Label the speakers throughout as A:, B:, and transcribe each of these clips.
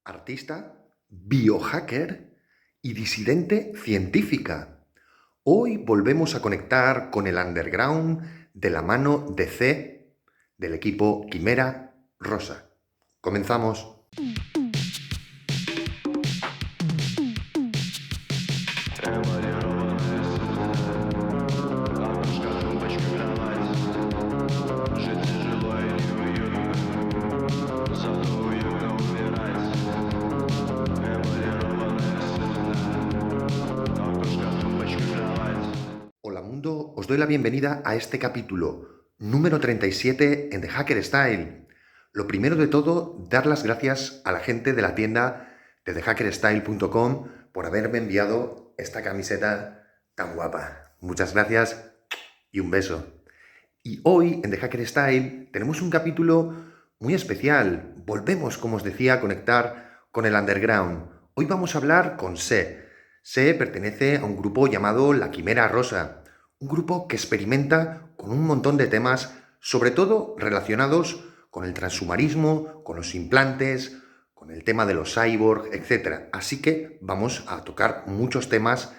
A: artista, biohacker y disidente científica. Hoy volvemos a conectar con el underground de la mano de C del equipo Quimera Rosa. Comenzamos. Hola mundo, os doy la bienvenida a este capítulo número 37 en The Hacker Style. Lo primero de todo, dar las gracias a la gente de la tienda de thehackerstyle.com por haberme enviado esta camiseta tan guapa. Muchas gracias y un beso. Y hoy en The Hacker Style tenemos un capítulo muy especial. Volvemos, como os decía, a conectar con el underground. Hoy vamos a hablar con Se. Se pertenece a un grupo llamado La Quimera Rosa, un grupo que experimenta con un montón de temas, sobre todo relacionados con el transhumanismo, con los implantes, con el tema de los cyborg, etc. Así que vamos a tocar muchos temas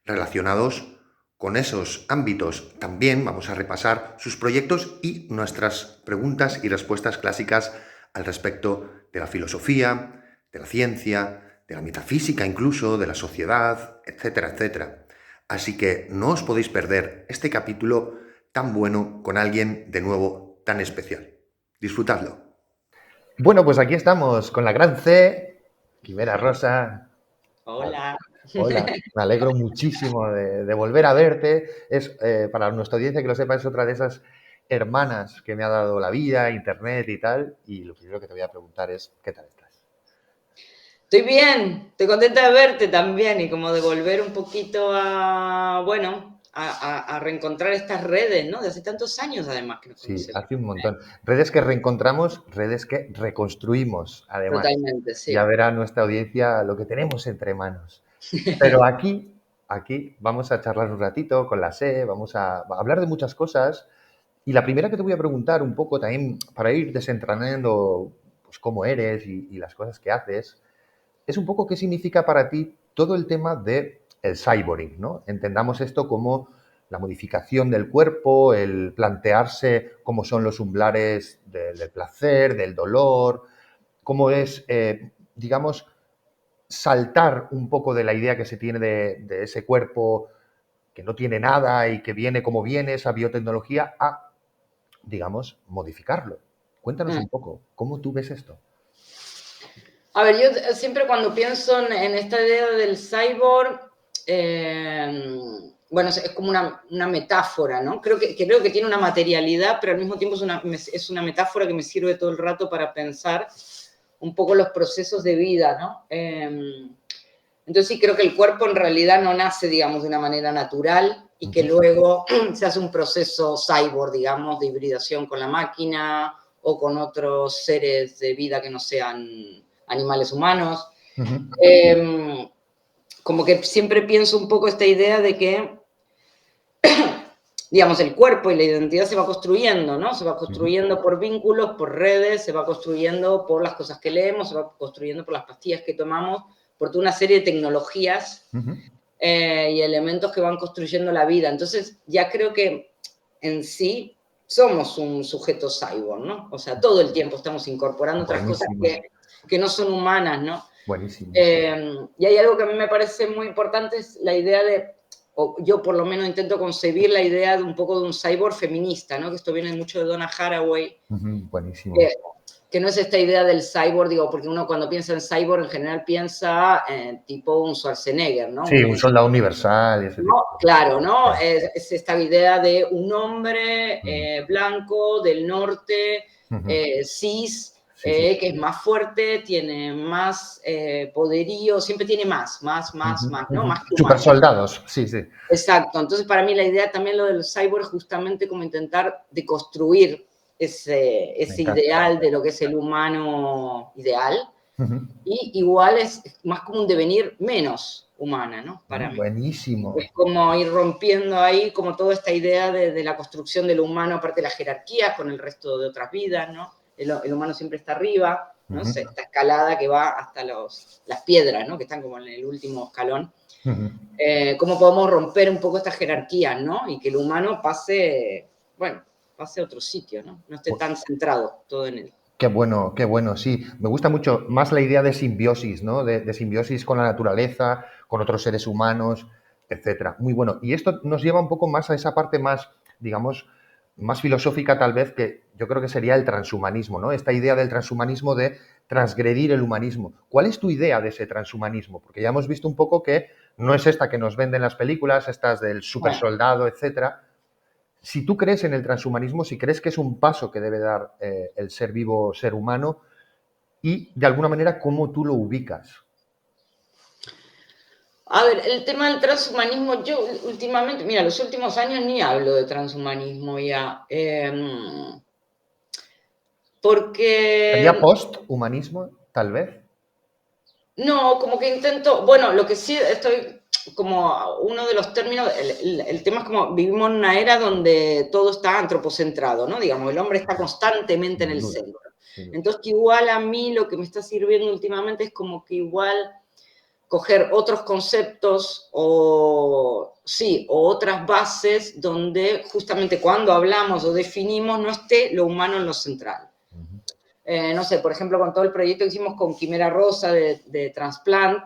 A: relacionados con esos ámbitos. También vamos a repasar sus proyectos y nuestras preguntas y respuestas clásicas al respecto de la filosofía, de la ciencia, de la metafísica incluso, de la sociedad, etcétera, etcétera. Así que no os podéis perder este capítulo tan bueno con alguien de nuevo tan especial. Disfrutadlo.
B: Bueno, pues aquí estamos con la gran C, Quimera Rosa.
C: Hola.
B: Hola, me alegro muchísimo de volver a verte. Para nuestra audiencia, que lo sepa, es otra de esas hermanas que me ha dado la vida, internet y tal. Y lo primero que te voy a preguntar es, ¿qué tal estás?
C: Estoy bien, estoy contenta de verte también y como de volver un poquito a reencontrar estas redes, ¿no? De hace tantos años además que nos
B: Sí,
C: conocemos.
B: hace un montón. Redes que reencontramos, redes que reconstruimos, además.
C: Totalmente, sí.
B: Ya verá nuestra audiencia lo que tenemos entre manos. Pero aquí vamos a charlar un ratito con la SE, vamos a hablar de muchas cosas. Y la primera que te voy a preguntar un poco también para ir desentrañando pues, cómo eres y las cosas que haces, es un poco qué significa para ti todo el tema del cyborging, ¿no? Entendamos esto como la modificación del cuerpo, el plantearse cómo son los umbrales del placer, del dolor, cómo es, digamos, saltar un poco de la idea que se tiene de ese cuerpo que no tiene nada y que viene como viene, esa biotecnología, a, digamos, modificarlo. Cuéntanos un poco, ¿cómo tú ves esto?
C: A ver, yo siempre cuando pienso en esta idea del cyborg, bueno, es como una metáfora, ¿no? Creo que tiene una materialidad, pero al mismo tiempo es una metáfora que me sirve todo el rato para pensar un poco los procesos de vida, ¿no? Entonces sí creo que el cuerpo en realidad no nace, digamos, de una manera natural y que luego se hace un proceso cyborg, digamos, de hibridación con la máquina o con otros seres de vida que no sean animales humanos. Como que siempre pienso un poco esta idea de que, digamos, el cuerpo y la identidad se va construyendo, ¿no? Se va construyendo por vínculos, por redes, se va construyendo por las cosas que leemos, se va construyendo por las pastillas que tomamos, por toda una serie de tecnologías y elementos que van construyendo la vida. Entonces, ya creo que en sí somos un sujeto cyborg, ¿no? O sea, todo el tiempo estamos incorporando otras cosas que no son humanas, ¿no?
B: Buenísimo.
C: Y hay algo que a mí me parece muy importante, es la idea de, o yo por lo menos intento concebir la idea de un poco de un cyborg feminista, ¿no? Que esto viene mucho de Donna Haraway.
B: Buenísimo.
C: Que no es esta idea del cyborg, digo, porque uno cuando piensa en cyborg en general piensa tipo un Schwarzenegger, ¿no?
B: Sí, un soldado universal. Ese
C: ¿no? Claro, ¿no? Es esta idea de un hombre blanco del norte, cis, que es más fuerte, tiene más poderío, siempre tiene más, ¿no? Más
B: super soldados, sí, sí.
C: Exacto. Entonces, para mí la idea también lo del cyborg es justamente como intentar deconstruir ese ideal de lo que es el humano ideal. Y igual es más como un devenir menos humana, ¿no? Para mí.
B: Buenísimo.
C: Es como ir rompiendo ahí como toda esta idea de la construcción de lo humano, aparte de la jerarquía con el resto de otras vidas, ¿no? El humano siempre está arriba. no
B: Ujú,
C: sé, esta escalada que va hasta las piedras, ¿no? Que están como en el último escalón.
B: ujú.
C: Cómo podemos romper un poco estas jerarquías, ¿no? Y que el humano pase, bueno, pase a otro sitio, ¿no? No esté tan centrado todo en él.
B: Qué bueno, sí. Me gusta mucho más la idea de simbiosis, ¿no? De simbiosis con la naturaleza, con otros seres humanos, etcétera. Muy bueno. Y esto nos lleva un poco más a esa parte más, digamos, más filosófica tal vez, que yo creo que sería el transhumanismo, ¿no? Esta idea del transhumanismo de transgredir el humanismo. ¿Cuál es tu idea de ese transhumanismo? Porque ya hemos visto un poco que no es esta que nos venden las películas, estas del
C: Bueno,
B: supersoldado, etcétera. Si tú crees en el transhumanismo, si crees que es un paso que debe dar el ser vivo, ser humano, y de alguna manera cómo tú lo ubicas.
C: a ver, el tema del transhumanismo, yo últimamente, mira, los últimos años ni hablo de transhumanismo ya,
B: ¿Sería
C: porque
B: post-humanismo, tal vez?
C: no, como que intento, bueno, lo que sí estoy, como uno de los términos, el tema es como vivimos en una era donde todo está antropocentrado, ¿no? Digamos, el hombre está constantemente en
B: Sin
C: el
B: duda,
C: centro.
B: sin duda.
C: Entonces, que igual a mí lo que me está sirviendo últimamente es como que igual coger otros conceptos o, sí, o otras bases donde justamente cuando hablamos o definimos no esté lo humano en lo central.
B: Ujú,
C: No sé, por ejemplo, con todo el proyecto que hicimos con Quimera Rosa de Transplant,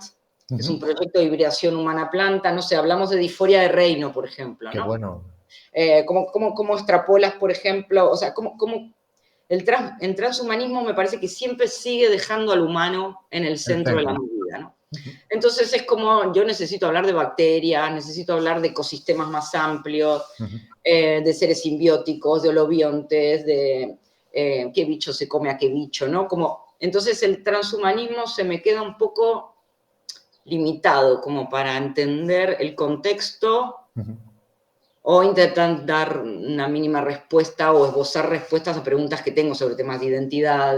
C: que es
B: ujú.
C: un proyecto de hibridación humana-planta, no sé, hablamos de disforia de reino, por ejemplo,
B: Qué
C: ¿no?
B: bueno.
C: ¿Cómo extrapolas, por ejemplo, o sea, cómo el transhumanismo me parece que siempre sigue dejando al humano en el
B: El
C: centro de la
B: centro.
C: movida, ¿no?
B: Ujú,
C: Entonces es como, yo necesito hablar de bacterias, necesito hablar de ecosistemas más amplios,
B: ujú.
C: de seres simbióticos, de holobiontes, de qué bicho se come a qué bicho, ¿no? Como, entonces el transhumanismo se me queda un poco limitado como para entender el contexto
B: Ujú,
C: o intentar dar una mínima respuesta o esbozar respuestas a preguntas que tengo sobre temas de identidad,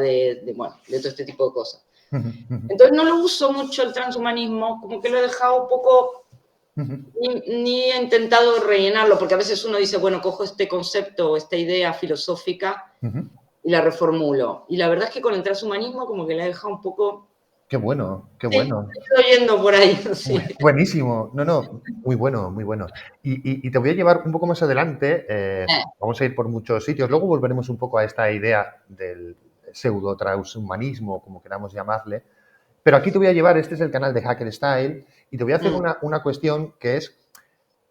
C: bueno, de todo este tipo de cosas.
B: ujú, ujú,
C: Entonces no lo uso mucho el transhumanismo, como que lo he dejado un poco,
B: ujú.
C: ni he intentado rellenarlo, porque a veces uno dice, bueno, cojo este concepto o esta idea filosófica
B: Ujú.
C: y la reformulo. Y la verdad es que con el transhumanismo como que la he dejado un poco,
B: Qué bueno, qué
C: sí,
B: bueno.
C: estoy yendo por ahí, sí.
B: Buenísimo. No, no, muy bueno, muy bueno. Y te voy a llevar un poco más adelante, vamos a ir por muchos sitios, luego volveremos un poco a esta idea del pseudo transhumanismo, como queramos llamarle, pero aquí te voy a llevar, este es el canal de Hacker Style, y te voy a hacer
C: Mm.
B: una cuestión que es,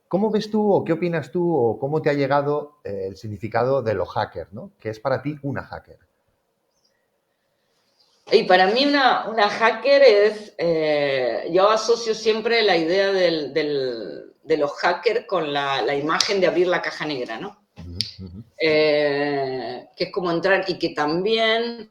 B: ¿cómo ves tú o qué opinas tú o cómo te ha llegado el significado de lo hacker, ¿no? ¿Qué es para ti una hacker?
C: Y para mí una hacker es, yo asocio siempre la idea de los hackers con la imagen de abrir la caja negra, ¿no?
B: Ujú, ujú,
C: Que es como entrar y que también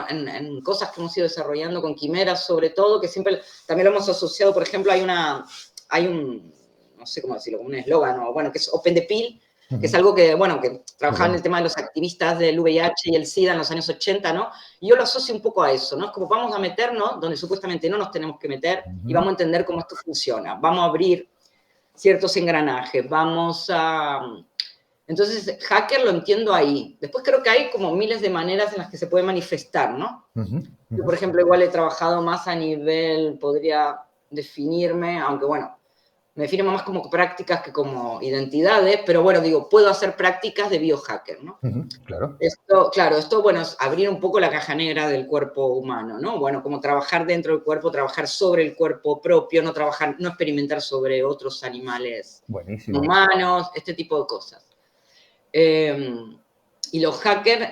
C: en cosas que hemos ido desarrollando con Quimeras, sobre todo, que siempre también lo hemos asociado, por ejemplo, hay un, no sé cómo decirlo, como un eslogan, o bueno, que es Open the Pill, que es
B: ujú.
C: algo que, bueno, que
B: Qué
C: trabajaba en
B: bueno.
C: el tema de los activistas del VIH y el SIDA en los años 80, ¿no? Y yo lo asocio un poco a eso, ¿no? Es como vamos a meternos donde supuestamente no nos tenemos que meter y
B: Ujú,
C: vamos a entender cómo esto funciona. Vamos a abrir ciertos engranajes, vamos a, entonces, hacker lo entiendo ahí. Después creo que hay como miles de maneras en las que se puede manifestar, ¿no?
B: ujú,
C: Yo,
B: ujú.
C: por ejemplo, igual he trabajado más a nivel, podría definirme, aunque bueno, me defino más como prácticas que como identidades, pero bueno, digo, puedo hacer prácticas de biohacker, ¿no?
B: Ujú, claro.
C: Esto, claro, esto, bueno, es abrir un poco la caja negra del cuerpo humano, ¿no? Bueno, como trabajar dentro del cuerpo, trabajar sobre el cuerpo propio, no trabajar, no experimentar sobre otros animales
B: Buenísimo.
C: humanos, este tipo de cosas. Eh, y los hackers,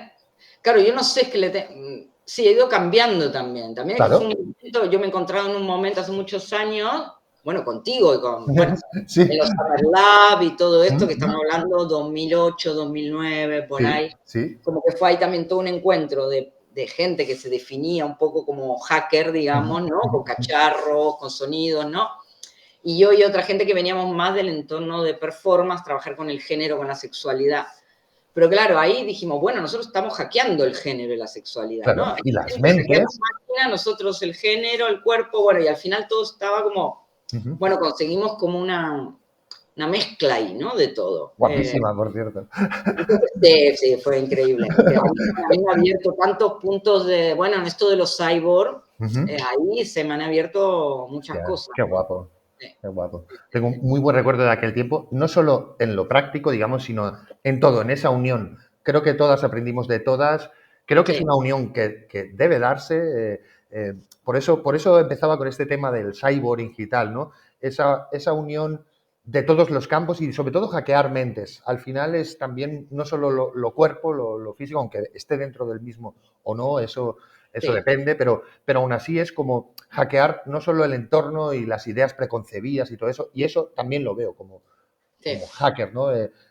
C: claro, yo no sé, es que sí, he ido cambiando también. También fue un
B: Claro.
C: momento, yo me he encontrado en un momento hace muchos años, bueno, contigo y con, bueno, en
B: Sí.
C: los Summer Lab y todo esto que
B: Ujú.
C: estamos hablando, 2008, 2009, por
B: Sí,
C: ahí,
B: sí.
C: como que fue ahí también todo un encuentro de gente que se definía un poco como hacker,
B: Ujú,
C: digamos, ¿no?
B: ujú,
C: Con
B: ujú.
C: cacharros, con sonidos, ¿no? Y yo y otra gente que veníamos más del entorno de performance, trabajar con el género, con la sexualidad. Pero claro, ahí dijimos, bueno, nosotros estamos hackeando el género y la sexualidad, ¿no?
B: Claro.
C: Hay
B: Y las
C: gente que hackea la
B: mentes.
C: máquina, nosotros el género, el cuerpo, bueno, y al final todo estaba como,
B: Ujú.
C: bueno, conseguimos como una, una mezcla ahí, ¿no? De todo.
B: Guapísima, por cierto.
C: Sí, sí, fue increíble. A mí me ha abierto tantos puntos de, bueno, en esto de los cyborg, ahí se me han abierto muchas
B: Hostia,
C: cosas,
B: qué
C: ¿no?
B: guapo.
C: Sí,
B: Qué guapo.
C: sí,
B: Tengo un
C: sí.
B: muy buen recuerdo de aquel tiempo, no solo en lo práctico, digamos, sino en todo, en esa unión. Creo que todas aprendimos de todas. Creo que es
C: Sí,
B: una unión que debe darse. Por eso empezaba con este tema del cyborg digital, ¿no? Esa unión de todos los campos y sobre todo hackear mentes. Al final es también no solo lo cuerpo, lo físico, aunque esté dentro del mismo o no, eso
C: sí,
B: depende, pero aún así es como hackear no solo el entorno y las ideas preconcebidas y todo eso, y eso también lo veo como
C: sí,
B: hacker, ¿no?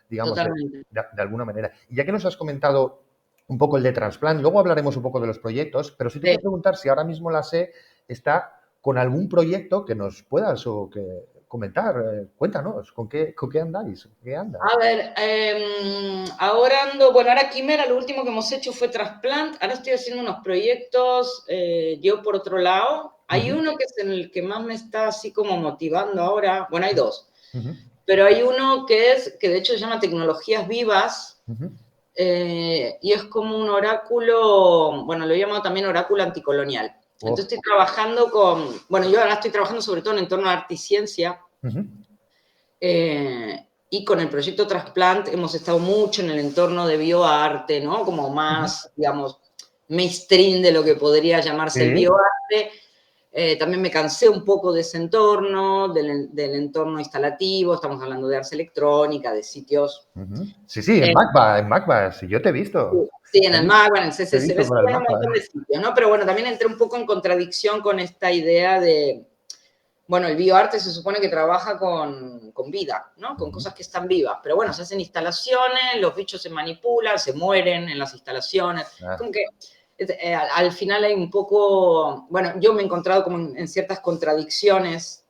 B: Digamos,
C: totalmente.
B: de alguna manera. Y ya que nos has comentado un poco el de Transplant, luego hablaremos un poco de los proyectos, pero sí te voy a
C: Sí.
B: preguntar si ahora mismo la SE está con algún proyecto que nos puedas o que comentar. Cuéntanos, ¿con qué andáis? ¿Qué anda?
C: A ver, ahora ando, bueno, ahora Quimera, lo último que hemos hecho fue Transplant, ahora estoy haciendo unos proyectos, yo por otro lado, hay
B: Ujú,
C: uno que es en el que más me está así como motivando ahora, bueno, hay dos,
B: ujú,
C: pero hay uno que de hecho se llama Tecnologías Vivas,
B: ujú.
C: y es como un oráculo, bueno, lo he llamado también oráculo anticolonial. Entonces
B: Oh,
C: estoy trabajando bueno, yo ahora estoy trabajando sobre todo en entorno a arte y ciencia,
B: ujú,
C: y con el proyecto Transplant hemos estado mucho en el entorno de bioarte, ¿no? Como
B: ujú.
C: más, digamos, mainstream de lo que podría llamarse el
B: Sí,
C: bioarte. También me cansé un poco de ese entorno, del entorno instalativo, estamos hablando de arte electrónica, de sitios.
B: ujú. Sí, sí,
C: Eh,
B: En Magba, sí, yo te he visto.
C: sí, en
B: Te he
C: el
B: vi-
C: MAC, en el
B: te he
C: CCCB,
B: visto
C: sí,
B: por el
C: bueno, un
B: Magba.
C: montón de sitios, ¿no? Pero bueno, también entré un poco en contradicción con esta idea de, bueno, el bioarte se supone que trabaja con vida, ¿no? Con
B: Ujú.
C: cosas que están vivas. Pero bueno, se hacen instalaciones, los bichos se manipulan, se mueren en las instalaciones.
B: Ah,
C: Como que al final hay un poco, bueno, yo me he encontrado como en ciertas contradicciones.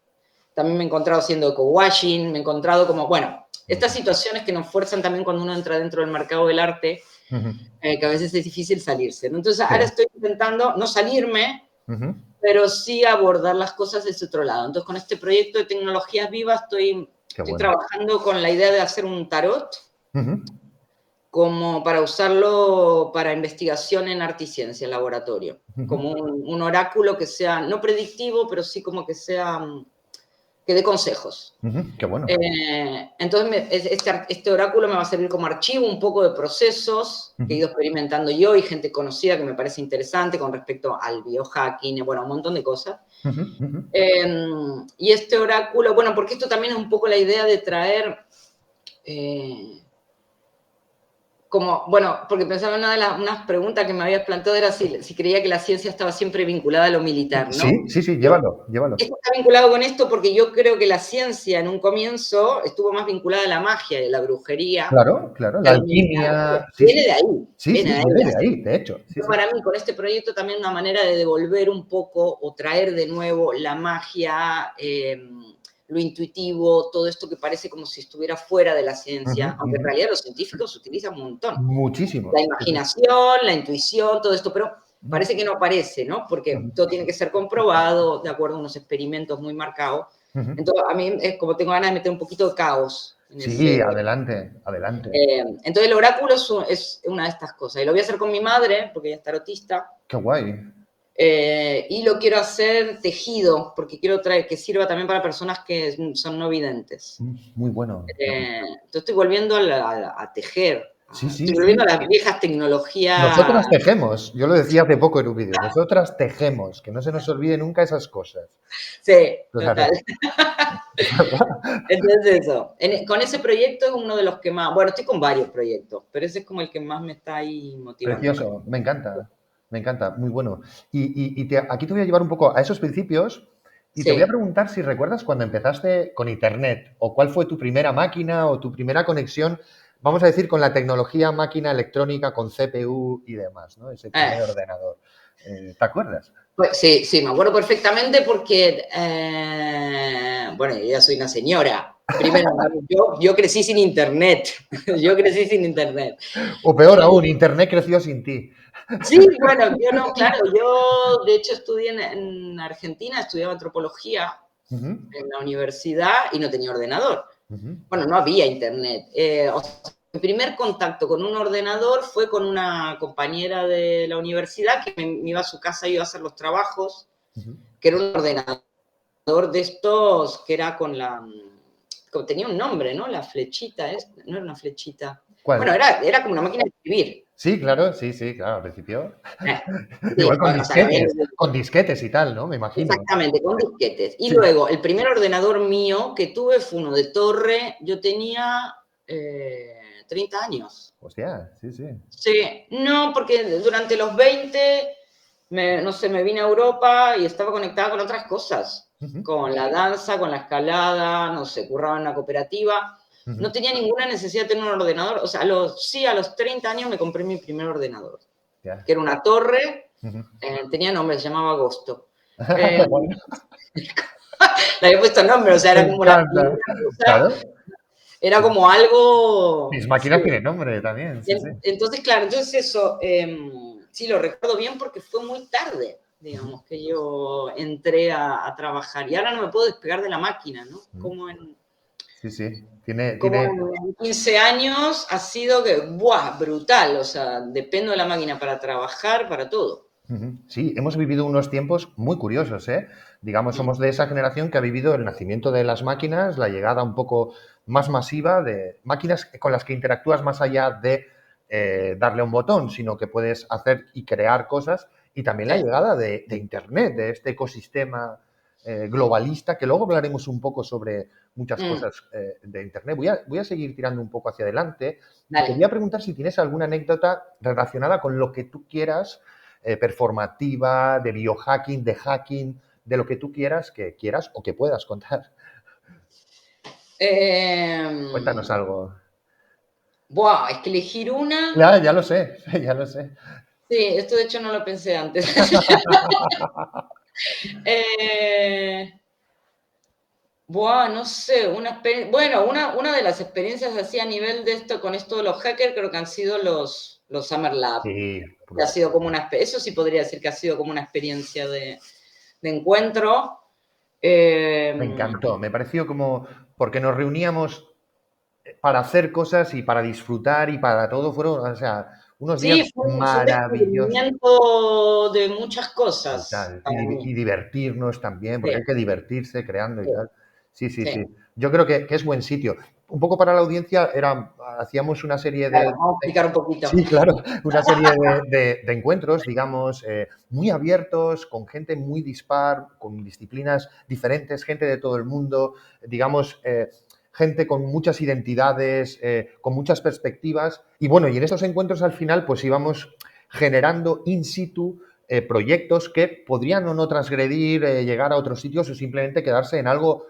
C: También me he encontrado haciendo eco-washing, me he encontrado como, bueno, estas
B: ujú,
C: situaciones que nos fuerzan también cuando uno entra dentro del mercado del arte,
B: ujú.
C: que a veces es difícil salirse, ¿no? Entonces
B: Sí,
C: ahora estoy intentando no salirme,
B: ujú.
C: pero sí abordar las cosas desde otro lado. Entonces, con este proyecto de tecnologías vivas
B: Qué
C: estoy
B: bueno.
C: trabajando con la idea de hacer un tarot
B: Ujú.
C: como para usarlo para investigación en arte y ciencia, en laboratorio,
B: Ujú,
C: como un oráculo que sea no predictivo, pero sí como que sea, que dé consejos.
B: ujú, qué bueno.
C: Entonces, este oráculo me va a servir como archivo un poco de procesos que he
B: Ujú,
C: ido experimentando yo y gente conocida que me parece interesante con respecto al biohacking, bueno, un montón de cosas.
B: ujú, ujú.
C: Y este oráculo, bueno, porque esto también es un poco la idea de traer, eh, como, bueno, porque pensaba una de las unas preguntas que me habías planteado era si creía que la ciencia estaba siempre vinculada a lo militar, ¿no?
B: Sí, sí, sí, llévalo, llévalo.
C: Esto está vinculado con esto porque yo creo que la ciencia en un comienzo estuvo más vinculada a la magia y a la brujería
B: Claro, claro,
C: que
B: la
C: a lo militar.
B: alquimia, sí,
C: Viene
B: sí,
C: de ahí,
B: sí,
C: viene
B: sí,
C: de ahí.
B: viene de ahí, de hecho, sí,
C: Yo
B: sí.
C: para mí con este proyecto también una manera de devolver un poco o traer de nuevo la magia, lo intuitivo, todo esto que parece como si estuviera fuera de la
B: Ujú,
C: ciencia, aunque en
B: ujú.
C: realidad los científicos utilizan un montón. La
B: Muchísimo, sí, sí.
C: imaginación, la intuición, todo esto, pero
B: Ujú,
C: parece que no aparece, ¿no? Porque
B: ujú,
C: todo tiene que ser comprobado de acuerdo a unos experimentos muy marcados.
B: ujú.
C: Entonces, a mí es como tengo ganas de meter un poquito de caos en ese.
B: Sí, adelante, adelante.
C: Entonces, el oráculo es una de estas cosas. Y lo voy a hacer con mi madre, porque ella es tarotista.
B: Qué guay.
C: Y lo quiero hacer tejido, porque quiero traer que sirva también para personas que son no videntes.
B: Muy bueno.
C: Entonces estoy volviendo a tejer,
B: Sí, sí,
C: estoy volviendo
B: sí.
C: a las viejas tecnologías.
B: Nosotras tejemos, yo lo decía hace poco en un vídeo, nosotras tejemos, que no se nos olvide nunca esas cosas.
C: Sí, total.
B: Claro.
C: Entonces eso, con ese proyecto es uno de los que más, bueno, estoy con varios proyectos, pero ese es como el que más me está ahí motivando.
B: Precioso, me encanta, muy bueno. Aquí te voy a llevar un poco a esos principios y te voy a
C: Sí.
B: preguntar si recuerdas cuando empezaste con Internet o cuál fue tu primera máquina o tu primera conexión, vamos a decir, con la tecnología máquina electrónica, con CPU y demás, ¿no? Ese
C: Eh,
B: primer ordenador. ¿Te acuerdas?
C: Pues sí, sí, me acuerdo perfectamente porque, bueno, yo ya soy una señora. Primero, yo crecí sin internet. Yo crecí sin internet.
B: O peor aún, Internet creció sin ti.
C: Sí, bueno, yo no, claro, yo de hecho estudié en Argentina, estudiaba antropología
B: Ujú,
C: en la universidad y no tenía ordenador. Bueno, no había internet. O sea, mi primer contacto con un ordenador fue con una compañera de la universidad que me iba a su casa y iba a hacer los trabajos, que era un ordenador de estos que era con la... tenía un nombre, ¿no? La flechita, no era una flechita. Bueno,
B: ¿Cuál?
C: era como una máquina de escribir.
B: Sí, claro, sí, claro, al principio.
C: Sí,
B: Igual
C: o sea,
B: con disquetes y tal, ¿no? Me imagino.
C: exactamente, con disquetes. Y
B: Sí.
C: luego, el primer ordenador mío que tuve fue uno de torre. Yo tenía 30 años.
B: Hostia, sí.
C: Sí, no, porque durante los 20, no sé, me vine a Europa y estaba conectada con otras cosas, con la danza, con la escalada, no sé, curraba en una cooperativa. No tenía ninguna necesidad de tener un ordenador. O sea, a los 30 años me compré mi primer ordenador,
B: Ya.
C: que era una torre, tenía nombre, se llamaba Agosto. Eh,
B: Bueno,
C: Le había puesto nombre, o sea,
B: me
C: era como la
B: encanta.
C: primera cosa,
B: Claro,
C: era como algo,
B: mis
C: sí.
B: máquinas tienen nombre también, sí.
C: Entonces, claro, entonces eso, sí lo recuerdo bien porque fue muy tarde, digamos, que yo entré a trabajar y ahora no me puedo despegar de la máquina, ¿no?
B: Sí.
C: Como en 15 años ha sido que, ¡buah! Brutal, o sea, dependo de la máquina para trabajar, para todo.
B: Sí, hemos vivido unos tiempos muy curiosos, ¿eh? Digamos, somos de esa generación que ha vivido el nacimiento de las máquinas, la llegada un poco más masiva de máquinas con las que interactúas más allá de darle a un botón, sino que puedes hacer y crear cosas, y también la
C: Sí.
B: llegada de Internet, de este ecosistema globalista, que luego hablaremos un poco sobre muchas cosas de Internet. Voy a seguir tirando un poco hacia adelante y te voy
C: Dale.
B: a preguntar si tienes alguna anécdota relacionada con lo que tú quieras, performativa, de biohacking, de hacking, de lo que tú quieras o que puedas contar. Cuéntanos
C: Eh,
B: algo.
C: Buah, es que elegir una.
B: Ya lo sé, ya lo sé.
C: Sí, esto de hecho no lo pensé antes. eh, Buah, no sé, bueno, una de las experiencias así a nivel de esto, con esto de los hackers, creo que han sido los Summer Lab.
B: Sí,
C: Que ha sido como eso sí podría decir que ha sido como una experiencia de encuentro.
B: me encantó. Me pareció como porque nos reuníamos para hacer cosas y para disfrutar y para todo. Fueron, o sea, unos días
C: Sí, fue un
B: maravillosos.
C: descubrimiento de muchas
B: Y
C: cosas
B: tal.
C: para mí.
B: Y divertirnos también,
C: Sí,
B: porque hay que divertirse creando y
C: sí,
B: tal. Sí.
C: sí.
B: Yo creo que es buen sitio. Un poco para la audiencia, hacíamos una serie
C: Claro, vamos a explicar un poquito.
B: sí, claro, una serie de encuentros, digamos, muy abiertos, con gente muy dispar, con disciplinas diferentes, gente de todo el mundo, digamos, gente con muchas identidades, con muchas perspectivas. Y bueno, y en estos encuentros al final, pues íbamos generando in situ proyectos que podrían o no transgredir, llegar a otros sitios o simplemente quedarse en algo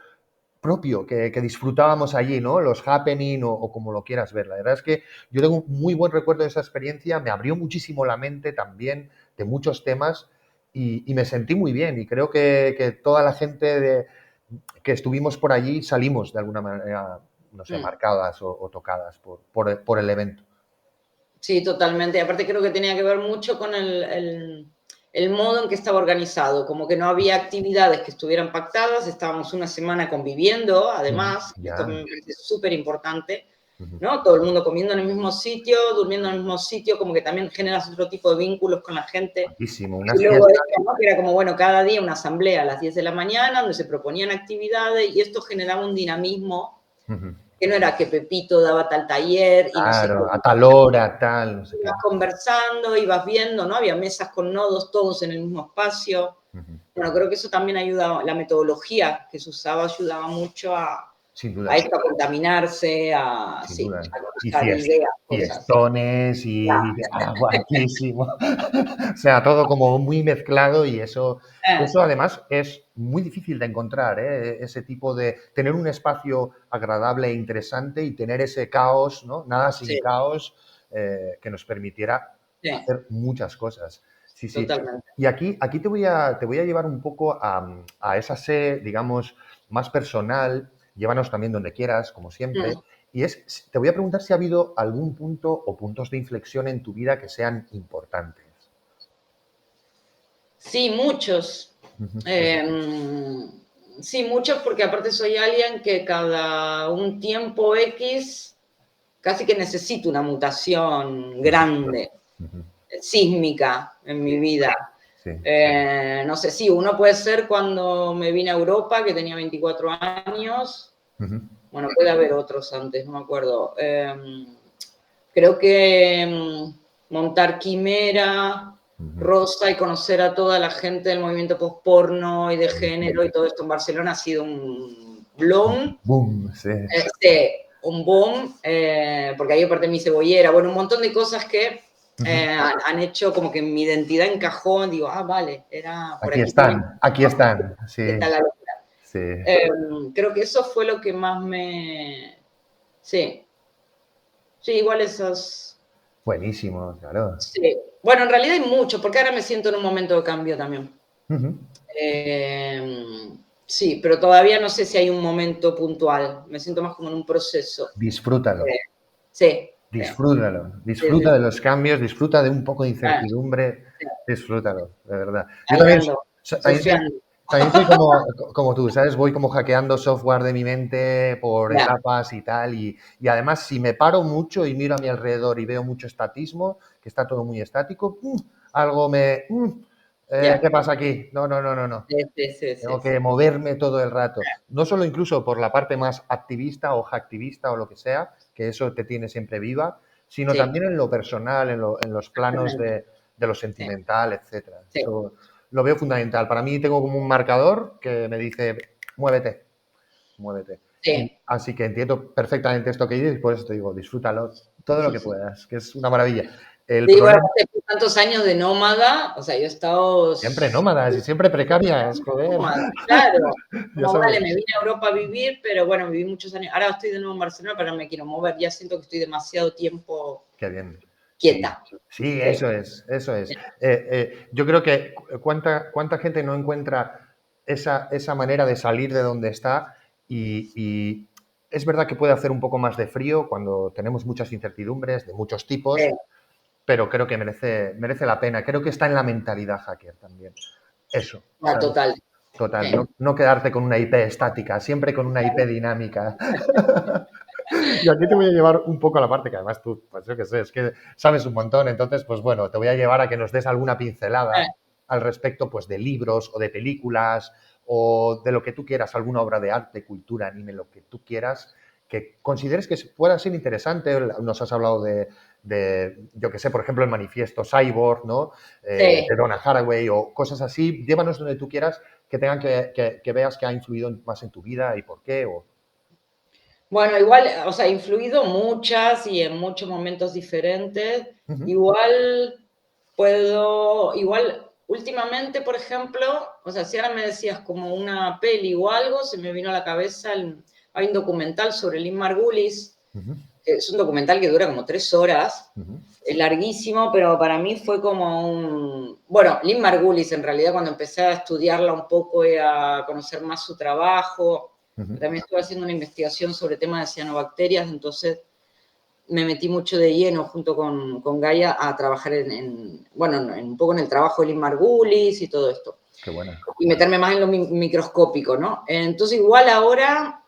B: propio que disfrutábamos allí, ¿no? Los happening o como lo quieras ver. La verdad es que yo tengo un muy buen recuerdo de esa experiencia, me abrió muchísimo la mente también de muchos temas y me sentí muy bien y creo que toda la gente que estuvimos por allí salimos de alguna manera, no sé,
C: Mm.
B: marcadas o tocadas por el evento.
C: Sí, totalmente. Y aparte creo que tenía que ver mucho con el modo en que estaba organizado, como que no había actividades que estuvieran pactadas, estábamos una semana conviviendo, además, esto
B: Ya.
C: me parece súper importante,
B: Ujú.
C: ¿no? Todo el mundo comiendo en el mismo sitio, durmiendo en el mismo sitio, como que también generas otro tipo de vínculos con la gente.
B: Muchísimo.
C: Y
B: Unas
C: luego
B: fiestas.
C: esto, ¿no? Que era como, bueno, cada día una asamblea a las 10 de la mañana, donde se proponían actividades y esto generaba un dinamismo
B: Ujú.
C: que no era que Pepito daba tal taller y no sé qué.
B: Claro, a tal hora, tal, no sé qué.
C: Ibas conversando, ibas viendo, ¿no? Había mesas con nodos, todos en el mismo espacio.
B: Ujú.
C: Bueno, creo que eso también ayudaba, la metodología que se usaba ayudaba mucho
B: Sin
C: a
B: duda.
C: esto, a contaminarse,
B: Sin
C: sí,
B: duda.
C: a
B: Y
C: cruzar ideas, cosas.
B: fiestones guapísimo. O sea, todo como muy mezclado y
C: Eh,
B: eso además es muy difícil de encontrar, ¿eh? Ese tipo de tener un espacio agradable e interesante y tener ese caos, ¿no? Nada sin
C: sí,
B: caos, que nos permitiera
C: sí,
B: hacer muchas cosas. Sí.
C: totalmente.
B: Y aquí te voy a llevar un poco a esa digamos, más personal. Llévanos también donde quieras, como siempre.
C: Mm.
B: Y te voy a preguntar si ha habido algún punto o puntos de inflexión en tu vida que sean importantes.
C: Sí, muchos.
B: Ujú.
C: Eh, Sí, mucho porque aparte soy alguien que cada un tiempo X casi que necesito una mutación grande,
B: Ujú.
C: sísmica en mi vida.
B: Sí.
C: No sé, sí, uno puede ser cuando me vine a Europa, que tenía 24 años.
B: Ujú.
C: Bueno, puede haber otros antes, no me acuerdo. Creo que montar Quimera,
B: Ujú.
C: Rosa y conocer a toda la gente del movimiento post-porno y de género y todo esto en Barcelona ha sido un blon,
B: Boom, sí.
C: un boom, porque ahí aparte mi cebollera, bueno, un montón de cosas que han hecho como que mi identidad encajó, digo, vale, era por
B: Aquí
C: aquí tiene
B: están, aquí están. Sí,
C: que estar la locura.
B: sí.
C: Creo que eso fue lo que más me... Sí, sí, igual esos...
B: Buenísimo, claro.
C: Sí. Bueno, en realidad hay mucho, porque ahora me siento en un momento de cambio también.
B: Ujú.
C: Sí, pero todavía no sé si hay un momento puntual. Me siento más como en un proceso.
B: Disfrútalo.
C: Sí, sí,
B: Disfrútalo,
C: sí, sí,
B: disfruta de
C: sí.
B: los cambios, disfruta de un poco de
C: Ah,
B: incertidumbre,
C: sí.
B: disfrútalo, de verdad. Yo
C: Ahí
B: también,
C: ando,
B: también soy,
C: surfeando.
B: también soy como tú, ¿sabes? Voy como hackeando software de mi mente por
C: Ya,
B: etapas y tal, y además si me paro mucho y miro a mi alrededor y veo mucho estatismo, que está todo muy estático, algo me... ¿qué
C: ya.
B: pasa aquí? No, no, no, no, no.
C: Sí, sí, sí, sí,
B: Tengo que
C: sí.
B: moverme todo el rato. No solo incluso por la parte más activista o hacktivista o lo que sea, que eso te tiene siempre viva, sino
C: Sí,
B: también en lo personal, en los planos
C: exactamente.
B: de lo
C: Sí,
B: sentimental, etcétera.
C: sí,
B: Eso lo veo fundamental. Para mí tengo como un marcador que me dice, muévete, muévete. Y
C: sí.
B: así que entiendo perfectamente esto que dices, por eso te digo, disfrútalo todo lo que puedas, que es una maravilla. El
C: Sí, bueno,
B: problema,
C: después de tantos años de nómada, o sea, yo he estado
B: siempre nómadas y siempre precarias, joder,
C: nómada, claro.
B: ya
C: Como vale,
B: sabes.
C: me vine a Europa a vivir, pero bueno, viví muchos años. Ahora estoy de nuevo en Barcelona, pero no me quiero mover. Ya siento que estoy demasiado tiempo
B: Qué bien. Sí,
C: quieta.
B: sí,
C: Sí,
B: eso es, eso es.
C: sí,
B: Yo creo que cuánta gente no encuentra esa manera de salir de donde está y es verdad que puede hacer un poco más de frío cuando tenemos muchas incertidumbres de muchos tipos,
C: sí.
B: pero creo que merece la pena. Creo que está en la mentalidad hacker también. Eso, ¿sabes?
C: Total.
B: Total,
C: Sí.
B: no quedarte con una IP estática, siempre con una IP dinámica. Y aquí te voy a llevar un poco a la parte que además tú, pues yo qué sé, es que sabes un montón, entonces, pues bueno, te voy a llevar a que nos des alguna pincelada al respecto, pues de libros o de películas o de lo que tú quieras, alguna obra de arte, cultura, anime, lo que tú quieras, que consideres que pueda ser interesante. Nos has hablado yo que sé, por ejemplo, el manifiesto Cyborg, ¿no?
C: Sí.
B: De Donna Haraway o cosas así. Llévanos donde tú quieras que tengan que veas que ha influido más en tu vida y por qué. O...
C: Bueno, igual, o sea, ha influido muchas y en muchos momentos diferentes.
B: Ujú,
C: Igual últimamente, por ejemplo, o sea, si ahora me decías como una peli o algo, se me vino a la cabeza, hay un documental sobre Lynn Margulis,
B: ujú,
C: que es un documental que dura como 3 horas,
B: ujú,
C: es larguísimo, pero para mí fue como un... Bueno, Lynn Margulis, en realidad, cuando empecé a estudiarla un poco y a conocer más su trabajo,
B: ujú.
C: también estuve haciendo una investigación sobre temas de cianobacterias, entonces me metí mucho de lleno junto con Gaia a trabajar bueno, un poco en el trabajo de Lynn Margulis y todo esto.
B: Qué buena.
C: Y meterme más en lo microscópico, ¿no? Entonces, igual ahora,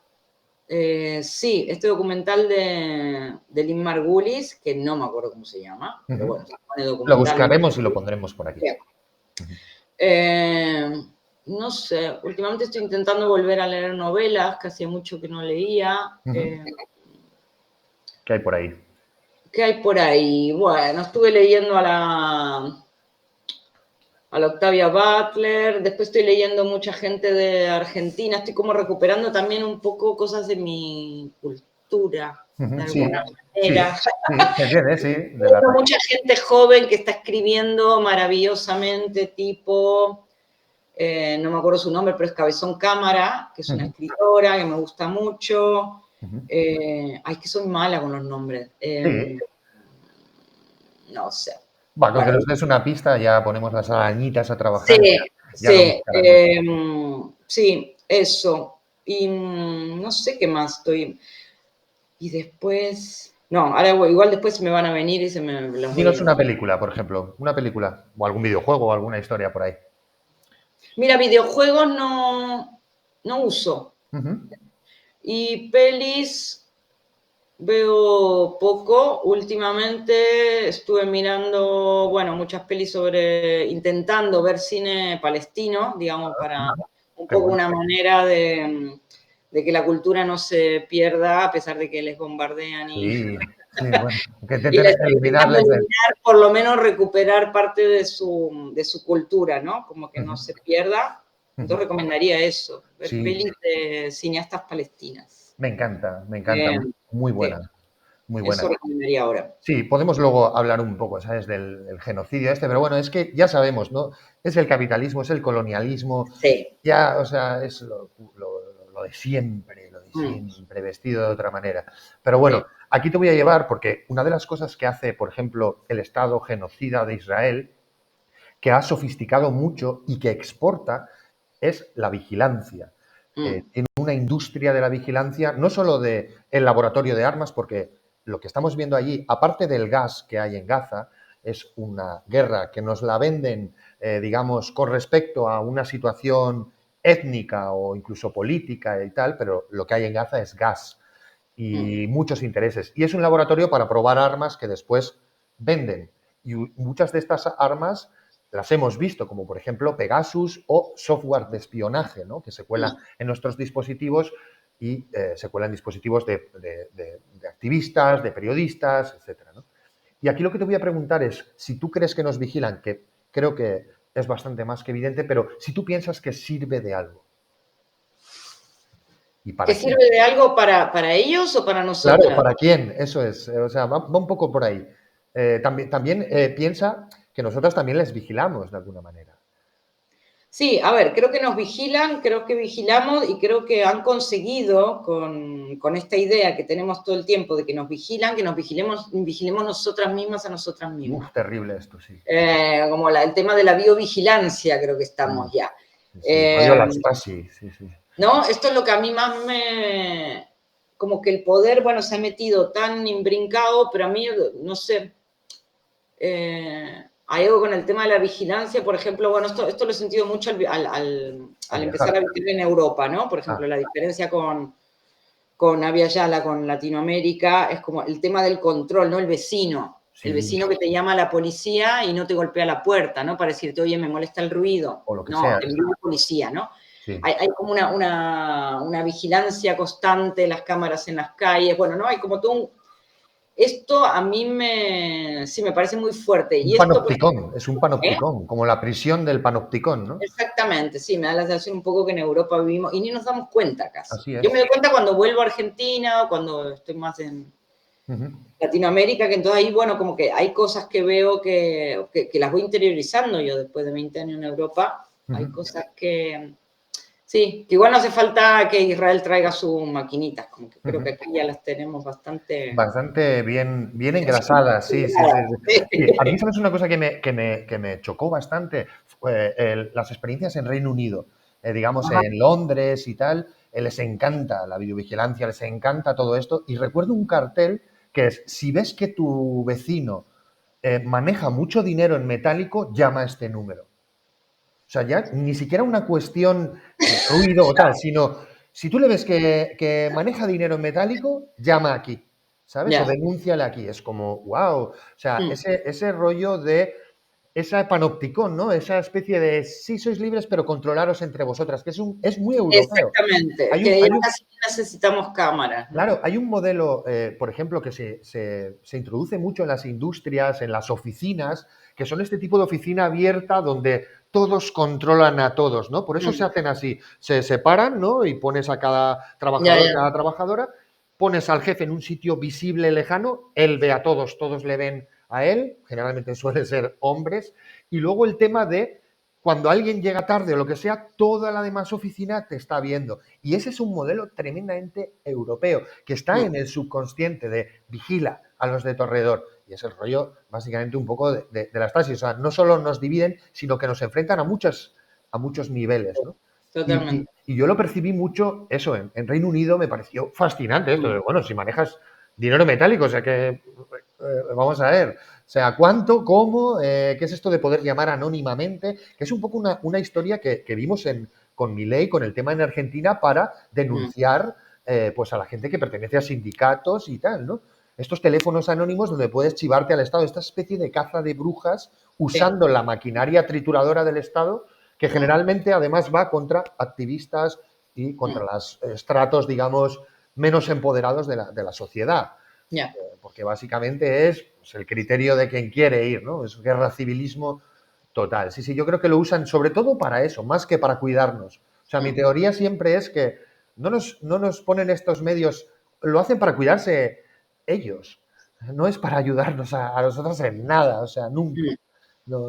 C: sí, este documental de Lynn Margulis, que no me acuerdo cómo se llama, pero
B: Ujú.
C: bueno, se pone
B: Lo
C: documental Lynn
B: buscaremos y lo
C: Margulis.
B: pondremos por aquí.
C: Bien.
B: Ujú.
C: Eh, no sé, últimamente estoy intentando volver a leer novelas, que hacía mucho que no leía.
B: Ujú. ¿Qué hay por ahí?
C: ¿Qué hay por ahí? Bueno, estuve leyendo a la Octavia Butler, después estoy leyendo mucha gente de Argentina, estoy como recuperando también un poco cosas de mi cultura, de
B: Ujú. Sí,
C: alguna
B: sí,
C: manera.
B: sí, se entiende, sí, de la
C: Tengo mucha gente joven que está escribiendo maravillosamente, tipo, no me acuerdo su nombre, pero es Cabezón Cámara, que es una
B: Ujú,
C: escritora que me gusta mucho.
B: ujú.
C: Ay, que soy mala con los nombres.
B: Sí,
C: No sé.
B: va, con que
C: Bueno,
B: nos des una pista ya ponemos las arañitas a trabajar
C: sí,
B: ya lo
C: sí,
B: buscaremos.
C: sí, eso. Y no sé qué más estoy. Y después. No, ahora igual después me van a venir y se me los
B: Dinos
C: voy.
B: una película, por ejemplo, una película o algún videojuego o alguna historia por ahí.
C: Mira, videojuegos no. no uso.
B: Ujú.
C: Y pelis veo poco. Últimamente estuve mirando, bueno, muchas pelis intentando ver cine palestino, digamos, para un
B: Qué
C: poco
B: bueno.
C: una manera de que la cultura no se pierda a pesar de que les bombardean
B: Sí, sí, bueno, que
C: y
B: intenten
C: la estoy intentando
B: eliminarles el...
C: eliminar, por lo menos recuperar parte de su cultura, ¿no? Como que no
B: Ujú,
C: se pierda.
B: ujú.
C: Entonces recomendaría eso, ver
B: Sí,
C: pelis de cineastas palestinas.
B: me encanta,
C: Eh,
B: muy
C: sí,
B: buena, muy buena.
C: eso recomendaría ahora.
B: Sí, podemos luego hablar un poco, ¿sabes?, del genocidio este, pero bueno, es que ya sabemos, ¿no? Es el capitalismo, es el colonialismo,
C: Sí.
B: ya, o sea, es lo de
C: Mm,
B: siempre, vestido de otra manera. Pero bueno,
C: sí.
B: aquí te voy a llevar porque una de las cosas que hace, por ejemplo, el Estado genocida de Israel, que ha sofisticado mucho y que exporta, es la vigilancia.
C: Mm,
B: Tiene una industria de la vigilancia, no solo del laboratorio de armas, porque lo que estamos viendo allí, aparte del gas que hay en Gaza, es una guerra que nos la venden, digamos, con respecto a una situación étnica o incluso política y tal, pero lo que hay en Gaza es gas
C: mm,
B: y muchos intereses. Y es un laboratorio para probar armas que después venden. Y muchas de estas armas las hemos visto, como por ejemplo Pegasus o software de espionaje, ¿no?, que se cuela
C: mm.
B: en nuestros dispositivos y se cuela en dispositivos de activistas, de periodistas, etcétera, ¿no? Y aquí lo que te voy a preguntar es, si tú crees que nos vigilan, que creo que es bastante más que evidente, pero si tú piensas que sirve de algo, ¿y
C: ¿Que
B: para quién?
C: sirve de algo para ellos o para
B: Claro,
C: nosotras?
B: ¿para quién? Eso es. O sea, va un poco por ahí. También piensa que nosotros también les vigilamos de alguna manera.
C: Sí, a ver, creo que nos vigilan, creo que vigilamos y creo que han conseguido con esta idea que tenemos todo el tiempo de que nos vigilan, que nos vigilemos nosotras mismas a nosotras
B: Uf,
C: mismas.
B: terrible esto, sí.
C: Como el tema de la biovigilancia, creo que
B: Sí,
C: estamos ya.
B: sí, sí. Rollo
C: Eh,
B: la Stasi, sí, sí.
C: ¿No? Esto es lo que a mí más como que el poder, bueno, se ha metido tan imbrincado, pero a mí, no sé, hay algo con el tema de la vigilancia, por ejemplo, bueno, esto lo he sentido mucho
B: Al
C: al
B: viajar.
C: empezar a vivir en Europa, ¿no? Por
B: Ah,
C: ejemplo, la diferencia con Avia Yala, con Latinoamérica, es como el tema del control, ¿no? El
B: sí,
C: vecino que te llama a la policía y no te golpea la puerta, ¿no? Para decirte, oye, me molesta el ruido.
B: o lo que
C: No,
B: sea.
C: te envía la policía, ¿no?
B: Sí.
C: Hay como una vigilancia constante, las cámaras en las calles, bueno, ¿no? Hay como todo un... Esto a mí sí, me parece muy fuerte.
B: Un
C: Y esto, pues,
B: panopticón, es un
C: ¿eh?
B: panopticón, como la prisión del panopticón, ¿no?
C: Exactamente, sí, me da la sensación un poco que en Europa vivimos y ni nos damos cuenta casi.
B: Así
C: Yo me
B: es.
C: doy cuenta cuando vuelvo a Argentina o cuando estoy más en
B: Ujú,
C: Latinoamérica, que entonces ahí, bueno, como que hay cosas que veo que las voy interiorizando yo después de 20 años en Europa. Hay
B: ujú,
C: cosas que, sí, que igual no hace falta que Israel traiga sus maquinitas, como que creo
B: ujú.
C: que aquí ya las tenemos bastante...
B: Bastante bien, bien engrasadas, sí, sí, sí, sí. Sí, a mí, ¿sabes una cosa que me chocó bastante? Fue, las experiencias en Reino Unido, digamos
C: Ajá,
B: en Londres y tal, les encanta la videovigilancia, les encanta todo esto. Y recuerdo un cartel que es, si ves que tu vecino maneja mucho dinero en metálico, llama a este número. O sea, ya ni siquiera una cuestión de ruido o tal, sino si tú le ves que maneja dinero en metálico, llama aquí, ¿sabes? O
C: ya.
B: denúnciale aquí. Es como, wow. O sea,
C: Mm.
B: ese rollo de esa panopticón, ¿no? Esa especie de sí sois libres, pero controlaros entre vosotras, que es muy europeo.
C: Exactamente,
B: Hay un,
C: que ya
B: hay un,
C: casi necesitamos cámaras, ¿no?
B: Claro, hay un modelo, por ejemplo, que se introduce mucho en las industrias, en las oficinas, que son este tipo de oficina abierta donde todos controlan a todos, ¿no? Por eso se
C: Mm.
B: hacen así, se separan, ¿no? Y pones a cada
C: Ya,
B: trabajador,
C: ya.
B: cada trabajadora, pones al jefe en un sitio visible, lejano, él ve a todos, todos le ven a él, generalmente suelen ser hombres, y luego el tema de cuando alguien llega tarde o lo que sea, toda la demás oficina te está viendo. Y ese es un modelo tremendamente europeo, que está
C: Mm.
B: en el subconsciente de vigila a los de tu alrededor. Y es el rollo, básicamente, un poco de las Stasi. O sea, no solo nos dividen, sino que nos enfrentan a muchos niveles, ¿no?
C: Totalmente.
B: Y yo lo percibí mucho, eso, en Reino Unido me pareció fascinante esto.
C: Mm.
B: De, bueno, si manejas dinero metálico, o sea que, vamos a ver, o sea, ¿cuánto, cómo, qué es esto de poder llamar anónimamente? Que es un poco una historia que vimos con Milei, con el tema en Argentina, para denunciar pues a la gente que pertenece a sindicatos y tal, ¿no? Estos teléfonos anónimos donde puedes chivarte al Estado, esta especie de caza de brujas usando la maquinaria trituradora del Estado, que generalmente además va contra activistas y contra los estratos, digamos, menos empoderados de la sociedad.
C: Ya.
B: Porque básicamente es pues, el criterio de quien quiere ir, ¿no? Es guerra civilismo total. Sí, sí, yo creo que lo usan sobre todo para eso, más que para cuidarnos. O sea, mi teoría siempre es que no nos ponen estos medios, lo hacen para cuidarse ellos. No es para ayudarnos a nosotros en nada, o sea, nunca. No,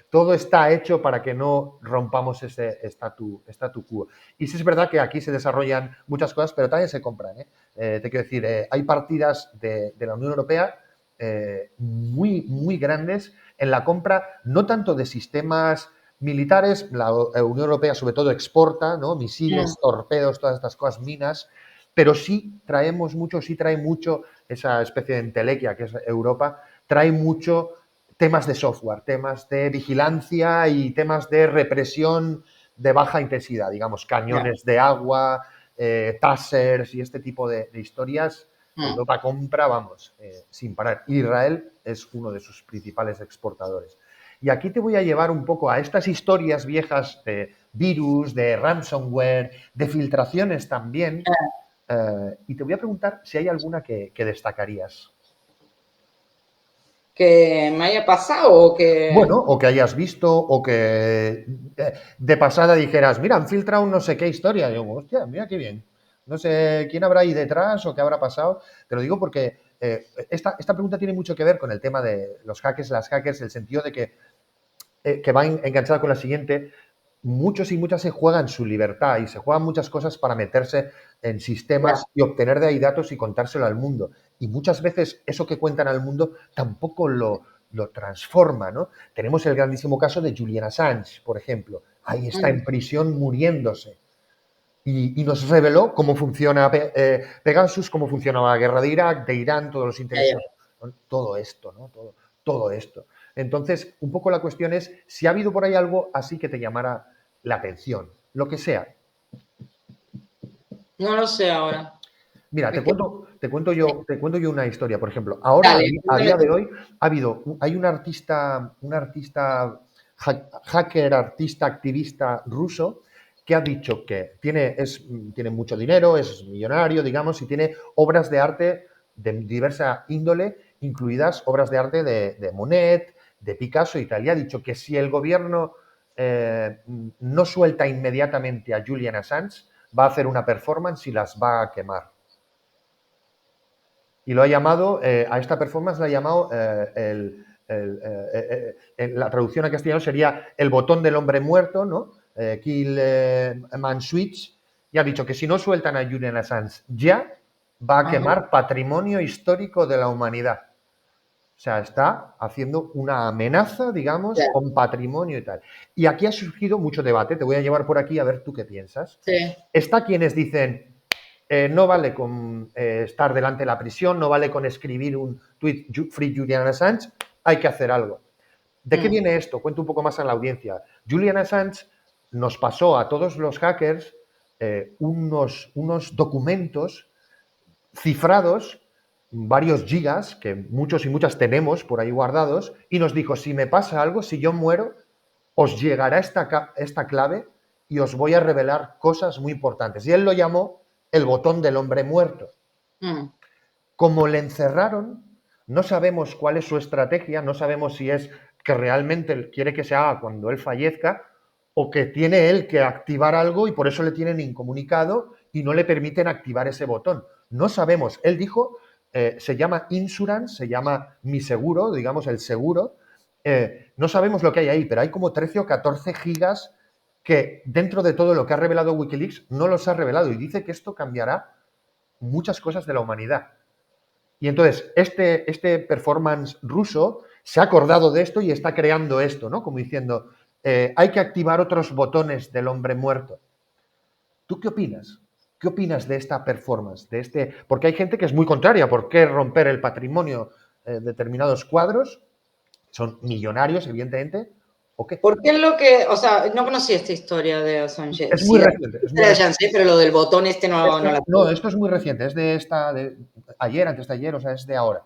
B: todo está hecho para que no rompamos ese statu quo. Y sí es verdad que aquí se desarrollan muchas cosas, pero también se compran. Te quiero decir, hay partidas de la Unión Europea muy, muy grandes en la compra, no tanto de sistemas militares, la Unión Europea sobre todo exporta, ¿no? Misiles, torpedos, todas estas cosas, minas, pero sí traemos mucho, sí trae mucho esa especie de entelequia que es Europa, trae mucho temas de software, temas de vigilancia y temas de represión de baja intensidad, digamos, cañones de agua, tasers y este tipo de historias. Europa compra, vamos, sin parar. Israel es uno de sus principales exportadores. Y aquí te voy a llevar un poco a estas historias viejas de virus, de ransomware, de filtraciones también. Y te voy a preguntar si hay alguna que destacarías.
C: Que me haya pasado o que...
B: Bueno, o que hayas visto, o que de pasada dijeras, mira, han filtrado no sé qué historia. Y yo, hostia, mira qué bien. No sé quién habrá ahí detrás o qué habrá pasado. Te lo digo porque esta pregunta tiene mucho que ver con el tema de los hackers, las hackers, el sentido de que va enganchada con la siguiente. Muchos y muchas se juegan su libertad y se juegan muchas cosas para meterse en sistemas y obtener de ahí datos y contárselo al mundo. Y muchas veces eso que cuentan al mundo tampoco lo transforma, ¿no? Tenemos el grandísimo caso de Julian Assange, por ejemplo. Ahí está en prisión muriéndose. Y nos reveló cómo funciona Pegasus, cómo funcionaba la guerra de Irak, de Irán, todos los intereses, todo esto, ¿no? Todo esto. Entonces, un poco la cuestión es si ha habido por ahí algo así que te llamara la atención, lo que sea.
C: No lo sé ahora.
B: Mira, te cuento yo una historia, por ejemplo. Ahora,
C: Dale,
B: a día de hoy, hay un artista hacker, artista, activista ruso que ha dicho que tiene mucho dinero, es millonario, digamos, y tiene obras de arte de diversa índole, incluidas obras de arte de Monet, de Picasso y tal. Y ha dicho que si el gobierno no suelta inmediatamente a Julian Assange, va a hacer una performance y las va a quemar. Y lo ha llamado, a esta performance la ha llamado, la traducción a castellano sería el botón del hombre muerto, ¿no? Kill Man Switch, y ha dicho que si no sueltan a Julian Assange ya, va a quemar patrimonio histórico de la humanidad. O sea, está haciendo una amenaza, digamos, con patrimonio y tal. Y aquí ha surgido mucho debate. Te voy a llevar por aquí a ver tú qué piensas.
C: Sí.
B: Está quienes dicen, no vale con estar delante de la prisión, no vale con escribir un tweet Free Julian Assange, hay que hacer algo. ¿De qué viene esto? Cuento un poco más a la audiencia. Julian Assange nos pasó a todos los hackers unos documentos cifrados, varios gigas, que muchos y muchas tenemos por ahí guardados, y nos dijo, si me pasa algo, si yo muero, os llegará esta clave y os voy a revelar cosas muy importantes. Y él lo llamó el botón del hombre muerto. Como le encerraron, no sabemos cuál es su estrategia, no sabemos si es que realmente quiere que se haga cuando él fallezca o que tiene él que activar algo y por eso le tienen incomunicado y no le permiten activar ese botón. No sabemos. Él dijo, se llama insurance, se llama mi seguro, digamos el seguro. No sabemos lo que hay ahí, pero hay como 13 o 14 gigas que dentro de todo lo que ha revelado Wikileaks no los ha revelado y dice que esto cambiará muchas cosas de la humanidad. Y entonces este performance ruso se ha acordado de esto y está creando esto, ¿no? Como diciendo, hay que activar otros botones del hombre muerto. ¿Tú qué opinas? ¿Qué opinas de esta performance? Porque hay gente que es muy contraria. ¿Por qué romper el patrimonio de determinados cuadros? Son millonarios, evidentemente. ¿O qué?
C: ¿Por qué es lo que, o sea, no conocí esta historia de Assange?
B: Es
C: Sí,
B: muy
C: la
B: reciente.
C: historia de ya sé, pero lo del botón este no la
B: No, esto es muy reciente. Es de ayer, antes de ayer, o sea, es de ahora.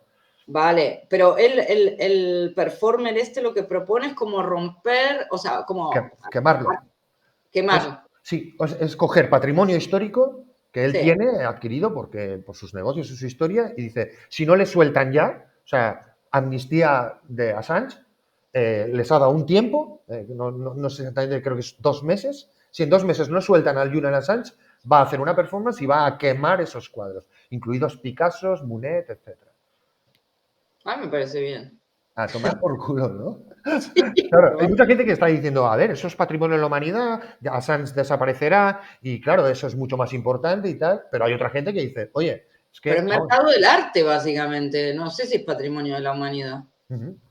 C: Vale, pero el performer este lo que propone es como romper, o sea, como
B: Quemarlo.
C: quemar.
B: Sí, es coger patrimonio histórico que él
C: Sí.
B: tiene adquirido por sus negocios y su historia y dice, si no le sueltan ya, o sea, amnistía de Assange, les ha dado un tiempo, no sé exactamente, creo que es 2 meses, si en 2 meses no sueltan al Julian Assange, va a hacer una performance y va a quemar esos cuadros, incluidos Picassos, Monet, etc.
C: Ah, me parece bien.
B: A tomar por culo, ¿no?
C: Sí,
B: Claro, hay
C: ¿no?
B: mucha gente que está diciendo, a ver, eso es patrimonio de la humanidad, ya Assange desaparecerá, y claro, eso es mucho más importante y tal, pero hay otra gente que dice, oye, es
C: Pero
B: que,
C: es
B: vamos,
C: mercado del arte, básicamente. No sé si es patrimonio de la humanidad.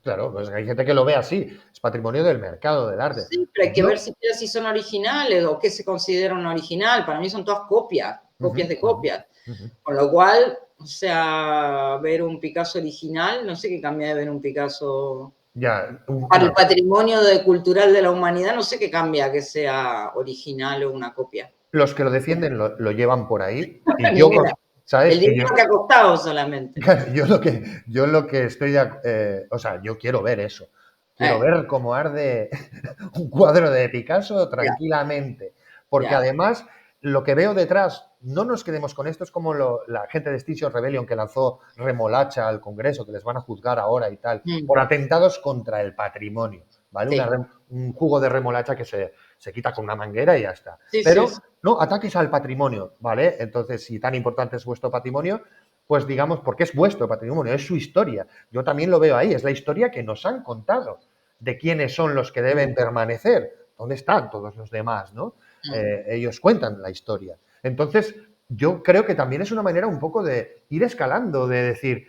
B: claro, pues hay gente que lo ve así, es patrimonio del mercado, del arte.
C: Sí, pero hay que ver
B: Yo,
C: si son originales o qué se considera un original. Para mí son todas copias,
B: ujú,
C: copias de
B: ujú,
C: copias.
B: ujú.
C: Con lo cual, o sea, ver un Picasso original, no sé qué cambia de ver un Picasso.
B: Ya,
C: Para el patrimonio cultural de la humanidad, no sé qué cambia que sea original o una copia.
B: los que lo defienden lo llevan por ahí, y yo,
C: Ninguna. El
B: ¿sabes? Y yo,
C: dinero que ha costado solamente.
B: yo lo que estoy, o sea, yo quiero ver eso. Quiero
C: Eh,
B: ver cómo arde un cuadro de Picasso
C: ya,
B: tranquilamente. Porque
C: ya.
B: además, lo que veo detrás, no nos quedemos con esto, es como la gente de Extinction Rebellion que lanzó remolacha al Congreso, que les van a juzgar ahora y tal,
C: Mm,
B: por atentados contra el patrimonio, ¿vale?
C: sí,
B: Un jugo de remolacha que se quita con una manguera y ya está.
C: sí, sí,
B: Pero
C: sí.
B: no ataques al patrimonio, ¿vale? Entonces, si tan importante es vuestro patrimonio, pues digamos, porque es vuestro patrimonio, es su historia. Yo también lo veo ahí, es la historia que nos han contado de quiénes son los que deben permanecer, dónde están todos los demás, ¿no?
C: Mm,
B: Ellos cuentan la historia. Entonces, yo creo que también es una manera un poco de ir escalando, de decir,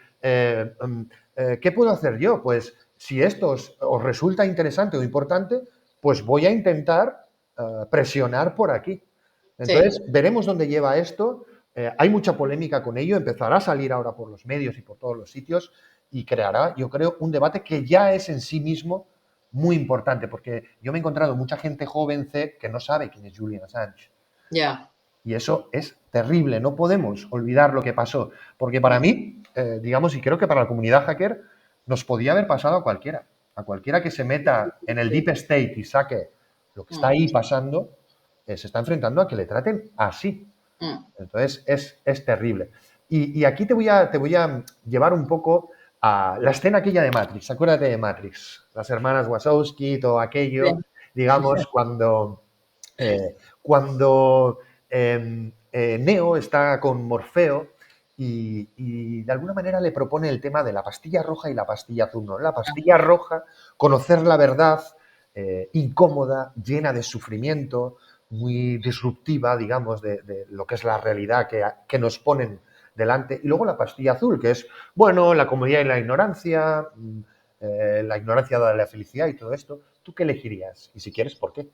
B: ¿qué puedo hacer yo? Pues si esto os resulta interesante o importante, pues voy a intentar presionar por aquí.
C: sí.
B: Entonces, veremos dónde lleva esto. Hay mucha polémica con ello, empezará a salir ahora por los medios y por todos los sitios y creará, yo creo, un debate que ya es en sí mismo muy importante, porque yo me he encontrado mucha gente joven que no sabe quién es Julian Assange.
C: Ya.
B: Y eso es terrible, no podemos olvidar lo que pasó, porque para mí, digamos, y creo que para la comunidad hacker, nos podía haber pasado a cualquiera que se meta en el deep state y saque lo que está
C: Mm,
B: ahí pasando, se está enfrentando a que le traten así.
C: mm.
B: Entonces, es terrible. Y aquí te voy a llevar un poco a la escena aquella de Matrix. Acuérdate de Matrix, las hermanas Wachowski, todo aquello,
C: Sí.
B: digamos, cuando Neo está con Morfeo y de alguna manera le propone el tema de la pastilla roja y la pastilla azul. ¿No? La pastilla roja, conocer la verdad, incómoda, llena de sufrimiento, muy disruptiva, digamos, de lo que es la realidad que nos ponen delante. Y luego la pastilla azul, que es, bueno, la comodidad y la ignorancia de la felicidad y todo esto. ¿Tú qué elegirías? Y si quieres, ¿por qué?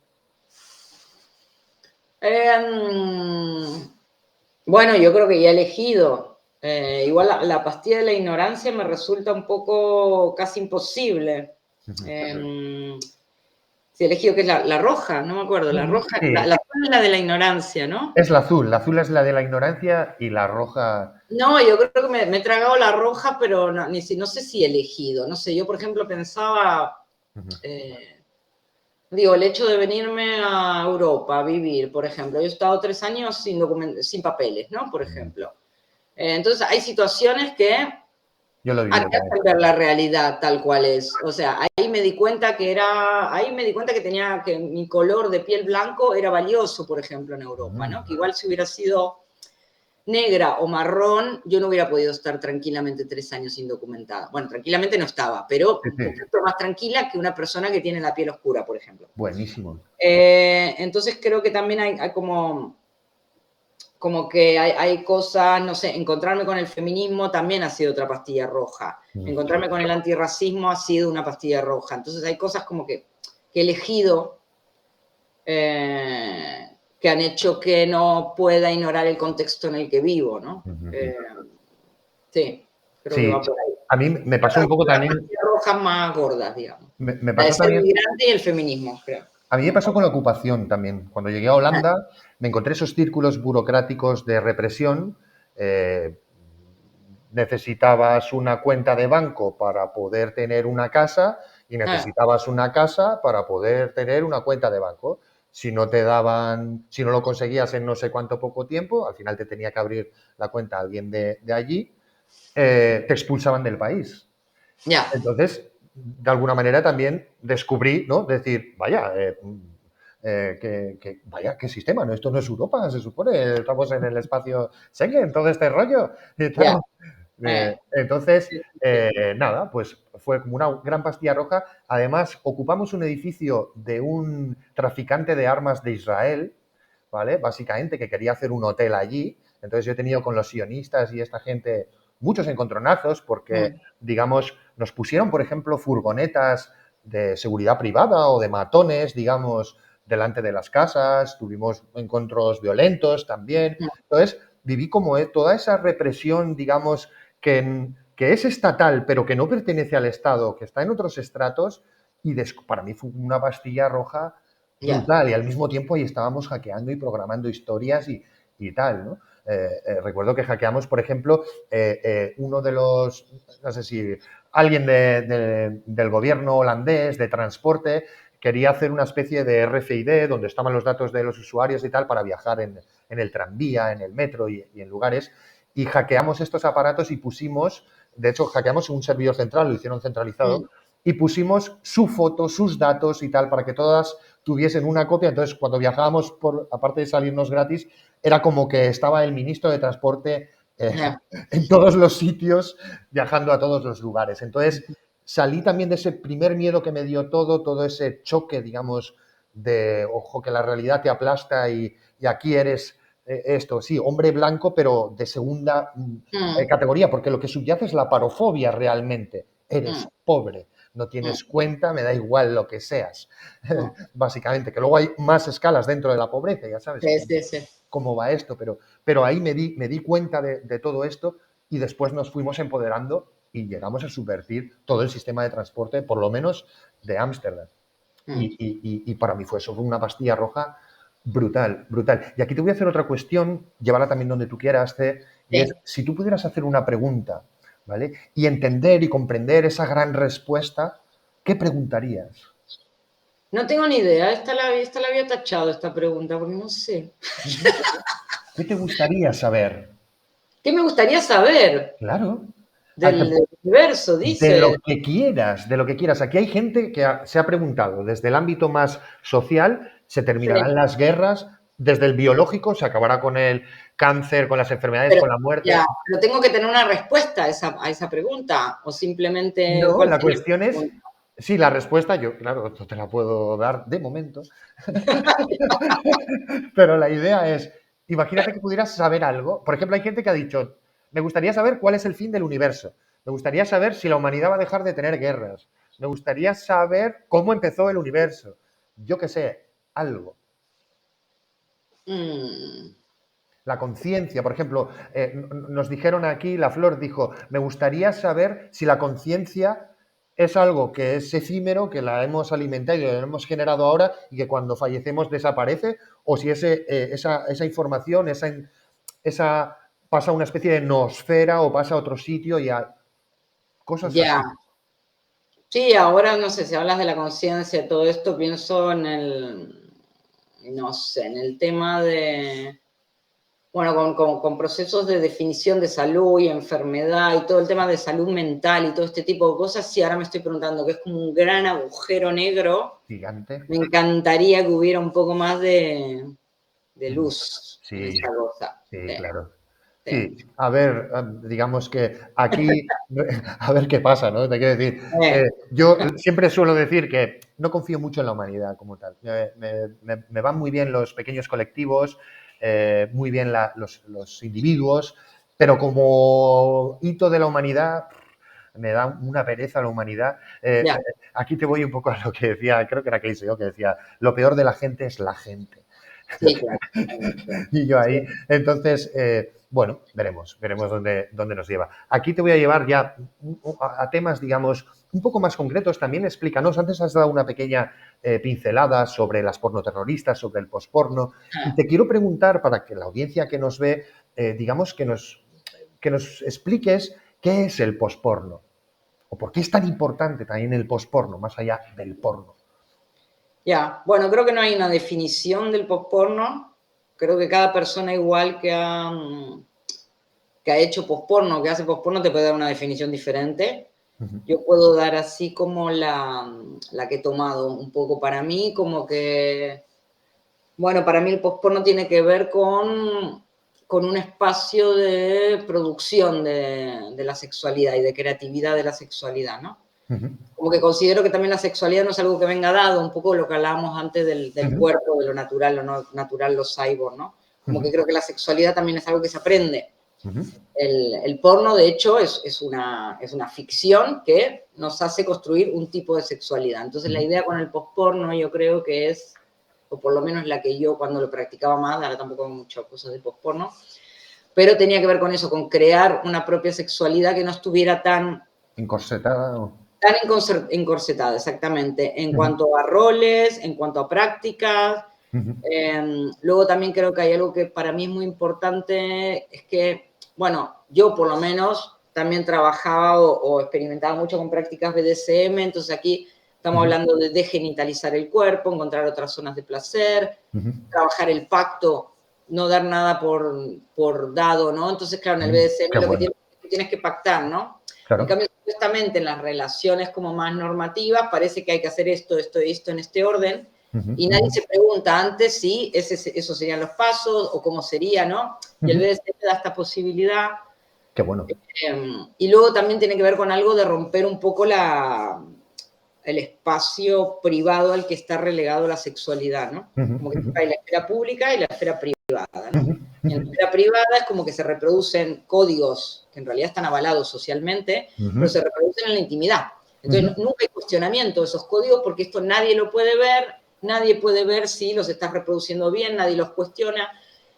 C: Bueno, yo creo que ya he elegido. Igual la pastilla de la ignorancia me resulta un poco casi imposible. Eh, si he elegido que es la roja, no me acuerdo, la roja,
B: Sí,
C: la azul es la de la ignorancia, ¿no?
B: es la azul es la de la ignorancia y la roja...
C: No, yo creo que me he tragado la roja, pero no sé si he elegido. No sé, yo por ejemplo pensaba, eh, digo, el hecho de venirme a Europa a vivir, por ejemplo, yo he estado 3 años sin papeles, ¿no? Por ejemplo. Entonces hay situaciones que
B: Yo lo he vivido también.
C: hacen ver la realidad tal cual es. O sea, ahí me di cuenta que mi color de piel blanco era valioso, por ejemplo, en Europa, ¿no? Que igual si hubiera sido negra o marrón, yo no hubiera podido estar tranquilamente 3 años indocumentada. Bueno, tranquilamente no estaba, pero
B: Sí,
C: un
B: sí.
C: poquito más tranquila que una persona que tiene la piel oscura, por ejemplo.
B: Buenísimo.
C: Entonces creo que también hay como que hay cosas, no sé, encontrarme con el feminismo también ha sido otra pastilla roja. Encontrarme con el antirracismo ha sido una pastilla roja. Entonces hay cosas como que he elegido que han hecho que no pueda ignorar el contexto en el que vivo, ¿no? Sí, creo que
B: Sí,
C: va por ahí.
B: a mí me pasó un poco
C: La
B: también.
C: pastilla rojas más gordas, digamos.
B: Me
C: La de
B: pasó
C: ser
B: también,
C: migrante y el feminismo, creo.
B: a mí me pasó con la ocupación también. Cuando llegué a Holanda, me encontré esos círculos burocráticos de represión. eh, Necesitabas una cuenta de banco para poder tener una casa y
C: Ah,
B: necesitabas una casa para poder tener una cuenta de banco. Si no te daban, si no lo conseguías en no sé cuánto poco tiempo, al final te tenía que abrir la cuenta alguien de allí, te expulsaban del país.
C: ya,
B: Entonces, de alguna manera también descubrí, ¿no? Decir, vaya, vaya, qué sistema, ¿no? Esto no es Europa, se supone, estamos en el espacio Schengen, todo este rollo y
C: ya.
B: tal. Entonces,
C: Sí, sí,
B: nada, pues fue como una gran pastilla roja. Además, ocupamos un edificio de un traficante de armas de Israel, ¿vale? Básicamente, que quería hacer un hotel allí. Entonces, yo he tenido con los sionistas y esta gente muchos encontronazos porque,
C: mm,
B: digamos, nos pusieron, por ejemplo, furgonetas de seguridad privada o de matones, digamos, delante de las casas. Tuvimos encuentros violentos también.
C: mm,
B: Entonces, viví como toda esa represión, digamos, que es estatal, pero que no pertenece al Estado, que está en otros estratos, y para mí fue una pastilla roja
C: ya.
B: brutal. Y al mismo tiempo ahí estábamos hackeando y programando historias y tal, ¿no? Recuerdo que hackeamos, por ejemplo, uno de los, no sé si alguien del gobierno holandés de transporte quería hacer una especie de RFID donde estaban los datos de los usuarios y tal para viajar en el tranvía, en el metro y en lugares. Y hackeamos estos aparatos y pusimos, de hecho, hackeamos un servidor central, lo hicieron centralizado,
C: Mm,
B: y pusimos su foto, sus datos y tal, para que todas tuviesen una copia. Entonces, cuando viajábamos, aparte de salirnos gratis, era como que estaba el ministro de Transporte
C: ya.
B: en todos los sitios, viajando a todos los lugares. Entonces, salí también de ese primer miedo que me dio todo ese choque, digamos, de, ojo, que la realidad te aplasta y aquí eres esto, sí, hombre blanco, pero de segunda
C: Mm,
B: categoría, porque lo que subyace es la parofobia realmente.
C: mm,
B: Eres pobre, no tienes
C: mm.
B: cuenta, me da igual lo que seas,
C: Mm.
B: básicamente, que luego hay más escalas dentro de la pobreza, ya sabes
C: Sí, sí, sí.
B: cómo va esto, pero ahí me di cuenta de todo esto y después nos fuimos empoderando y llegamos a subvertir todo el sistema de transporte, por lo menos de Ámsterdam.
C: Mm,
B: Y para mí fue eso, fue una pastilla roja brutal, brutal. Y aquí te voy a hacer otra cuestión, llévala también donde tú quieras, y es,
C: sí.
B: si tú pudieras hacer una pregunta, ¿vale? Y entender y comprender esa gran respuesta, ¿qué preguntarías?
C: No tengo ni idea. Esta la había tachado, esta pregunta, porque no sé.
B: ¿Qué te gustaría saber?
C: ¿Qué me gustaría saber
B: Claro.
C: del universo?
B: De
C: Dice.
B: lo que quieras, de lo que quieras. Aquí hay gente que se ha preguntado, desde el ámbito más social, se
C: Sí,
B: terminarán las guerras, desde el biológico, se acabará con el cáncer, con las enfermedades,
C: pero
B: con la muerte.
C: ya, pero tengo que tener una respuesta a esa pregunta, o simplemente,
B: No,
C: ¿cuál
B: la
C: sería
B: cuestión
C: la
B: es,
C: pregunta?
B: sí, la respuesta, yo, claro, no te la puedo dar de momento, pero la idea es, imagínate que pudieras saber algo. Por ejemplo, hay gente que ha dicho, me gustaría saber cuál es el fin del universo. Me gustaría saber si la humanidad va a dejar de tener guerras. Me gustaría saber cómo empezó el universo. Yo qué sé, algo.
C: Mm,
B: La conciencia, por ejemplo, nos dijeron aquí, la Flor dijo, me gustaría saber si la conciencia es algo que es efímero, que la hemos alimentado y la hemos generado ahora y que cuando fallecemos desaparece, o si esa información, esa pasa a una especie de noosfera o pasa a otro sitio y a cosas así.
C: ya. Sí, ahora no sé, si hablas de la conciencia y todo esto, pienso en no sé, en el tema de, bueno, con procesos de definición de salud y enfermedad y todo el tema de salud mental y todo este tipo de cosas, sí, ahora me estoy preguntando que es como un gran agujero negro.
B: Gigante.
C: Me encantaría que hubiera un poco más de luz en
B: Sí,
C: esa cosa.
B: sí,
C: Sí,
B: claro.
C: sí.
B: Sí, a ver, digamos que aquí, a ver qué pasa, ¿no? Te quiero decir,
C: Eh,
B: yo siempre suelo decir que no confío mucho en la humanidad como tal. Me van muy bien los pequeños colectivos, muy bien los individuos, pero como hito de la humanidad, me da una pereza la humanidad.
C: ya,
B: Aquí te voy un poco a lo que decía, creo que era Keyseo, que decía, lo peor de la gente es la gente.
C: Sí, claro, claro, claro.
B: Y yo
C: Sí.
B: ahí. Entonces, bueno, veremos dónde nos lleva. Aquí te voy a llevar ya a temas, digamos, un poco más concretos. También explícanos, antes has dado una pequeña pincelada sobre las pornoterroristas, sobre el posporno, y
C: Ah,
B: te quiero preguntar, para que la audiencia que nos ve, digamos, que nos expliques qué es el posporno, o por qué es tan importante también el posporno, más allá del porno.
C: ya, bueno, creo que no hay una definición del posporno. Creo que cada persona igual que ha hecho posporno, que hace posporno, te puede dar una definición diferente.
B: Ujú,
C: Yo puedo dar así como la que he tomado un poco para mí, como que, bueno, para mí el posporno tiene que ver con un espacio de producción de la sexualidad y de creatividad de la sexualidad, ¿no?
B: ujú,
C: Como que considero que también la sexualidad no es algo que venga dado, un poco lo que hablábamos antes del
B: ujú,
C: cuerpo, de lo natural, lo no natural, los cyborg, ¿no? Como
B: ujú,
C: que creo que la sexualidad también es algo que se aprende.
B: ujú,
C: El porno, de hecho, es una ficción que nos hace construir un tipo de sexualidad. Entonces, la
B: ujú.
C: idea con el posporno yo creo que es, o por lo menos la que yo cuando lo practicaba más, ahora tampoco hago muchas cosas de posporno, pero tenía que ver con eso, con crear una propia sexualidad que no estuviera
B: Encorsetada.
C: tan encorsetada, exactamente, en
B: Ujú,
C: cuanto a roles, en cuanto a prácticas.
B: ujú,
C: Luego también creo que hay algo que para mí es muy importante, es que, bueno, yo por lo menos también trabajaba o experimentaba mucho con prácticas BDSM, entonces aquí estamos
B: ujú,
C: hablando de degenitalizar el cuerpo, encontrar otras zonas de placer,
B: ujú.
C: trabajar el pacto, no dar nada por dado, ¿no? Entonces, claro, en el
B: Qué
C: BDSM lo que
B: bueno.
C: tienes que pactar, ¿no? En
B: Claro.
C: cambio, supuestamente en las relaciones como más normativas parece que hay que hacer esto, esto y esto en este orden,
B: Ujú,
C: y nadie
B: ujú,
C: se pregunta antes si esos serían los pasos o cómo sería, ¿no? Y el
B: ujú.
C: BDSM da esta posibilidad.
B: Qué bueno.
C: Y luego también tiene que ver con algo de romper un poco el espacio privado al que está relegado la sexualidad, ¿no?
B: Ujú,
C: Como que
B: ujú,
C: hay la esfera pública y la esfera privada, ¿no?
B: ujú,
C: Y en
B: ujú,
C: la esfera privada es como que se reproducen códigos que en realidad están avalados socialmente,
B: ujú,
C: pero se reproducen en la intimidad.
B: ujú,
C: Entonces, nunca hay cuestionamiento de esos códigos porque esto nadie lo nadie puede ver si los estás reproduciendo bien, nadie los cuestiona.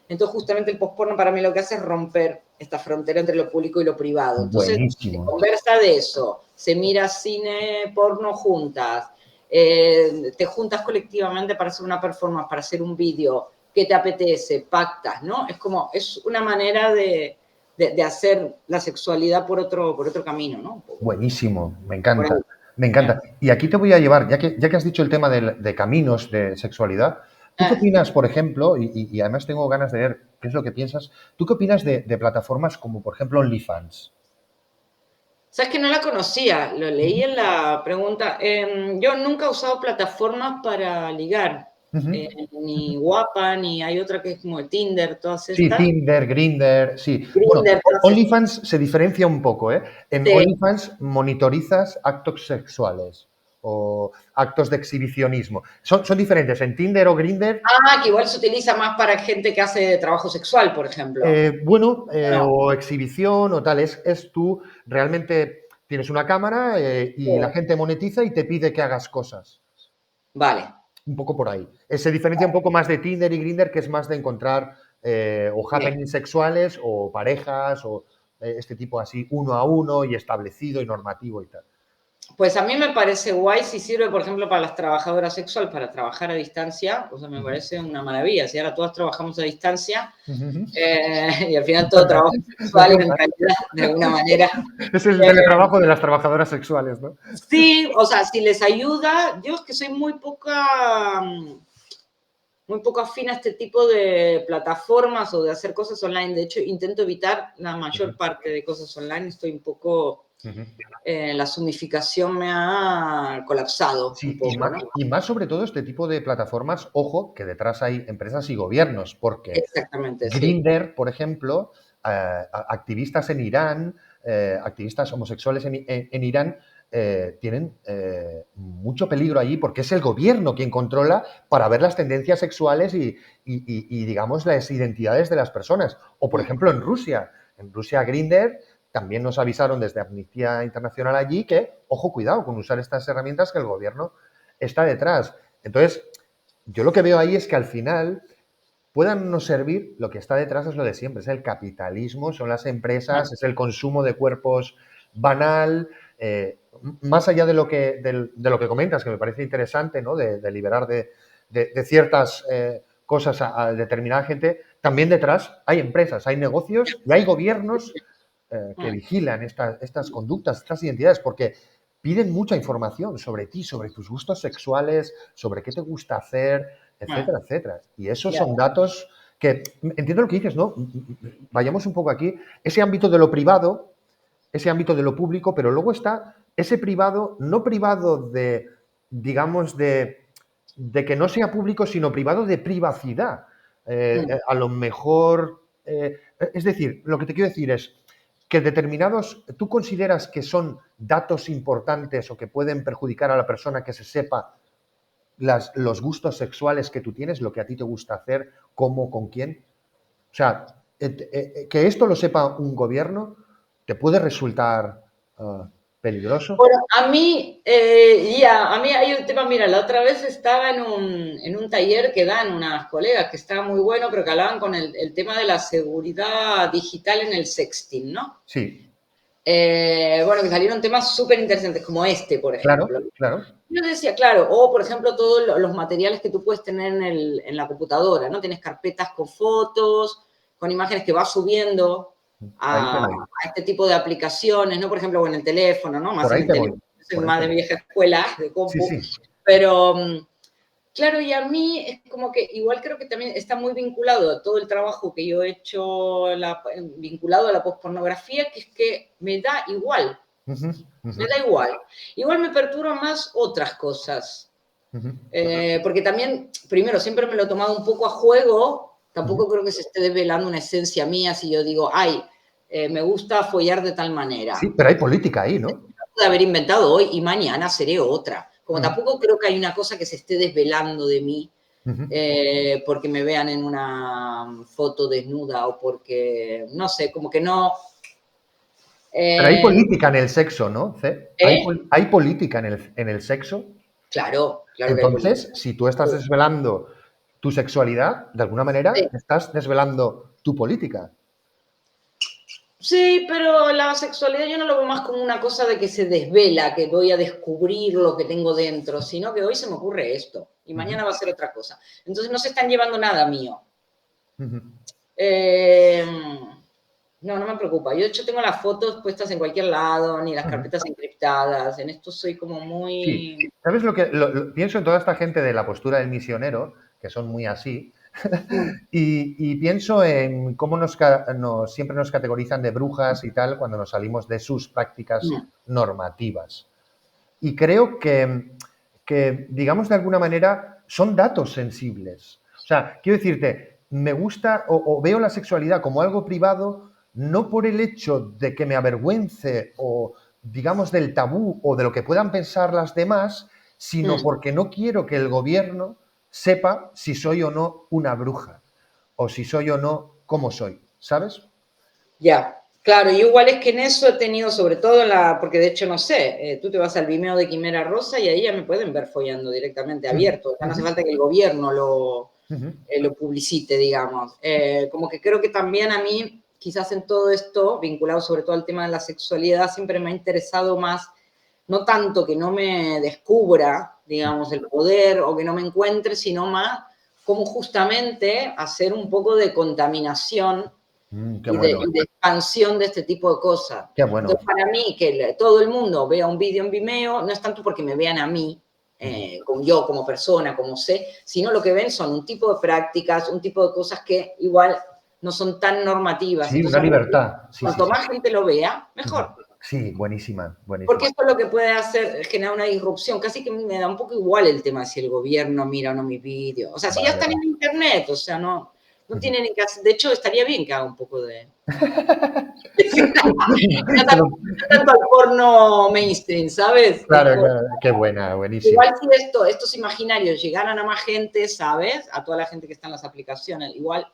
C: Entonces, justamente el posporno para mí lo que hace es romper esta frontera entre lo público y lo privado. Entonces, se
B: buenísimo.
C: conversa de eso, se mira cine porno juntas, te juntas colectivamente para hacer una performance, para hacer un vídeo, ¿qué te apetece? Pactas, ¿no? Es como, es una manera de hacer la sexualidad por otro camino, ¿no? Un poco.
B: Buenísimo. Me
C: Por
B: encanta.
C: ahí.
B: Me encanta. Y aquí te voy a llevar, ya que has dicho el tema de caminos de sexualidad, ¿tú qué
C: Ah,
B: opinas, por ejemplo, y además tengo ganas de ver qué es lo que piensas, ¿tú qué opinas de plataformas como, por ejemplo, OnlyFans?
C: sabes que no la conocía, lo leí
B: Ujú,
C: en la pregunta. Yo nunca he usado plataformas para ligar,
B: ujú,
C: ni
B: ujú.
C: Guapa, ni hay otra que es como Tinder, todas
B: Sí,
C: estas.
B: Tinder, Grindr, sí. Bueno,
C: Grindr, todas estas.
B: OnlyFans se diferencia un poco, ¿eh? En
C: Sí.
B: OnlyFans monitorizas actos sexuales o actos de exhibicionismo. Son diferentes. En Tinder o Grindr,
C: Ah, que igual se utiliza más para gente que hace trabajo sexual, por ejemplo.
B: bueno,
C: No,
B: o exhibición o tal. Es tú realmente tienes una cámara
C: sí.
B: y la gente monetiza y te pide que hagas cosas.
C: Vale.
B: Un poco por ahí. Se diferencia un poco más de Tinder y Grindr, que es más de encontrar o
C: Sí.
B: happenings sexuales o parejas o este tipo así, uno a uno y establecido y normativo y tal.
C: Pues a mí me parece guay si sirve, por ejemplo, para las trabajadoras sexuales, para trabajar a distancia, o sea, me
B: Ujú,
C: parece una maravilla. Si ahora todas trabajamos a distancia,
B: ujú, ujú.
C: y al final
B: Es
C: todo
B: verdad,
C: trabajo
B: es
C: sexual en
B: verdad.
C: realidad, de alguna manera.
B: Es el
C: Eh,
B: teletrabajo de las trabajadoras sexuales, ¿no?
C: sí, o sea, si les ayuda, yo es que soy muy poco afín a este tipo de plataformas o de hacer cosas online. De hecho, intento evitar la
B: Ujú,
C: mayor parte de cosas online. Estoy un poco,
B: ujú.
C: la zoomificación me ha colapsado un
B: Sí,
C: poco, ¿no?
B: y más sobre todo este tipo de plataformas, ojo, que detrás hay empresas y gobiernos, porque
C: Exactamente, sí.
B: Grindr, por ejemplo, activistas en Irán, activistas homosexuales en Irán, tienen mucho peligro allí porque es el gobierno quien controla para ver las tendencias sexuales y, digamos, las identidades de las personas. O, por
C: Mm.
B: ejemplo, en Rusia Grindr también nos avisaron desde Amnistía Internacional allí que, ojo, cuidado con usar estas herramientas que el gobierno está detrás. Entonces, yo lo que veo ahí es que al final puedan nos servir, lo que está detrás es lo de siempre, es el capitalismo, son las empresas, es el consumo de cuerpos banal, más allá de lo de lo que comentas, que me parece interesante, ¿no? De liberar de ciertas cosas a determinada gente, también detrás hay empresas, hay negocios y hay gobiernos que vigilan estas conductas, estas identidades, porque piden mucha información sobre ti, sobre tus gustos sexuales, sobre qué te gusta hacer, etcétera, etcétera. Y esos
C: Ya.
B: son datos que, entiendo lo que dices, ¿no? Vayamos un poco aquí, ese ámbito de lo privado, ese ámbito de lo público, pero luego está ese privado, no privado de, digamos, de que no sea público, sino privado de privacidad. A lo mejor, es decir, lo que te quiero decir es que determinados, tú consideras que son datos importantes o que pueden perjudicar a la persona que se sepa los gustos sexuales que tú tienes, lo que a ti te gusta hacer, cómo, con quién. O sea, que esto lo sepa un gobierno te puede resultar peligroso.
C: Bueno, a mí hay un tema, mira, la otra vez estaba en un taller que dan unas colegas que estaba muy bueno, pero que hablaban con el tema de la seguridad digital en el sexting, ¿no?
B: Sí,
C: Bueno, que salieron temas súper interesantes, como este, por
B: claro,
C: ejemplo.
B: claro.
C: Yo decía, claro, o por ejemplo, todos los materiales que tú puedes tener en la computadora, ¿no? Tienes carpetas con fotos, con imágenes que vas subiendo
B: Ahí te
C: a
B: voy.
C: este tipo de aplicaciones, ¿no? Por ejemplo, o en el teléfono, ¿no? Más
B: Por
C: en
B: ahí
C: el
B: te voy.
C: teléfono, soy
B: Por ahí te
C: más de
B: voy.
C: vieja escuela, de
B: Sí,
C: compu,
B: sí.
C: pero claro, y a mí es como que igual creo que también está muy vinculado a todo el trabajo que yo he hecho vinculado a la pospornografía, que es que me da igual,
B: Ujú, ujú,
C: me da igual. Igual me perturban más otras cosas.
B: ujú,
C: Porque también, primero, siempre me lo he tomado un poco a juego,
B: ujú.
C: tampoco creo que se esté desvelando una esencia mía si yo digo, ay, me gusta follar de tal
B: Sí,
C: manera.
B: pero hay política ahí, ¿no?
C: Puedo haber inventado hoy y mañana seré otra. Como
B: Ujú,
C: tampoco creo que hay una cosa que se esté desvelando de mí
B: ujú.
C: porque me vean en una foto desnuda o porque, no sé, como que no...
B: Pero hay
C: Eh,
B: política en el sexo, ¿no? Ce?
C: ¿eh?
B: Hay política en el sexo.
C: Claro, claro que hay política.
B: Entonces, si tú estás desvelando tu sexualidad, de alguna manera
C: Sí.
B: estás desvelando tu política.
C: Sí, pero la sexualidad yo no lo veo más como una cosa de que se desvela, que voy a descubrir lo que tengo dentro, sino que hoy se me ocurre esto y
B: Ujú,
C: mañana va a ser otra cosa. Entonces no se están llevando nada mío.
B: ujú.
C: Eh, no, no me preocupa. Yo de hecho tengo las fotos puestas en cualquier lado, ni las
B: Ujú.
C: carpetas encriptadas. En esto soy como
B: Sí.
C: muy...
B: ¿Sabes lo que pienso en toda esta gente de la postura del misionero, que son muy así, y pienso en cómo siempre nos categorizan de brujas y tal cuando nos salimos de sus prácticas normativas? Y creo digamos, de alguna manera, son datos sensibles. O sea, quiero decirte, me gusta o veo la sexualidad como algo privado, no por el hecho de que me avergüence o, digamos, del tabú o de lo que puedan pensar las demás, sino porque no quiero que el gobierno sepa si soy o no una bruja o si soy o no cómo soy, ¿sabes?
C: Ya, claro, yo igual es que en eso he tenido, sobre todo en la, porque de hecho no sé, tú te vas al Vimeo de Quimera Rosa y ahí ya me pueden ver follando directamente
B: Ujú,
C: abierto, ya no hace
B: ujú,
C: falta que el gobierno
B: ujú,
C: lo publicite, digamos. Como que creo que también a mí, quizás en todo esto, vinculado sobre todo al tema de la sexualidad, siempre me ha interesado más, no tanto que no me descubra, digamos, el poder o que no me encuentre, sino más como justamente hacer un poco de contaminación
B: qué bueno,
C: y de expansión de este tipo de cosas.
B: qué bueno.
C: Entonces, para mí, que todo el mundo vea un vídeo en Vimeo, no es tanto porque me vean a mí,
B: Ujú.
C: como yo, como persona, como sé, sino lo que ven son un tipo de prácticas, un tipo de cosas que igual no son tan normativas.
B: Sí, una
C: Entonces,
B: libertad. Sí, sí,
C: cuanto
B: sí.
C: más gente lo vea,
B: Ujú.
C: mejor.
B: Sí, buenísima,
C: Porque
B: buenísima.
C: esto es lo que puede hacer, generar una disrupción. Casi que me da un poco igual el tema si el gobierno mira o no mis vídeos. O sea, si ya
B: Vale,
C: están
B: vale.
C: en internet, o sea, no, no
B: Ujú.
C: tienen ni que hacer. De hecho, estaría bien que haga un poco de, no
B: Te
C: tanto,
B: lo-
C: no tanto al porno mainstream, ¿sabes? Es
B: Claro,
C: como,
B: claro, qué buena, buenísima.
C: igual si estos imaginarios llegaran a más gente, ¿sabes? A toda la gente que está en las aplicaciones, igual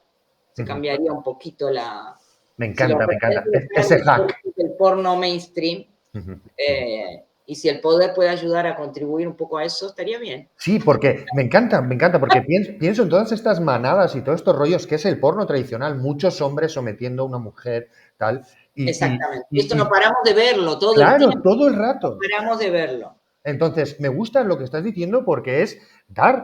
C: se
B: Ujú.
C: cambiaría un poquito
B: Me
C: si los
B: encanta, me encanta.
C: referentes
B: Ese
C: fueran
B: hack.
C: del porno mainstream,
B: Ujú, ujú.
C: eh, Y si el poder puede ayudar a contribuir un poco a eso, estaría bien.
B: Sí, porque me encanta, porque pienso en todas estas manadas y todos estos rollos que es el porno tradicional, muchos hombres sometiendo a una mujer, tal,
C: Exactamente. Esto no paramos de verlo todo el
B: claro,
C: tiempo.
B: todo el
C: No
B: rato.
C: paramos de verlo.
B: Entonces, me gusta lo que estás diciendo porque es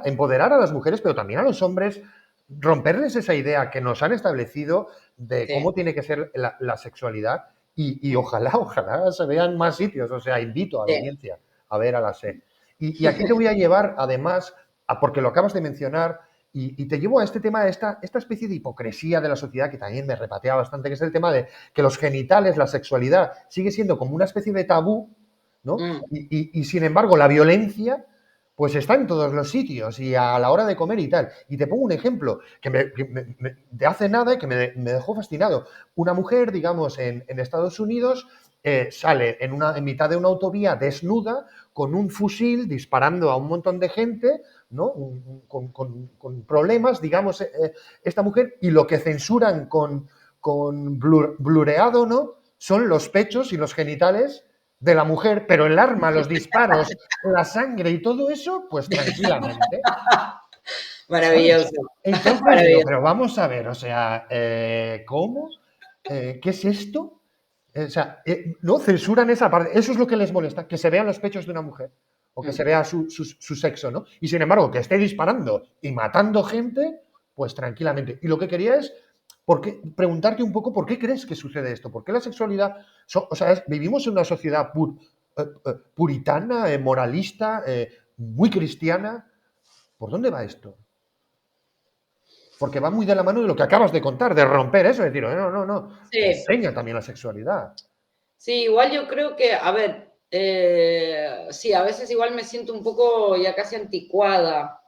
B: empoderar a las mujeres, pero también a los hombres, romperles esa idea que nos han establecido de
C: Sí.
B: cómo tiene que ser la sexualidad y ojalá se vean más sitios. O sea, invito a la
C: Sí.
B: audiencia a ver a la SE. Y aquí te voy a llevar, además, porque lo acabas de mencionar, y te llevo a este tema, esta especie de hipocresía de la sociedad que también me repatea bastante, que es el tema de que los genitales, la sexualidad, sigue siendo como una especie de tabú, ¿no? Y sin embargo, la violencia, pues está en todos los sitios y a la hora de comer y tal. Y te pongo un ejemplo de hace nada y que me dejó fascinado. Una mujer, digamos, en Estados Unidos sale en mitad de una autovía desnuda con un fusil disparando a un montón de gente, ¿no? Con problemas, digamos, esta mujer, y lo que censuran con blureado, ¿no? Son los pechos y los genitales de la mujer, pero el arma, los disparos, la sangre y todo eso, pues tranquilamente.
C: Maravilloso.
B: ¿Sabes? Entonces digo,
C: Maravilloso.
B: pero vamos a ver, o sea, ¿cómo? ¿Qué es esto? O sea, no censuran esa parte. Eso es lo que les molesta, que se vean los pechos de una mujer o que se vea su sexo, ¿no? Y sin embargo, que esté disparando y matando gente, pues tranquilamente. Y lo que quería es preguntarte un poco por qué crees que sucede esto. ¿Por qué la sexualidad? O sea, vivimos en una sociedad puritana, moralista, muy cristiana. ¿Por dónde va esto? Porque va muy de la mano de lo que acabas de contar, de romper eso, de decir, no.
C: Sí.
B: Enseña también la sexualidad.
C: Sí, igual yo creo que, a ver, sí, a veces igual me siento un poco ya casi anticuada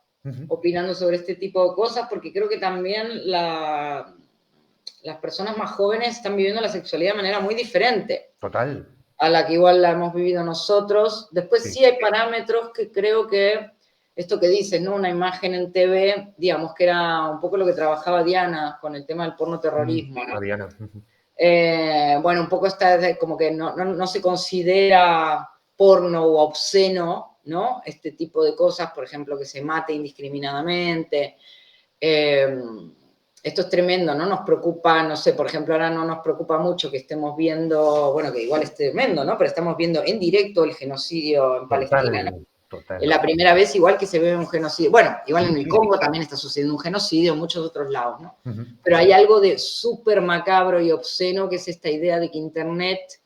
C: opinando sobre este tipo de cosas, porque creo que también las personas más jóvenes están viviendo la sexualidad de manera muy diferente
B: Total.
C: a la que igual la hemos vivido nosotros. Después
B: Sí.
C: sí hay parámetros que creo que, esto que dices, ¿no? Una imagen en TV, digamos que era un poco lo que trabajaba Diana con el tema del porno terrorismo, ¿no?
B: Diana.
C: Bueno, un poco está como que no se considera porno o obsceno, ¿no? Este tipo de cosas, por ejemplo, que se mate indiscriminadamente. Esto es tremendo, ¿no? Nos preocupa, no sé, por ejemplo, ahora no nos preocupa mucho que estemos viendo, bueno, que igual es tremendo, ¿no? Pero estamos viendo en directo el genocidio en Palestina, ¿no?
B: Total.
C: Es la primera vez igual que se ve un genocidio. Bueno, igual en el Congo también está sucediendo un genocidio, en muchos otros lados, ¿no? Pero hay algo de súper macabro y obsceno que es esta idea de que Internet,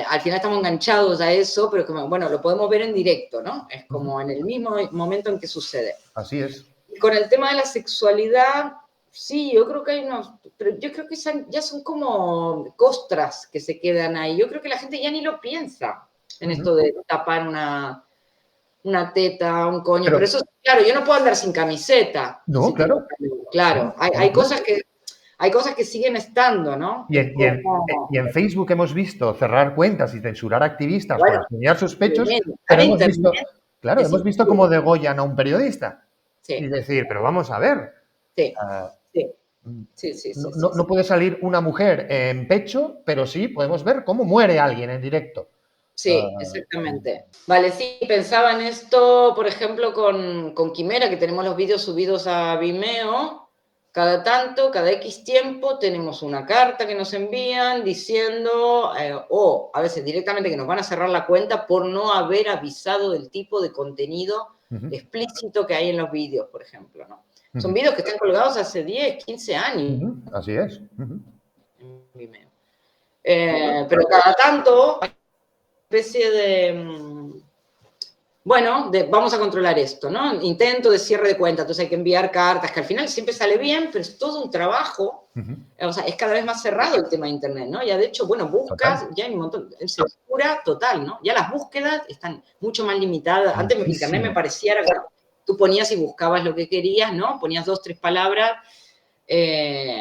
C: al final estamos enganchados a eso, pero que, bueno, lo podemos ver en directo, ¿no? Es como en el mismo momento en que sucede.
B: Así es.
C: Y con el tema de la sexualidad, sí, yo creo que hay unos, pero yo creo que ya son como costras que se quedan ahí. Yo creo que la gente ya ni lo piensa en esto de tapar una teta, un coño, pero eso, claro, yo no puedo andar sin camiseta.
B: No, claro.
C: Claro, hay cosas que siguen estando, ¿no?
B: Y en Facebook hemos visto cerrar cuentas y censurar activistas por enseñar sus pechos, pero hemos visto cómo degollan a un periodista.
C: Sí.
B: Y decir, pero vamos a ver.
C: Sí,
B: no puede salir una mujer en pecho, pero sí podemos ver cómo muere alguien en directo.
C: Sí, exactamente. Vale, sí, pensaba en esto, por ejemplo, con Quimera, que tenemos los vídeos subidos a Vimeo. Cada tanto, cada X tiempo, tenemos una carta que nos envían diciendo, o a veces directamente que nos van a cerrar la cuenta por no haber avisado del tipo de contenido explícito que hay en los vídeos, por ejemplo, ¿no? Son vídeos que están colgados hace 10, 15 años.
B: Así es.
C: En Vimeo. Pero cada tanto especie de, bueno, vamos a controlar esto, ¿no? Intento de cierre de cuenta, entonces hay que enviar cartas, que al final siempre sale bien, pero es todo un trabajo. O sea, es cada vez más cerrado el tema de Internet, ¿no? Ya de hecho, bueno, buscas, ya hay un montón, censura total, ¿no? Ya las búsquedas están mucho más limitadas. Antes Internet me parecía, claro, tú ponías y buscabas lo que querías, ¿no? Ponías 2, 3 palabras.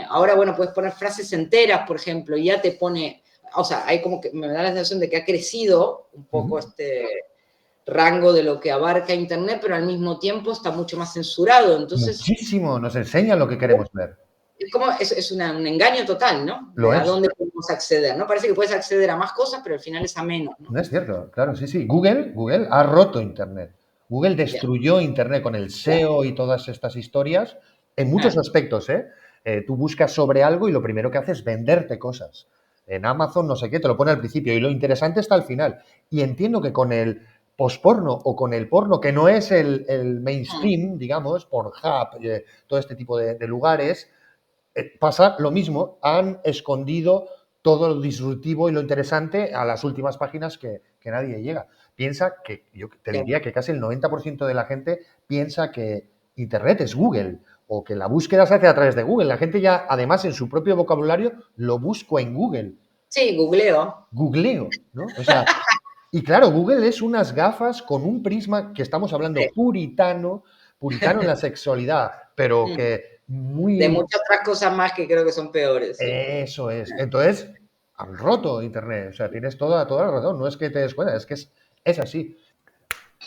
C: Ahora, bueno, puedes poner frases enteras, por ejemplo, y ya te pone... O sea, hay como que me da la sensación de que ha crecido un poco este rango de lo que abarca Internet, pero al mismo tiempo está mucho más censurado. Entonces,
B: muchísimo, nos enseña lo que queremos ver.
C: es un engaño total, ¿no?
B: Lo
C: ¿A
B: es.
C: dónde podemos acceder? ¿No? Parece que puedes acceder a más cosas, pero al final es a menos, ¿no?
B: No es cierto, claro, sí, sí. Google ha roto Internet. Google
C: Ya,
B: destruyó Internet con el
C: ya.
B: SEO y todas estas historias en muchos aspectos, ¿eh? Tú buscas sobre algo y lo primero que haces es venderte cosas. En Amazon, no sé qué, te lo pone al principio y lo interesante está al final. Y entiendo que con el posporno o con el porno, que no es el mainstream, digamos, Pornhub, todo este tipo de lugares, pasa lo mismo, han escondido todo lo disruptivo y lo interesante a las últimas páginas que nadie llega. Piensa que, yo te
C: Ya.
B: diría que casi el 90% de la gente piensa que Internet es Google o que la búsqueda se hace a través de Google. La gente ya, además, en su propio vocabulario, lo busco en Google.
C: Sí, googleo.
B: Googleo, ¿no? O sea, y claro, Google es unas gafas con un prisma que estamos hablando
C: Sí.
B: puritano en la sexualidad, pero
C: Mm.
B: que
C: De
B: muy
C: muchas otras cosas más que creo que son peores, sí.
B: eso es. Entonces, han roto Internet. O sea, tienes toda la razón. No es que te des cuenta, es que es así.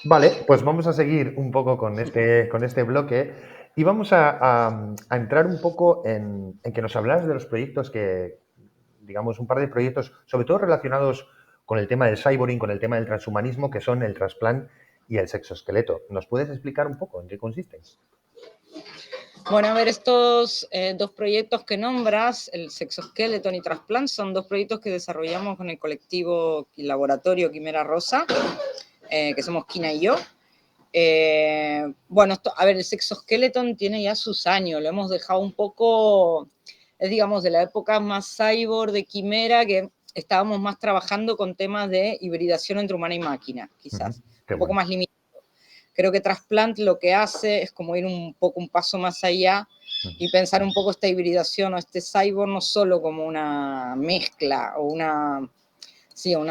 B: Vale, pues vamos a seguir un poco con este bloque y vamos a entrar un poco en que nos hablas de los proyectos que, digamos, un par de proyectos, sobre todo relacionados con el tema del cyborging, con el tema del transhumanismo, que son el trasplante y el sexoesqueleto. ¿Nos puedes explicar un poco en qué consisten?
C: Bueno, a ver, estos dos proyectos que nombras, el Sexoskeleton y Transplant, son dos proyectos que desarrollamos con el colectivo y laboratorio Quimera Rosa, que somos Kina y yo. Bueno, a ver, el Sexoskeleton tiene ya sus años, lo hemos dejado un poco, es digamos de la época más cyborg de Quimera, que estábamos más trabajando con temas de hibridación entre humana y máquina, quizás,
B: Qué
C: un poco
B: bueno.
C: más limitado. Creo que Transplant lo que hace es como ir un poco un paso más allá y pensar un poco esta hibridación o este cyborg no solo como una mezcla o una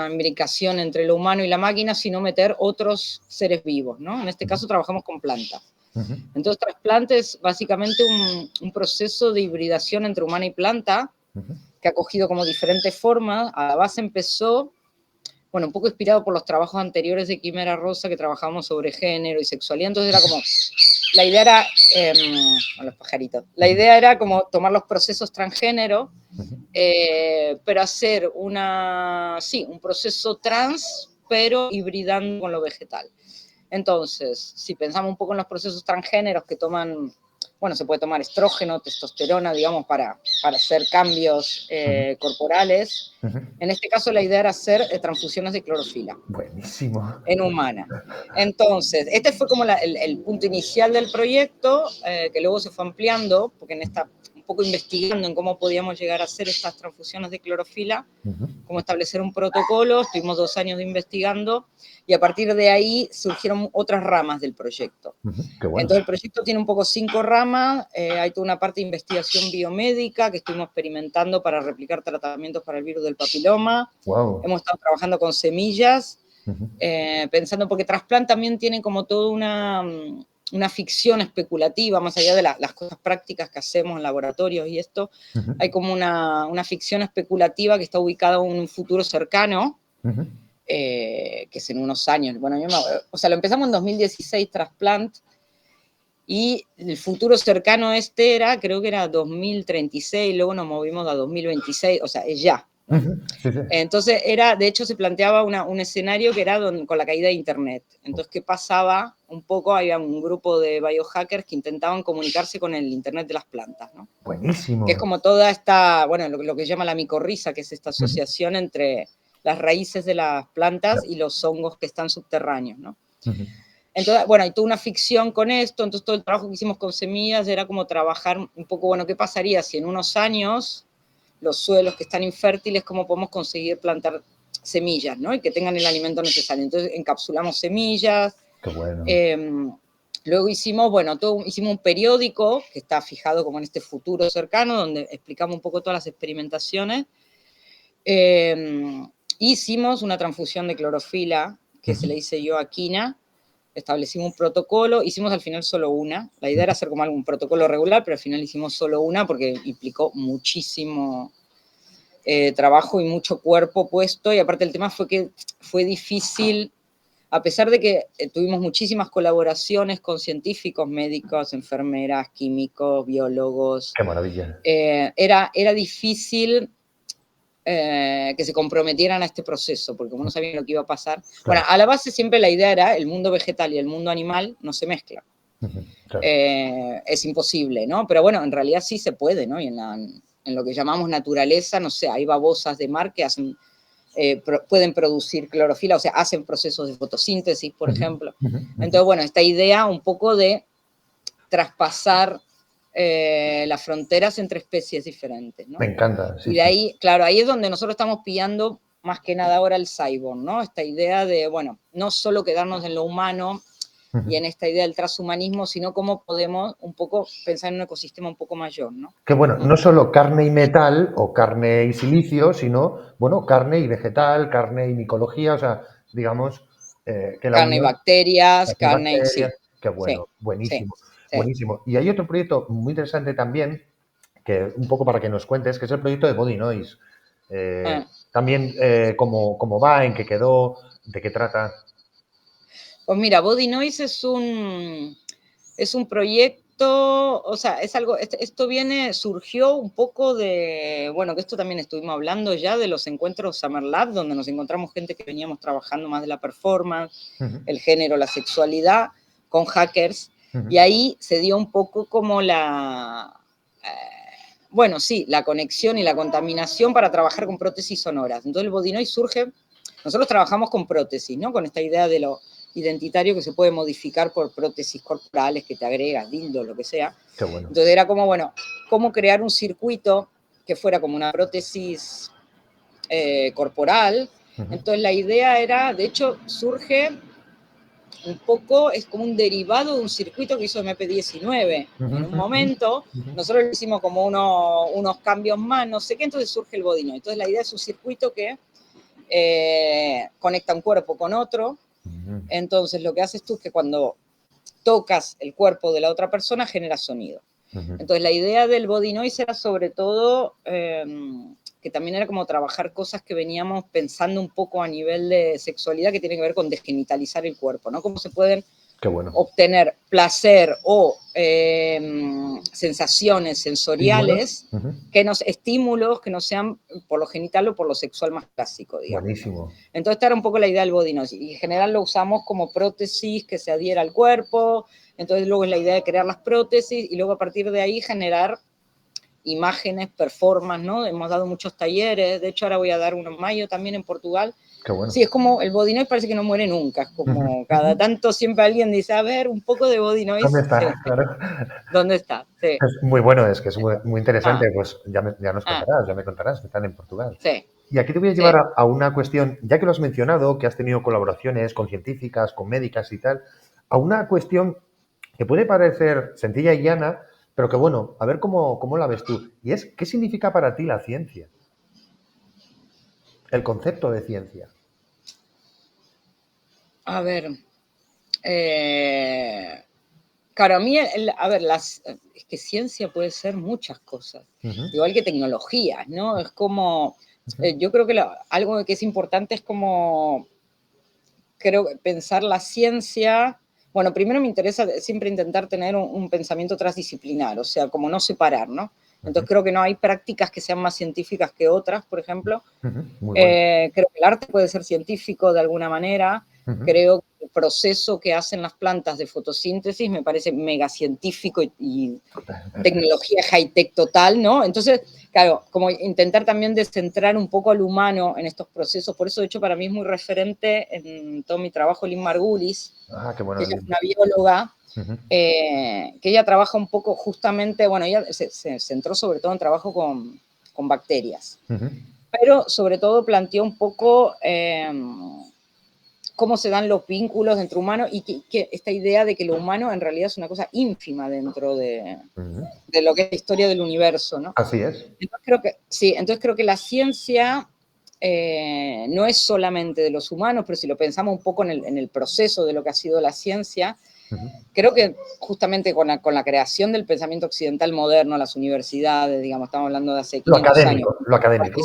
C: imbricación entre lo humano y la máquina, sino meter otros seres vivos, ¿no? En este caso trabajamos con plantas. Entonces, trasplante es básicamente un proceso de hibridación entre humana y planta que ha cogido como diferentes formas. A la base empezó, bueno, un poco inspirado por los trabajos anteriores de Quimera Rosa, que trabajábamos sobre género y sexualidad. Entonces era como, la idea era, los pajaritos, la idea era como tomar los procesos transgénero, pero hacer un proceso trans, pero hibridando con lo vegetal. Entonces, si pensamos un poco en los procesos transgéneros que toman, bueno, se puede tomar estrógeno, testosterona, digamos, para hacer cambios corporales. En este caso, la idea era hacer transfusiones de clorofila.
B: Buenísimo.
C: En humana. Entonces, este fue como el punto inicial del proyecto, que luego se fue ampliando, porque un poco investigando en cómo podíamos llegar a hacer estas transfusiones de clorofila, cómo establecer un protocolo, estuvimos 2 años investigando, y a partir de ahí surgieron otras ramas del proyecto.
B: Qué bueno.
C: Entonces el proyecto tiene un poco 5 ramas, hay toda una parte de investigación biomédica que estuvimos experimentando para replicar tratamientos para el virus del papiloma,
B: Wow.
C: hemos estado trabajando con semillas, pensando, porque Transplant también tiene como toda una ficción especulativa, más allá de las cosas prácticas que hacemos en laboratorios y esto, hay como una ficción especulativa que está ubicada en un futuro cercano, que es en unos años. Bueno, lo empezamos en 2016, Transplant, y el futuro cercano creo que era 2036, luego nos movimos a 2026, o sea, es ya.
B: Sí, sí.
C: Entonces, de hecho, se planteaba un escenario que era con la caída de Internet. Entonces, ¿qué pasaba? Un poco había un grupo de biohackers que intentaban comunicarse con el Internet de las plantas, ¿no?
B: Buenísimo.
C: Que es como toda esta, bueno, lo que se llama la micorriza, que es esta asociación entre las raíces de las plantas y los hongos que están subterráneos, ¿no? Entonces, bueno, hay toda una ficción con esto, entonces todo el trabajo que hicimos con semillas era como trabajar un poco, bueno, ¿qué pasaría si en unos años los suelos que están infértiles, cómo podemos conseguir plantar semillas, ¿no? Y que tengan el alimento necesario? Entonces encapsulamos semillas.
B: Qué bueno.
C: Luego hicimos un periódico que está fijado como en este futuro cercano, donde explicamos un poco todas las experimentaciones. Hicimos una transfusión de clorofila, que se le hice yo a Kina, establecimos un protocolo, hicimos al final solo una. La idea era hacer como algún protocolo regular, pero al final hicimos solo una porque implicó muchísimo trabajo y mucho cuerpo puesto, y aparte el tema fue que fue difícil a pesar de que tuvimos muchísimas colaboraciones con científicos, médicos, enfermeras, químicos, biólogos,
B: Qué maravilla.
C: era difícil que se comprometieran a este proceso, porque como no sabían lo que iba a pasar.
B: Claro.
C: Bueno, a la base siempre la idea era el mundo vegetal y el mundo animal no se mezclan.
B: Claro.
C: Es imposible, ¿no? Pero bueno, en realidad sí se puede, ¿no? Y en lo que llamamos naturaleza, no sé, hay babosas de mar que hacen, pueden producir clorofila, o sea, hacen procesos de fotosíntesis, por ejemplo. Entonces, bueno, esta idea un poco de traspasar las fronteras entre especies diferentes, ¿no?
B: Me encanta, sí.
C: Y de ahí, claro, ahí es donde nosotros estamos pillando más que nada ahora el cyborg, ¿no? Esta idea de, bueno, no solo quedarnos en lo humano y en esta idea del transhumanismo, sino cómo podemos un poco pensar en un ecosistema un poco mayor, ¿no?
B: Que bueno, no solo carne y metal o carne y silicio, sino, bueno, carne y vegetal, carne y micología, o sea, digamos, que la
C: Carne y
B: unión...
C: bacterias, carne y... Sí,
B: bacterias, qué bueno,
C: sí,
B: buenísimo,
C: sí.
B: buenísimo. Y hay otro proyecto muy interesante también, que un poco para que nos cuentes, que es el proyecto de Body Noise. También, ¿cómo va? ¿En qué quedó? ¿De qué trata?
C: Pues mira, Body Noise es un proyecto, o sea, es algo, esto surgió un poco de, bueno, que esto también estuvimos hablando ya de los encuentros Summer Lab, donde nos encontramos gente que veníamos trabajando más de la performance, el género, la sexualidad, con hackers, y ahí se dio un poco como bueno, sí, la conexión y la contaminación para trabajar con prótesis sonoras. Entonces el Body Noise surge, nosotros trabajamos con prótesis, ¿no? Con esta idea de lo identitario que se puede modificar por prótesis corporales que te agregas, dildo, lo que sea.
B: Qué bueno.
C: Entonces era como, bueno, cómo crear un circuito que fuera como una prótesis corporal. Entonces la idea era, de hecho, surge un poco, es como un derivado de un circuito que hizo MP19. En un momento, nosotros le hicimos como unos cambios más, no sé qué, entonces surge el Body Noise. Entonces la idea es un circuito que conecta un cuerpo con otro. Entonces lo que haces tú es que cuando tocas el cuerpo de la otra persona genera sonido. Entonces la idea del Body Noise era sobre todo que también era como trabajar cosas que veníamos pensando un poco a nivel de sexualidad que tiene que ver con desgenitalizar el cuerpo, ¿no? Cómo se pueden obtener placer o sensaciones sensoriales, estímulos que no sean por lo genital o por lo sexual más clásico, digamos.
B: Buenísimo.
C: Entonces esta era un poco la idea del Body Noise, y en general lo usamos como prótesis que se adhiera al cuerpo. Entonces luego es la idea de crear las prótesis y luego a partir de ahí generar imágenes, performance, ¿no? Hemos dado muchos talleres, de hecho ahora voy a dar uno en mayo también en Portugal.
B: Qué bueno.
C: Sí, es como el Body Noise parece que no muere nunca, es como cada tanto siempre alguien dice, a ver, un poco de Body Noise.
B: ¿Dónde está?
C: Sí.
B: Claro.
C: ¿Dónde está? Sí.
B: Es muy bueno, es que es muy interesante, pues ya nos contarás, ya me contarás que están en Portugal.
C: Sí.
B: Y aquí te voy a llevar a una cuestión, ya que lo has mencionado, que has tenido colaboraciones con científicas, con médicas y tal, a una cuestión que puede parecer sencilla y llana, pero que bueno, a ver cómo la ves tú. Y es, ¿qué significa para ti la ciencia? El concepto de ciencia.
C: A ver, claro, a mí, a ver, es que ciencia puede ser muchas cosas, igual que tecnología, ¿no? Es como, yo creo que algo que es importante es como, creo, pensar la ciencia. Bueno, primero me interesa siempre intentar tener un pensamiento transdisciplinar, o sea, como no separar, ¿no? Entonces creo que no hay prácticas que sean más científicas que otras, por ejemplo.
B: Muy bueno.
C: Creo que el arte puede ser científico de alguna manera. Creo que el proceso que hacen las plantas de fotosíntesis me parece mega científico y tecnología high-tech total, ¿no? Entonces, claro, como intentar también descentrar un poco al humano en estos procesos. Por eso, de hecho, para mí es muy referente en todo mi trabajo Lynn Margulis,
B: qué bueno,
C: que ella es una bióloga, que ella trabaja un poco justamente, bueno, ella se centró sobre todo en trabajo con bacterias, pero sobre todo planteó un poco cómo se dan los vínculos entre humanos y que esta idea de que lo humano en realidad es una cosa ínfima dentro de lo que es la historia del universo, ¿no?
B: Así es.
C: Entonces creo que la ciencia no es solamente de los humanos, pero si lo pensamos un poco en el proceso de lo que ha sido la ciencia, creo que justamente con la creación del pensamiento occidental moderno, las universidades, digamos, estamos hablando de hace 500 años.
B: Lo académico.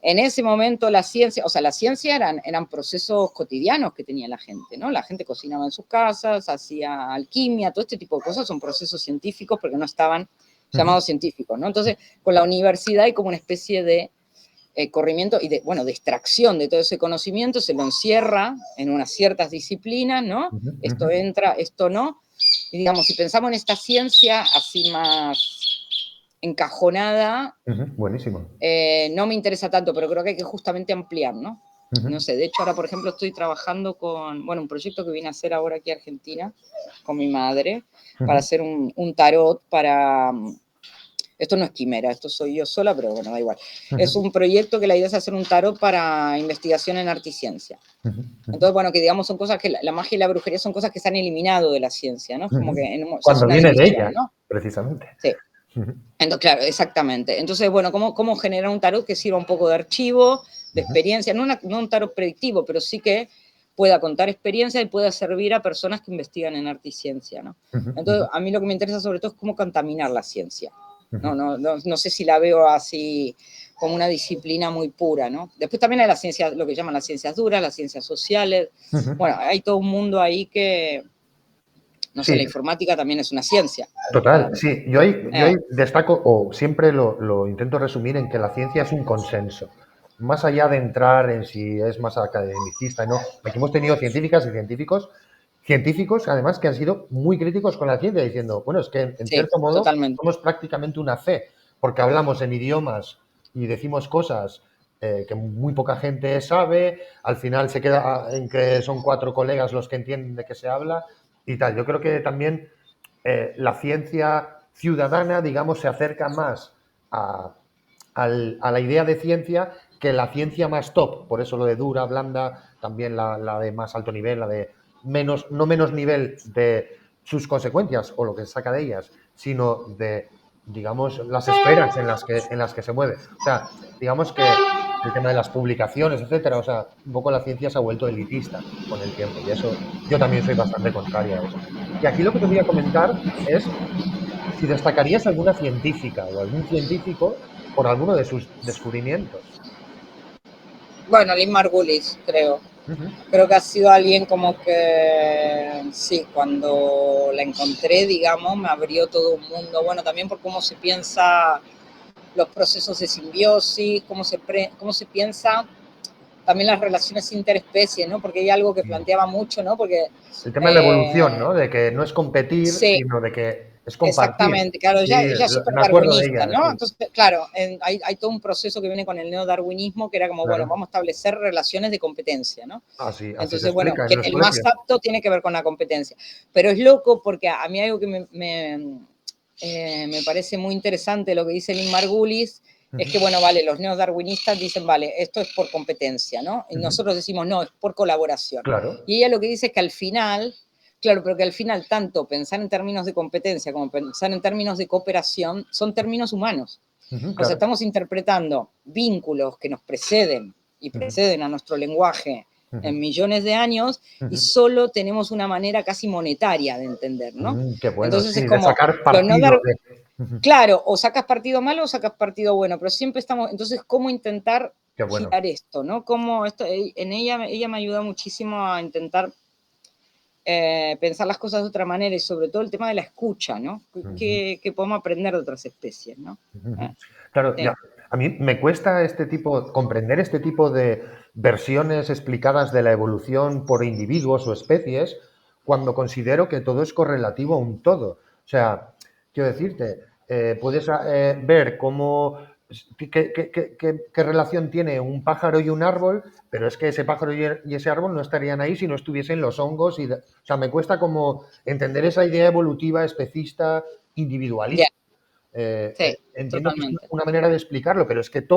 C: en ese momento la ciencia, o sea, la ciencia eran procesos cotidianos que tenía la gente, ¿no? La gente cocinaba en sus casas, hacía alquimia, todo este tipo de cosas son procesos científicos porque no estaban llamados científicos, ¿no? Entonces, con la universidad hay como una especie de corrimiento y de extracción de todo ese conocimiento, se lo encierra en unas ciertas disciplinas, ¿no? Esto entra, esto no. Y digamos, si pensamos en esta ciencia así más encajonada,
B: buenísimo.
C: No me interesa tanto, pero creo que hay que justamente ampliar, ¿no? No sé, de hecho ahora, por ejemplo, estoy trabajando con, bueno, un proyecto que vine a hacer ahora aquí a Argentina, con mi madre, para hacer un tarot para... Esto no es quimera, esto soy yo sola, pero bueno, da igual. Es un proyecto que la idea es hacer un tarot para investigación en arte y ciencia. Entonces, bueno, que digamos son cosas que la magia y la brujería son cosas que se han eliminado de la ciencia, ¿no? Como que
B: cuando viene de ella, ¿no? Precisamente.
C: Sí. Entonces, claro, exactamente. Entonces, bueno, ¿cómo generar un tarot que sirva un poco de archivo, de experiencia? No un tarot predictivo, pero sí que pueda contar experiencia y pueda servir a personas que investigan en arte y ciencia, ¿no? Entonces, a mí lo que me interesa sobre todo es cómo contaminar la ciencia. No sé si la veo así como una disciplina muy pura, ¿no? Después también hay las ciencias, lo que llaman las ciencias duras, las ciencias sociales. Bueno, hay todo un mundo ahí que, no sé, la informática también es una ciencia.
B: Total, sí. Yo ahí destaco, o siempre lo intento resumir en que la ciencia es un consenso. Más allá de entrar en si es más academicista, no. Aquí hemos tenido científicas y científicos además que han sido muy críticos con la ciencia, diciendo, bueno, es que en cierto modo somos prácticamente una fe, porque hablamos en idiomas y decimos cosas que muy poca gente sabe, al final se queda en que son 4 colegas los que entienden de qué se habla y tal. Yo creo que también la ciencia ciudadana, digamos, se acerca más a la idea de ciencia que la ciencia más top. Por eso lo de dura, blanda, también la de más alto nivel, la de no menos nivel de sus consecuencias o lo que se saca de ellas, sino de, digamos, las esferas en las que se mueve. O sea, digamos que el tema de las publicaciones, etcétera, o sea, un poco la ciencia se ha vuelto elitista con el tiempo y eso yo también soy bastante contrario a eso. Y aquí lo que te voy a comentar es si destacarías alguna científica o algún científico por alguno de sus descubrimientos.
C: Bueno, Lynn Margulis, creo. Creo que ha sido alguien como que, sí, cuando la encontré, digamos, me abrió todo un mundo. Bueno, también por cómo se piensa los procesos de simbiosis, cómo se piensa también las relaciones interespecies, ¿no? Porque hay algo que planteaba mucho, ¿no? Porque
B: el tema de la evolución, ¿no? De que no es competir, sino de que es compartir.
C: Exactamente, claro,
B: sí,
C: ya es súper darwinista, ¿no? Sí. Entonces, claro, hay todo un proceso que viene con el neodarwinismo que era como, bueno, vamos a establecer relaciones de competencia, ¿no?
B: Así
C: Entonces, bueno, que el más apto tiene que ver con la competencia. Pero es loco porque a mí algo que me parece muy interesante lo que dice Lynn Margulis, es que, bueno, vale, los neodarwinistas dicen, vale, esto es por competencia, ¿no? Y nosotros decimos, no, es por colaboración.
B: Claro.
C: Y ella lo que dice es que al final, claro, pero que al final tanto pensar en términos de competencia como pensar en términos de cooperación son términos humanos. Claro. O sea, estamos interpretando vínculos que nos preceden y preceden a nuestro lenguaje en millones de años y solo tenemos una manera casi monetaria de entender, ¿no?
B: Qué bueno,
C: entonces
B: sí,
C: es como,
B: de sacar partido
C: claro, o sacas partido malo o sacas partido bueno, pero siempre estamos, entonces, ¿cómo intentar girar esto, no? Cómo esto, ella me ayuda muchísimo a intentar pensar las cosas de otra manera y sobre todo el tema de la escucha, ¿no? Que podemos aprender de otras especies, ¿no?
B: Claro, ya, a mí me cuesta comprender este tipo de versiones explicadas de la evolución por individuos o especies cuando considero que todo es correlativo a un todo. O sea, quiero decirte, puedes ver qué relación tiene un pájaro y un árbol, pero es que ese pájaro y ese árbol no estarían ahí si no estuviesen los hongos. O sea, me cuesta como entender esa idea evolutiva, especista, individualista.
C: Sí,
B: entiendo
C: totalmente.
B: que es una manera de explicarlo, pero es que el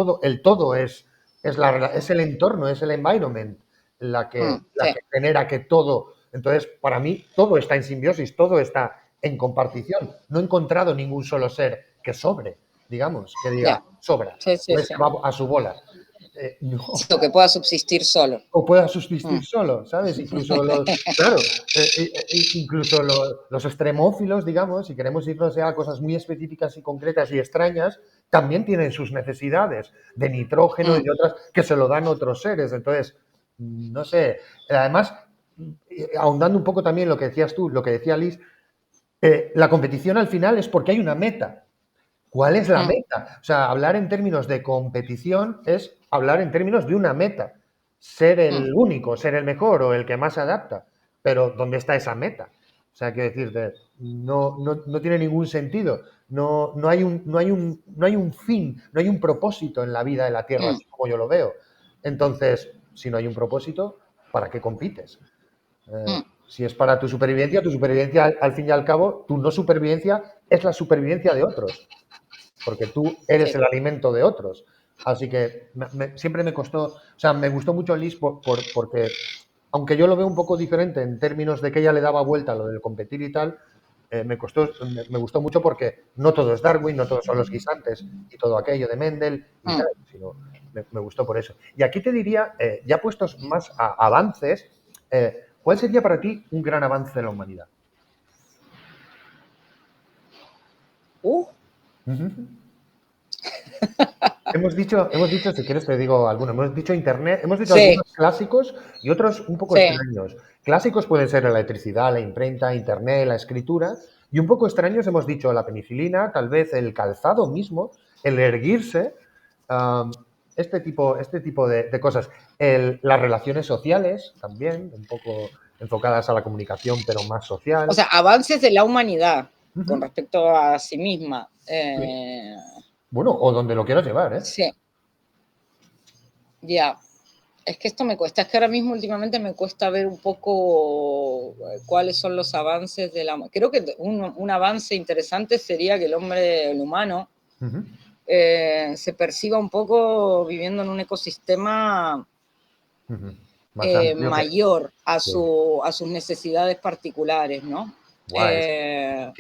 B: todo es el entorno, es el environment la que genera que todo. Entonces, para mí, todo está en simbiosis, todo está en compartición. No he encontrado ningún solo ser que sobre, digamos, que diga sobra,
C: Sí,
B: pues va a su bola. No.
C: Sí, o que pueda subsistir solo.
B: O pueda subsistir solo, ¿sabes? Incluso claro, incluso los extremófilos, digamos, si queremos irnos ya a cosas muy específicas y concretas y extrañas, también tienen sus necesidades de nitrógeno y de otras que se lo dan otros seres. Entonces, no sé, además, ahondando un poco también lo que decías tú, lo que decía Liz, la competición al final es porque hay una meta. ¿Cuál es la meta? O sea, hablar en términos de competición es hablar en términos de una meta. Ser el único, ser el mejor o el que más se adapta. Pero ¿dónde está esa meta? O sea, quiero decirte, no tiene ningún sentido. No hay un fin, no hay un propósito en la vida de la Tierra, así como yo lo veo. Entonces, si no hay un propósito, ¿para qué compites? Si es para tu supervivencia, al fin y al cabo, tu no supervivencia es la supervivencia de otros, porque tú eres el alimento de otros. Así que siempre me costó, o sea, me gustó mucho Liz porque, aunque yo lo veo un poco diferente en términos de que ella le daba vuelta a lo del competir y tal, me gustó mucho porque no todo es Darwin, no todos son los guisantes y todo aquello de Mendel y tal, sino me gustó por eso. Y aquí te diría, ya puestos más a avances, ¿cuál sería para ti un gran avance de la humanidad? Hemos dicho, si quieres te digo algunos, hemos dicho Internet, hemos dicho algunos clásicos y otros un poco extraños. Clásicos pueden ser la electricidad, la imprenta, Internet, la escritura, y un poco extraños hemos dicho la penicilina, tal vez el calzado mismo, el erguirse, este tipo de cosas. Las relaciones sociales también, un poco enfocadas a la comunicación, pero más social.
C: O sea, avances de la humanidad con respecto a sí misma.
B: Bueno, o donde lo quieras llevar, ¿eh?
C: Sí. Ya. Es que esto me cuesta, es que ahora mismo últimamente me cuesta ver un poco cuáles son los avances de la... Creo que un avance interesante sería que el humano, se perciba un poco viviendo en un ecosistema mayor a sus necesidades particulares, ¿no?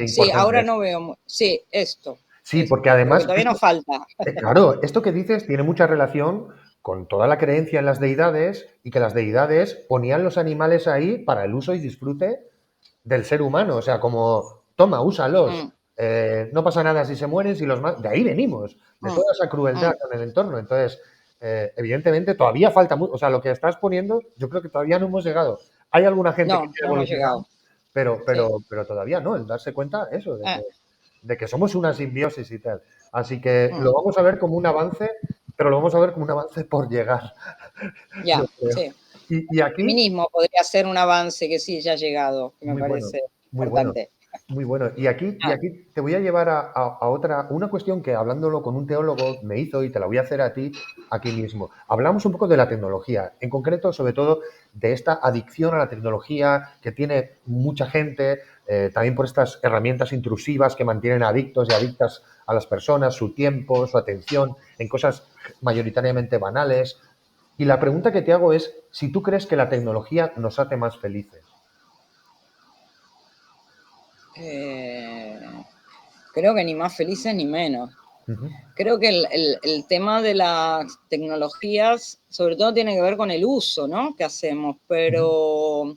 C: Sí, ahora no veo... Sí, esto.
B: Sí, porque además...
C: Porque todavía nos falta.
B: Claro, esto que dices tiene mucha relación con toda la creencia en las deidades y que las deidades ponían los animales ahí para el uso y disfrute del ser humano. O sea, como, toma, úsalos. No pasa nada si se mueren, si los de ahí venimos, de toda esa crueldad en el entorno. Entonces, evidentemente, todavía falta mucho. O sea, lo que estás poniendo, yo creo que todavía no hemos llegado. Hay alguna gente que quiere evolucionar, pero todavía no, el darse cuenta eso, de que somos una simbiosis y tal. Así que lo vamos a ver como un avance, pero lo vamos a ver como un avance por llegar.
C: Ya, sí.
B: Y aquí...
C: El feminismo podría ser un avance que sí ya ha llegado, que me parece importante.
B: Muy bueno. Y aquí te voy a llevar a una cuestión que, hablándolo con un teólogo, me hizo y te la voy a hacer a ti aquí mismo. Hablamos un poco de la tecnología, en concreto, sobre todo, de esta adicción a la tecnología que tiene mucha gente, también por estas herramientas intrusivas que mantienen adictos y adictas a las personas, su tiempo, su atención, en cosas mayoritariamente banales. Y la pregunta que te hago es si tú crees que la tecnología nos hace más felices.
C: Creo que ni más felices ni menos. Creo que el tema de las tecnologías, sobre todo, tiene que ver con el uso, ¿no?, que hacemos, pero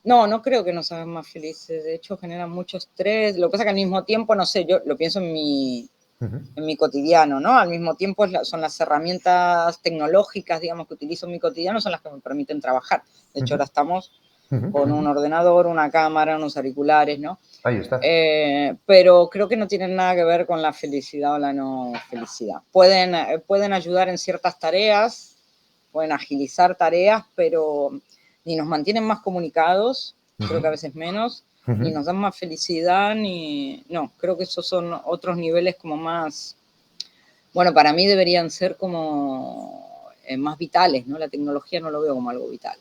C: no creo que nos hagan más felices. De hecho, generan mucho estrés. Lo que pasa es que al mismo tiempo, no sé, yo lo pienso en mi cotidiano, ¿no? Al mismo tiempo son las herramientas tecnológicas, digamos, que utilizo en mi cotidiano, son las que me permiten trabajar. De hecho, ahora estamos con un ordenador, una cámara, unos auriculares, ¿no?
B: Ahí está.
C: Pero creo que no tienen nada que ver con la felicidad o la no felicidad. Pueden ayudar en ciertas tareas, pueden agilizar tareas, pero ni nos mantienen más comunicados, creo que a veces menos, ni nos dan más felicidad, no, creo que esos son otros niveles como más, bueno, para mí deberían ser como más vitales, ¿no? La tecnología no lo veo como algo vital.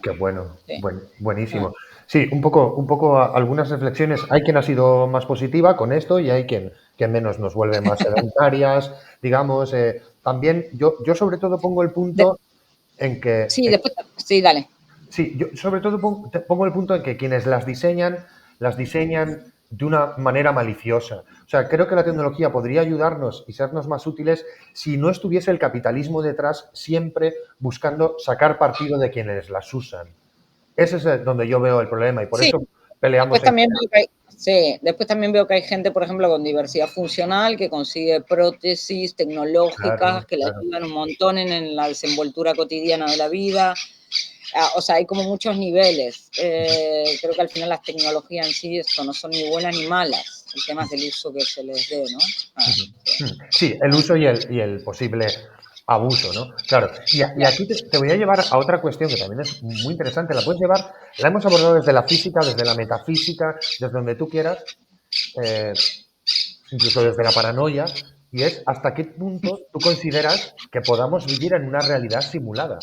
B: Qué bueno, sí. Buenísimo. Sí, un poco algunas reflexiones. Hay quien ha sido más positiva con esto y hay quien menos, nos vuelve más sedentarias, digamos. También yo sobre todo pongo el punto en que...
C: Sí, después, sí, dale.
B: Sí, yo sobre todo pongo el punto en que quienes las diseñan de una manera maliciosa. O sea, creo que la tecnología podría ayudarnos y sernos más útiles si no estuviese el capitalismo detrás siempre buscando sacar partido de quienes las usan. Ese es donde yo veo el problema y por
C: Sí,
B: eso peleamos
C: después
B: en...
C: también veo que hay, sí, después también veo que hay gente, por ejemplo, con diversidad funcional que consigue prótesis
B: Claro,
C: tecnológicas que le
B: claro.
C: ayudan un montón en la desenvoltura cotidiana de la vida. O sea, hay como muchos niveles. Creo que al final las tecnologías en sí esto no son ni buenas ni malas. El tema es el uso que se les dé, ¿no? Sí.
B: Sí, el uso y el posible abuso, ¿no? Claro. Y aquí te voy a llevar a otra cuestión que también es muy interesante. La puedes llevar, la hemos abordado desde la física, desde la metafísica, desde donde tú quieras, eh, incluso desde la paranoia, y es hasta qué punto tú consideras que podamos vivir en una realidad simulada.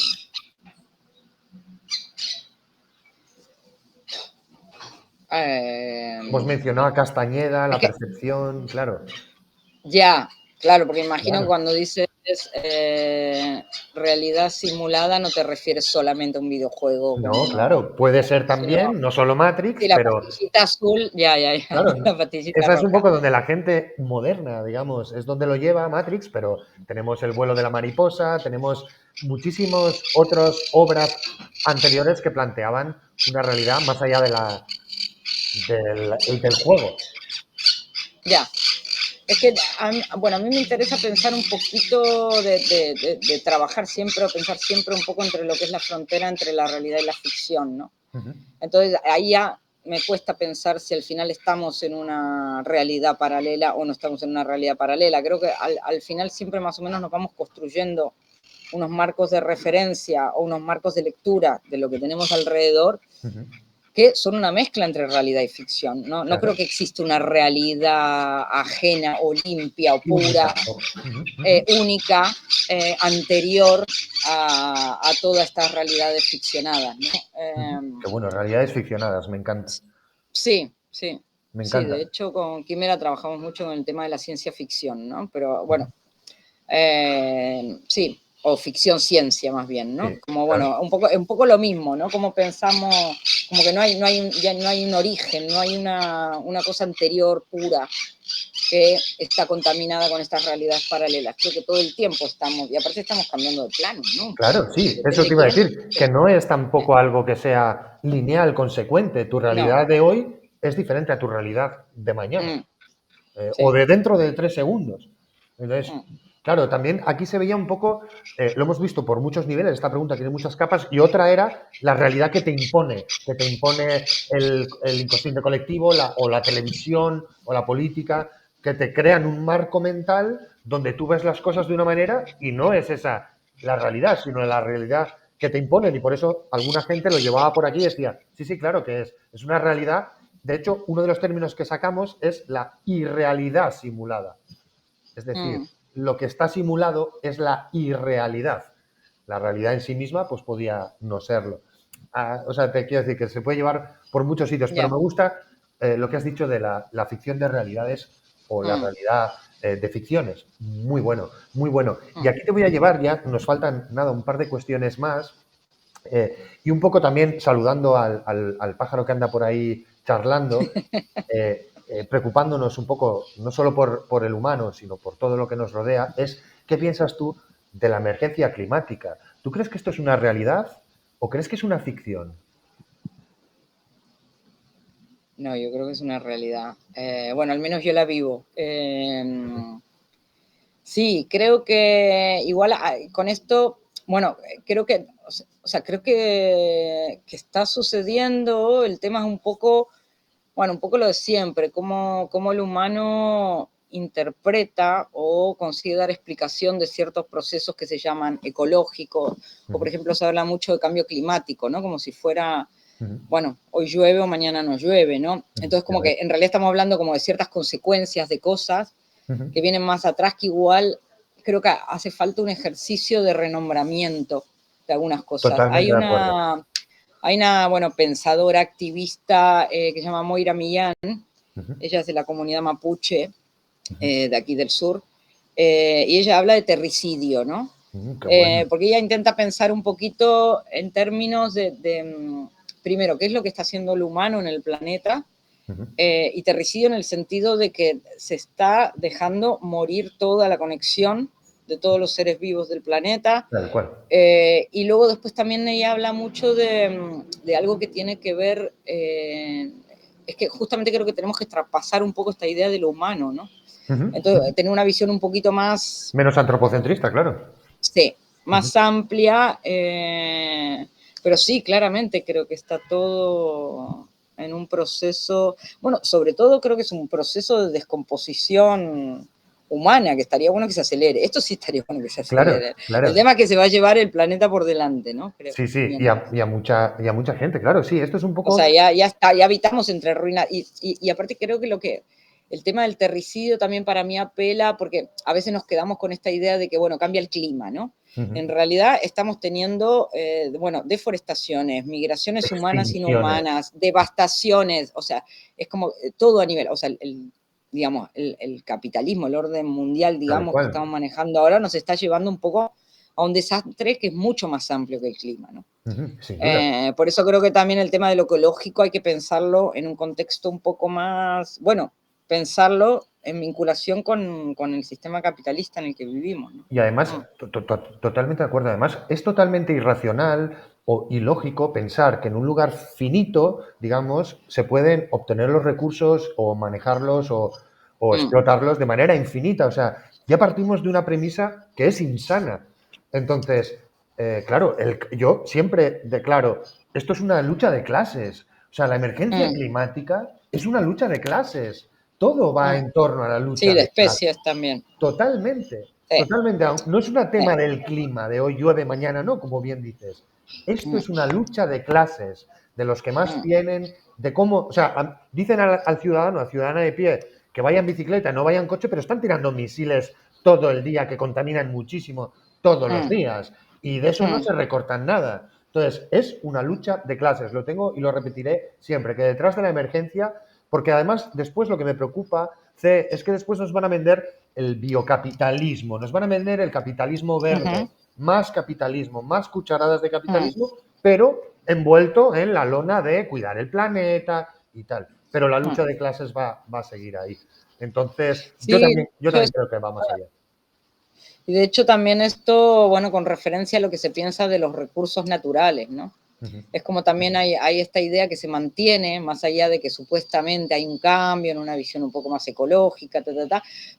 B: Hemos mencionado a Castañeda,
C: Es
B: la
C: que
B: percepción, claro.
C: ya, claro, porque imagino que
B: Claro.
C: cuando dices realidad simulada no te refieres solamente a un videojuego
B: No,
C: como,
B: claro, puede ser
C: sino
B: también, no solo Matrix,
C: sí, la
B: pero
C: pastillita azul, ya,
B: claro,
C: la pastillita
B: esa es un
C: roja.
B: poco donde la gente moderna, digamos, es donde lo lleva Matrix, pero tenemos el vuelo de la mariposa, tenemos muchísimas otras obras anteriores que planteaban una realidad más allá de del juego.
C: Ya, es que, bueno, a mí me interesa pensar un poquito de trabajar siempre o pensar siempre un poco entre lo que es la frontera entre la realidad y la ficción, ¿no?
B: Ujú,
C: Entonces, ahí ya me cuesta pensar si al final estamos en una realidad paralela o no estamos en una realidad paralela. Creo que al final siempre más o menos nos vamos construyendo unos marcos de referencia o unos marcos de lectura de lo que tenemos alrededor
B: ujú,
C: que son una mezcla entre realidad y ficción. No creo
B: claro.
C: que exista una realidad ajena o limpia o
B: Única.
C: pura,
B: Ujú, ujú,
C: única, anterior a todas estas realidades ficcionadas, ¿no?
B: ujú. Qué bueno, realidades ficcionadas, me encanta,
C: Sí, sí,
B: me
C: sí,
B: encanta.
C: de hecho con Quimera trabajamos mucho en el tema de la ciencia ficción, ¿no? Pero
B: Ujú,
C: bueno, sí, o ficción ciencia más bien, ¿no?
B: sí,
C: Como
B: claro.
C: bueno, un poco lo mismo, ¿no? Como pensamos, como que ya no hay un origen, no hay una cosa anterior pura que está contaminada con estas realidades paralelas. Creo que todo el tiempo estamos, y aparte estamos cambiando de plano, ¿no? Un
B: Claro,
C: poco.
B: sí, eso
C: Depende
B: te
C: de
B: iba a
C: quién.
B: decir, que no es tampoco algo que sea lineal, consecuente. Tu
C: No.
B: realidad de hoy es diferente a tu realidad de mañana,
C: Mm,
B: o
C: sí.
B: de dentro de 3 segundos. Entonces,
C: Mm,
B: claro, también aquí se veía un poco, lo hemos visto por muchos niveles, esta pregunta tiene muchas capas, y otra era la realidad que te impone el inconsciente colectivo, o la televisión, o la política, que te crean un marco mental donde tú ves las cosas de una manera y no es esa la realidad, sino la realidad que te imponen. Y por eso alguna gente lo llevaba por aquí y decía, sí, sí, claro que es una realidad. De hecho, uno de los términos que sacamos es la irrealidad simulada. Es decir,
C: mm,
B: lo que está simulado es la irrealidad. La realidad en sí misma, pues podía no serlo. O sea, te quiero decir que se puede llevar por muchos sitios, pero
C: ya.
B: me gusta lo que has dicho de la ficción de realidades o la
C: Mm,
B: realidad de ficciones. Muy bueno, muy bueno. Y
C: mm.
B: aquí te voy a llevar ya, nos faltan nada, un par de cuestiones más. Y un poco también saludando al pájaro que anda por ahí charlando, preocupándonos un poco, no solo por el humano, sino por todo lo que nos rodea, es ¿qué piensas tú de la emergencia climática? ¿Tú crees que esto es una realidad o crees que es una ficción?
C: No, yo creo que es una realidad. Bueno, al menos yo la vivo. Sí, creo que igual con esto, bueno, creo que, o sea, creo que está sucediendo, el tema es un poco, bueno, un poco lo de siempre, cómo el humano interpreta o consigue dar explicación de ciertos procesos que se llaman ecológicos, o por
B: Ujú,
C: ejemplo se habla mucho de cambio climático, ¿no? Como si fuera,
B: ujú,
C: bueno, hoy llueve o mañana no llueve, ¿no?
B: ujú,
C: Entonces
B: ya
C: como
B: ves.
C: que en realidad estamos hablando como de ciertas consecuencias de cosas
B: Ujú,
C: que vienen más atrás, que igual creo que hace falta un ejercicio de renombramiento de algunas cosas.
B: totalmente de acuerdo.
C: Hay una bueno, pensadora activista que se llama Moira Millán,
B: Ujú,
C: ella es de la comunidad mapuche
B: ujú,
C: de aquí del sur, y ella habla de terricidio, ¿no?
B: ujú, qué bueno.
C: Porque ella intenta pensar un poquito en términos primero, qué es lo que está haciendo el humano en el planeta,
B: Ujú.
C: Y terricidio en el sentido de que se está dejando morir toda la conexión de todos los seres vivos del planeta.
B: Tal cual.
C: Y luego después también ella habla mucho de algo que tiene que ver, es que justamente creo que tenemos que traspasar un poco esta idea de lo humano, ¿no?
B: Ujú.
C: Entonces, tener una visión un poquito más,
B: Menos antropocentrista, claro.
C: sí,
B: Ujú.
C: más amplia, pero sí, claramente creo que está todo en un proceso, bueno, sobre todo creo que es un proceso de descomposición humana, que estaría bueno que se acelere. Esto sí estaría bueno que se
B: Claro,
C: acelere. El
B: claro.
C: tema es que se va a llevar el planeta por delante, ¿no? Creo,
B: Sí, sí,
C: viendo.
B: y a mucha gente, claro, sí, esto es un
C: O
B: poco...
C: sea, ya está, ya habitamos entre ruinas. Y aparte creo que el tema del terricidio también para mí apela, porque a veces nos quedamos con esta idea de que, bueno, cambia el clima, ¿no?
B: Ujú.
C: En realidad estamos teniendo, bueno, deforestaciones, migraciones humanas
B: Extinciones,
C: inhumanas, devastaciones, o sea, es como todo a nivel, o sea, digamos, el capitalismo, el orden mundial,
B: tal
C: digamos, que
B: cual.
C: estamos manejando ahora, nos está llevando un poco a un desastre que es mucho más amplio que el clima, ¿no?
B: Ujú, sin duda.
C: Por eso creo que también el tema de lo ecológico hay que pensarlo en un contexto un poco más, bueno, pensarlo en vinculación con el sistema capitalista en el que vivimos, ¿no?
B: Y además,
C: Mm,
B: totalmente de acuerdo, además, es totalmente irracional o ilógico pensar que en un lugar finito, digamos, se pueden obtener los recursos o manejarlos o
C: mm,
B: explotarlos de manera infinita. O sea, ya partimos de una premisa que es insana. Entonces, claro, yo siempre declaro, esto es una lucha de clases. O sea, la emergencia
C: mm,
B: climática es una lucha de clases. Todo va
C: mm.
B: en torno a la
C: Sí,
B: lucha
C: de
B: de clases.
C: especies también.
B: Totalmente,
C: Sí,
B: totalmente. No es un
C: sí,
B: tema del clima, de hoy llueve, mañana no, como bien dices. Esto
C: mm,
B: es una lucha de clases, de los que más
C: mm,
B: tienen, de cómo, o sea, dicen al ciudadano, a ciudadana de pie, que vaya en bicicleta, no vaya en coche, pero están tirando misiles todo el día que contaminan muchísimo todos los
C: mm,
B: días y de eso no
C: mm,
B: se recortan nada. Entonces, es una lucha de clases, lo tengo y lo repetiré siempre, que detrás de la emergencia, porque además después lo que me preocupa, es que después nos van a vender el biocapitalismo, nos van a vender el capitalismo verde,
C: ujú,
B: más capitalismo, más cucharadas de
C: mm.
B: capitalismo, pero envuelto en la lona de cuidar el planeta y tal. Pero la
C: Mm.
B: lucha de clases va a seguir ahí. Entonces,
C: Sí,
B: yo
C: yo
B: también creo que va más allá.
C: y de hecho también esto, bueno, con referencia a lo que se piensa de los recursos naturales, ¿no?
B: Ujú.
C: Es como también hay esta idea que se mantiene, más allá de que supuestamente hay un cambio en una visión un poco más ecológica,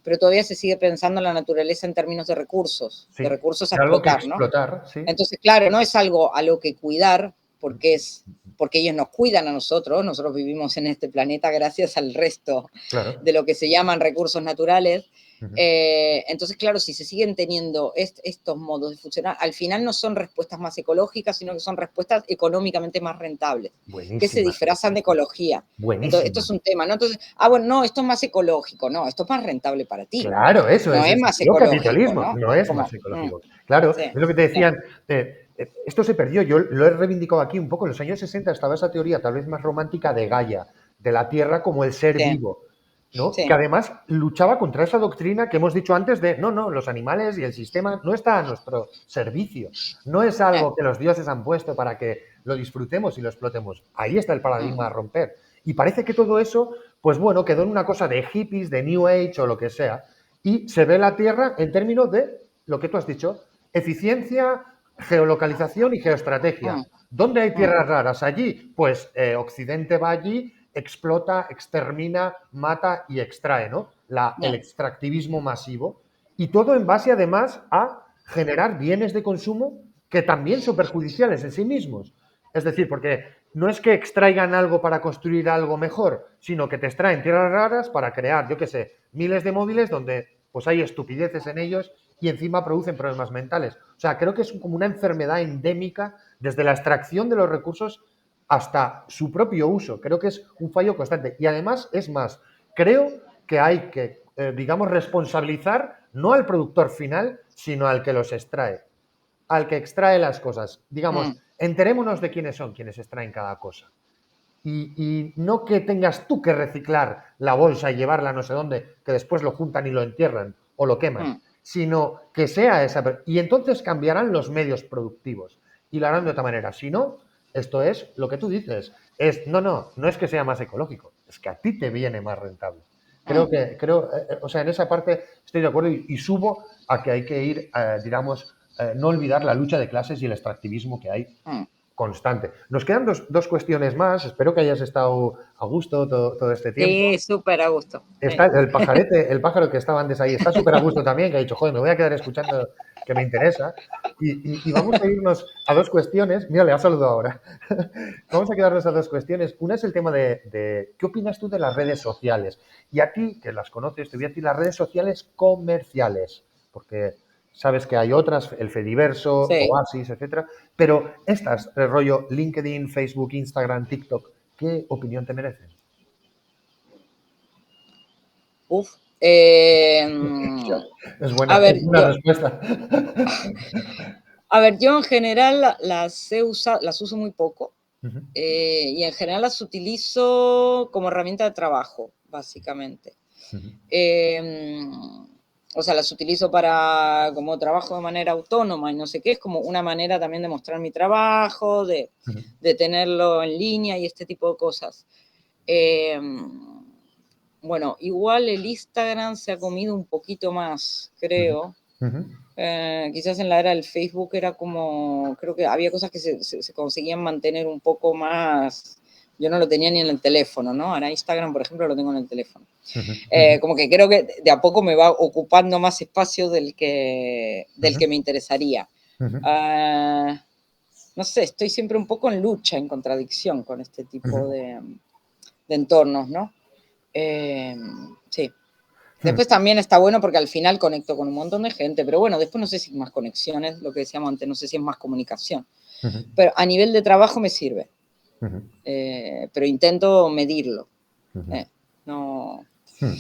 C: pero todavía se sigue pensando en la naturaleza en términos
B: Sí,
C: de recursos a
B: de algo que
C: explotar, ¿no?
B: explotar, sí,
C: Entonces, claro, no es algo a lo que cuidar, porque ellos nos cuidan a nosotros, nosotros vivimos en este planeta gracias al resto
B: claro.
C: de lo que se llaman recursos naturales.
B: Ujú.
C: Entonces, claro, si se siguen teniendo estos modos de funcionar, al final no son respuestas más ecológicas, sino que son respuestas económicamente más rentables, que se
B: Buenísima,
C: disfrazan de ecología. Entonces, esto
B: buenísima.
C: es un tema, ¿no? Entonces, bueno, no, esto es más ecológico, no, esto es más rentable para ti,
B: Claro, eso
C: no es
B: es
C: más ecológico,
B: biocapitalismo,
C: ¿no?
B: no es
C: Como,
B: más ecológico. Claro,
C: sí,
B: es lo que te
C: sí,
B: decían, esto se perdió, yo lo he reivindicado aquí un poco, en los años 60 estaba esa teoría tal vez más romántica de Gaia, de la Tierra como el ser
C: sí,
B: vivo, ¿no? Que
C: sí.
B: además luchaba contra esa doctrina que hemos dicho antes de, no, no, los animales y el sistema no está a nuestro servicio, no es
C: Eh,
B: algo que los dioses han puesto para que lo disfrutemos y lo explotemos. Ahí está el
C: mm,
B: paradigma a romper. Y parece que todo eso, pues bueno, quedó en una cosa de hippies, de New Age o lo que sea. Y se ve la Tierra en términos de lo que tú has dicho, eficiencia, geolocalización y geoestrategia.
C: mm,
B: ¿Dónde hay
C: mm,
B: tierras raras? Allí, pues Occidente va allí, explota, extermina, mata y extrae, ¿no? El
C: eh,
B: extractivismo masivo. Y todo en base, además, a generar bienes de consumo que también son perjudiciales en sí mismos. Es decir, porque no es que extraigan algo para construir algo mejor, sino que te extraen tierras raras para crear, yo qué sé, miles de móviles donde pues hay estupideces en ellos y encima producen problemas mentales. O sea, creo que es como una enfermedad endémica desde la extracción de los recursos hasta su propio uso. Creo que es un fallo constante. Y además, es más, creo que hay que, digamos, responsabilizar no al productor final, sino al que los extrae, al que extrae las cosas. Digamos,
C: mm,
B: enterémonos de quiénes son quienes extraen cada cosa. Y no que tengas tú que reciclar la bolsa y llevarla no sé dónde, que después lo juntan y lo entierran o lo queman,
C: mm.
B: sino que sea esa. Y entonces cambiarán los medios productivos y lo harán de otra manera. Si no, esto es lo que tú dices. No es que sea más ecológico, es que a ti te viene más rentable. O sea, en esa parte estoy de acuerdo y subo a que hay que ir, digamos, no olvidar la lucha de clases y el extractivismo que hay constante. Nos quedan dos cuestiones más. Espero que hayas estado a gusto todo este tiempo.
C: Sí, súper a gusto.
B: Está el pajarete, el pájaro que estaba antes ahí, está súper a gusto también, que ha dicho, joder, me voy a quedar escuchando, que me interesa. Y vamos a irnos a dos cuestiones. Mira, le ha saludado ahora. Vamos a quedarnos a dos cuestiones. Una es el tema de ¿qué opinas tú de las redes sociales? Y a ti, que las conoces, te voy a decir las redes sociales comerciales, porque sabes que hay otras, el Fediverso,
C: Sí.
B: Oasis, etcétera, pero estas, el rollo LinkedIn, Facebook, Instagram, TikTok, ¿qué opinión te merecen?
C: Uf.
B: Es
C: A
B: buena,
C: ver,
B: es una respuesta.
C: yo en general las uso muy poco.
B: Ujú,
C: Y en general las utilizo como herramienta de trabajo, básicamente.
B: ujú,
C: Eh, o sea, las utilizo para como trabajo de manera autónoma y no sé qué, es como una manera también de mostrar mi trabajo,
B: ujú,
C: de tenerlo en línea y este tipo de cosas. Eh, bueno, igual el Instagram se ha comido un poquito más,
B: ujú,
C: creo.
B: ujú,
C: Quizás en la era del Facebook era como, creo que había cosas que se conseguían mantener un poco más. Yo no lo tenía ni en el teléfono, ¿no? Ahora Instagram, por ejemplo, lo tengo en el teléfono.
B: ujú, ujú,
C: Como que creo que de a poco me va ocupando más espacio del
B: ujú,
C: que me interesaría.
B: ujú,
C: Ah, no sé, estoy siempre un poco en lucha, en contradicción con este tipo
B: ujú,
C: de entornos, ¿no? Eh, sí.
B: ujú,
C: Después también está bueno porque al final conecto con un montón de gente, pero bueno, después no sé si es más conexiones, lo que decíamos antes, no sé si es más comunicación.
B: ujú,
C: Pero a nivel de trabajo me sirve,
B: ujú,
C: pero intento medirlo.
B: ujú,
C: Eh, no,
B: ujú.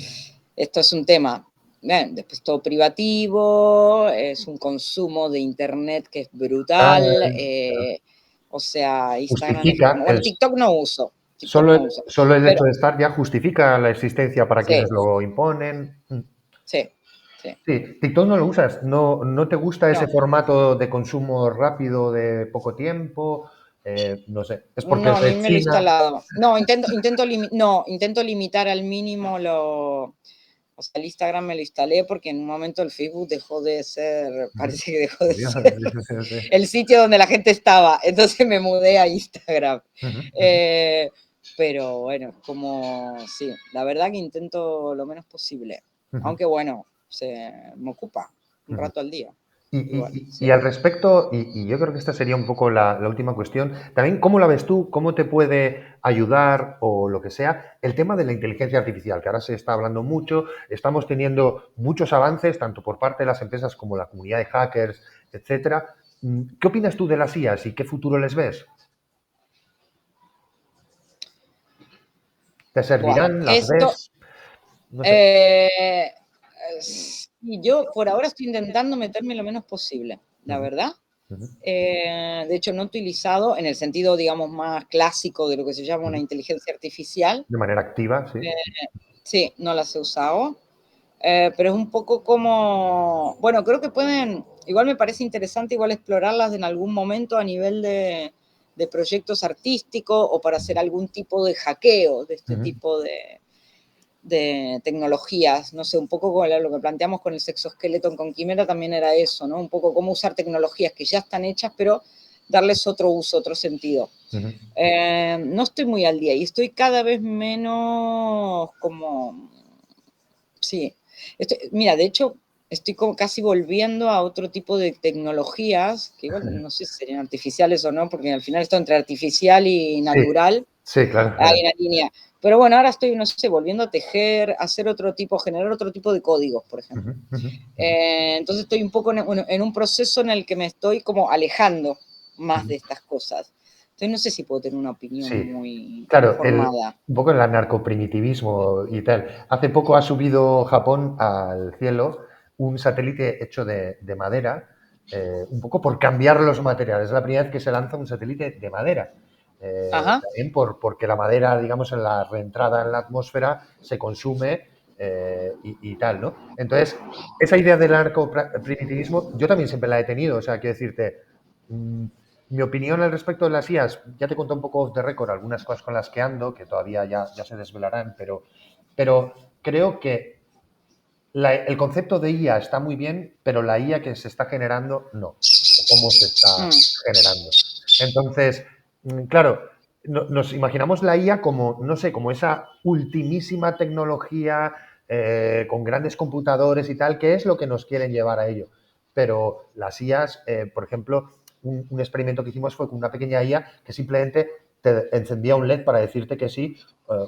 C: esto es un tema. Después todo privativo, es un consumo de internet que es brutal.
B: Ah,
C: O sea, Instagram es
B: justifica
C: como. Bueno, TikTok no uso. TikTok
B: solo,
C: no uso.
B: solo el hecho
C: Pero
B: de estar ya justifica la existencia para
C: sí,
B: quienes lo imponen.
C: sí, sí.
B: Sí, TikTok no lo usas, no te gusta ese
C: No,
B: formato de consumo rápido de poco tiempo, no sé, es porque
C: no,
B: es
C: ni
B: de
C: me lo he
B: China.
C: instalado. No, intento limitar al mínimo lo. O sea, el Instagram me lo instalé porque en un momento el Facebook dejó de ser,
B: Ujú.
C: parece que dejó de
B: Sí,
C: ser
B: sí, sí.
C: el sitio donde la gente estaba. Entonces me mudé a Instagram.
B: Ujú, ujú,
C: Eh, pero bueno, como sí, la verdad que intento lo menos posible.
B: ujú,
C: Aunque bueno, me ocupa un
B: ujú.
C: rato al día.
B: Y,
C: Igual,
B: y
C: sí.
B: al respecto, y yo creo que esta sería un poco la última cuestión, también, ¿cómo la ves tú? ¿Cómo te puede ayudar o lo que sea el tema de la inteligencia artificial? Que ahora se está hablando mucho, estamos teniendo muchos avances, tanto por parte de las empresas como la comunidad de hackers, etcétera. ¿Qué opinas tú de las IAs y qué futuro les ves? ¿Te
C: Buah,
B: servirán? ¿Las
C: esto,
B: ves? No sé.
C: Eh, y yo por ahora estoy intentando meterme lo menos posible, la
B: Ujú,
C: verdad.
B: ujú,
C: De hecho, no he utilizado en el sentido, digamos, más clásico de lo que se llama una
B: ujú.
C: inteligencia artificial.
B: De manera activa, sí.
C: Sí, no las he usado. Pero es un poco como, bueno, creo que pueden, igual me parece interesante igual explorarlas en algún momento a nivel de proyectos artísticos o para hacer algún tipo de hackeo de este
B: Ujú,
C: tipo de tecnologías, no sé, un poco como lo que planteamos con el sexoskeleton con Quimera también era eso, ¿no? Un poco cómo usar tecnologías que ya están hechas, pero darles otro uso, otro sentido.
B: ujú,
C: No estoy muy al día y estoy cada vez menos como, sí, mira, de hecho, estoy como casi volviendo a otro tipo de tecnologías, que igual
B: ujú.
C: no sé si serían artificiales o no, porque al final esto entre artificial y
B: Sí,
C: natural
B: sí, claro,
C: hay
B: claro.
C: una línea. Pero bueno, ahora estoy, no sé, volviendo a tejer, a hacer otro tipo, generar otro tipo de códigos, por
B: Ujú,
C: ejemplo.
B: ujú, ujú,
C: Entonces estoy un poco en un proceso en el que me estoy como alejando más
B: ujú.
C: de estas cosas. Entonces no sé si puedo tener una opinión
B: Sí,
C: muy
B: claro,
C: formada.
B: un poco el anarcoprimitivismo y tal. Hace poco ha subido Japón al cielo un satélite hecho de madera, un poco por cambiar los materiales. Es la primera vez que se lanza un satélite de madera.
C: Ajá.
B: También porque la madera, digamos, en la reentrada en la atmósfera se consume y tal, ¿no? Entonces, esa idea del anarcoprimitivismo yo también siempre la he tenido. O sea, quiero decirte, Mi opinión al respecto de las IAs, ya te conté un poco off the record algunas cosas con las que ando, que todavía ya se desvelarán, pero creo que el concepto de IA está muy bien, pero la IA que se está generando, no. O cómo se está
C: Mm,
B: generando. Entonces, claro, nos imaginamos la IA como, no sé, como esa ultimísima tecnología con grandes computadores y tal, que es lo que nos quieren llevar a ello. Pero las IAs, por ejemplo, un experimento que hicimos fue con una pequeña IA que simplemente te encendía un LED para decirte que sí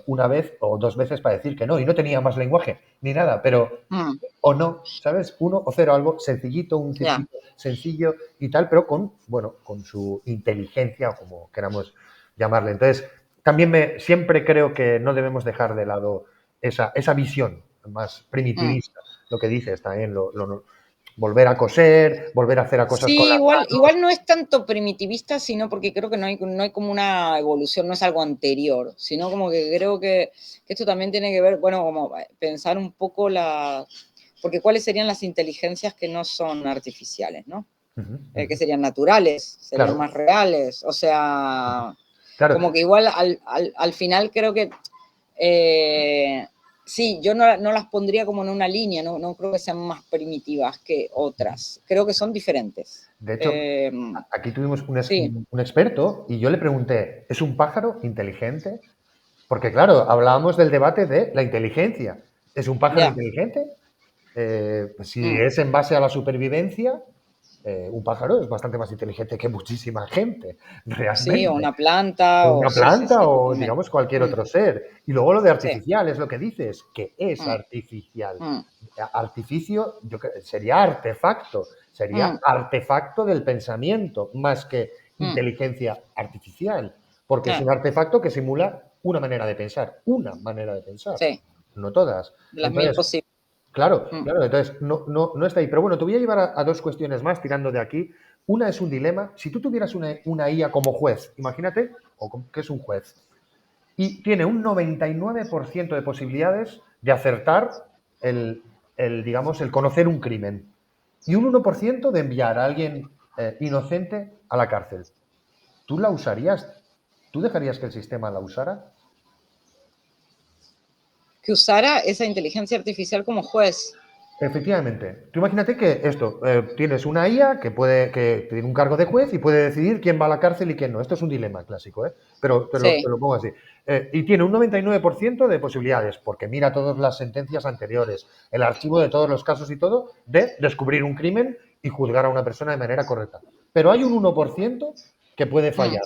B: una vez o dos veces para decir que no, y no tenía más lenguaje ni nada, pero
C: mm,
B: o no, ¿sabes? 1 o 0, algo sencillito, un
C: ya.
B: circuito sencillo y tal, pero con, bueno, con su inteligencia o como queramos llamarle. Entonces, también siempre creo que no debemos dejar de lado esa visión más
C: Mm.
B: primitivista, lo que dices también, volver a coser, volver a hacer a cosas con
C: Sí,
B: las
C: igual
B: manos.
C: no es tanto primitivista, sino porque creo que no hay como una evolución, no es algo anterior, sino como que creo que esto también tiene que ver, bueno, como pensar un poco porque cuáles serían las inteligencias que no son artificiales, ¿no?
B: Ujú,
C: Que
B: ujú.
C: serían naturales, serían
B: Claro,
C: más reales, o sea,
B: claro,
C: como que igual al final creo que eh, sí, yo no las pondría como en una línea, no creo que sean más primitivas que otras, creo que son diferentes.
B: de hecho,
C: Eh,
B: aquí tuvimos
C: sí,
B: un experto y yo le pregunté, ¿es un pájaro inteligente? Porque claro, hablábamos del debate de la inteligencia. ¿Es un pájaro
C: ya,
B: inteligente? Pues si
C: mm,
B: es en base a la supervivencia, un pájaro es bastante más inteligente que muchísima gente,
C: sí, o
B: realmente.
C: una planta,
B: O
C: o
B: una
C: sí, sí,
B: planta
C: sí,
B: o,
C: totalmente.
B: digamos, cualquier
C: Mm,
B: otro ser. Y luego lo de
C: sí,
B: artificial es lo que dices, que es
C: mm,
B: artificial.
C: mm,
B: Artificio sería artefacto, sería
C: mm,
B: artefacto del pensamiento, más que
C: mm,
B: inteligencia artificial, porque es
C: ah,
B: un artefacto que simula una manera de pensar,
C: sí,
B: no todas.
C: de las mil
B: Entonces,
C: posibles.
B: claro,
C: Mm,
B: claro, entonces no está ahí. Pero bueno, te voy a llevar a dos cuestiones más tirando de aquí. Una es un dilema. Si tú tuvieras una IA como juez, imagínate, que es un juez, y tiene un 99% de posibilidades de acertar digamos, el conocer un crimen y un 1% de enviar a alguien inocente a la cárcel. ¿Tú la usarías? ¿Tú dejarías que el sistema la usara?
C: que usara esa inteligencia artificial como juez.
B: Efectivamente. Tú imagínate que esto, tienes una IA que tiene un cargo de juez y puede decidir quién va a la cárcel y quién no. Esto es un dilema clásico, ¿eh? Pero te
C: Sí,
B: lo pongo así. Y tiene un 99% de posibilidades, porque mira todas las sentencias anteriores, el archivo de todos los casos y todo, de descubrir un crimen y juzgar a una persona de manera correcta. Pero hay un 1% que puede
C: mm,
B: fallar,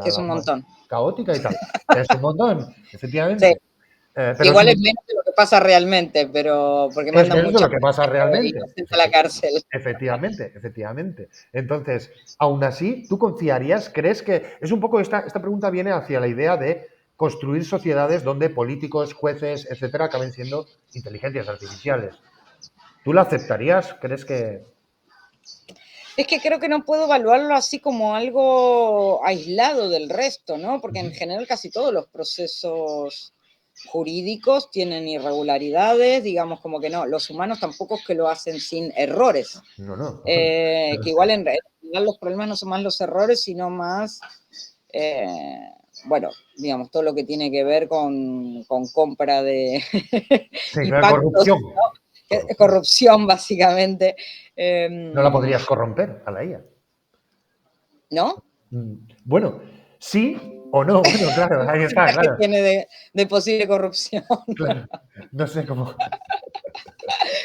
C: que
B: a
C: es
B: la
C: un
B: más
C: montón.
B: caótica y tal. Es un montón,
C: Sí,
B: efectivamente.
C: que
B: Pero es
C: igual es
B: un,
C: menos de lo que pasa realmente, pero porque
B: es
C: mandan
B: menos de
C: mucha
B: lo que pasa
C: gente
B: realmente.
C: inocente a la cárcel.
B: Efectivamente, efectivamente. Entonces, aún así, ¿tú confiarías? ¿Crees que es un poco esta pregunta viene hacia la idea de construir sociedades donde políticos, jueces, etcétera, acaben siendo inteligencias artificiales? ¿Tú la aceptarías? ¿Crees que...?
C: Es que creo que no puedo evaluarlo así como algo aislado del resto, ¿no? Porque en
B: Ujú.
C: general casi todos los procesos jurídicos tienen irregularidades, digamos como que no, los humanos tampoco es que lo hacen sin errores,
B: No, no.
C: que igual en realidad los problemas no son más los errores, sino más, eh, bueno, digamos, todo lo que tiene que ver con compra de
B: Sí,
C: y
B: la
C: pactos,
B: corrupción.
C: ¿no?
B: Corrupción.
C: Corrupción, básicamente.
B: No la podrías corromper a la IA.
C: ¿No?
B: Bueno, sí o no. Bueno, claro,
C: ¿Qué
B: ahí está,
C: porcentaje
B: claro.
C: tiene de posible corrupción?
B: Claro. No sé cómo.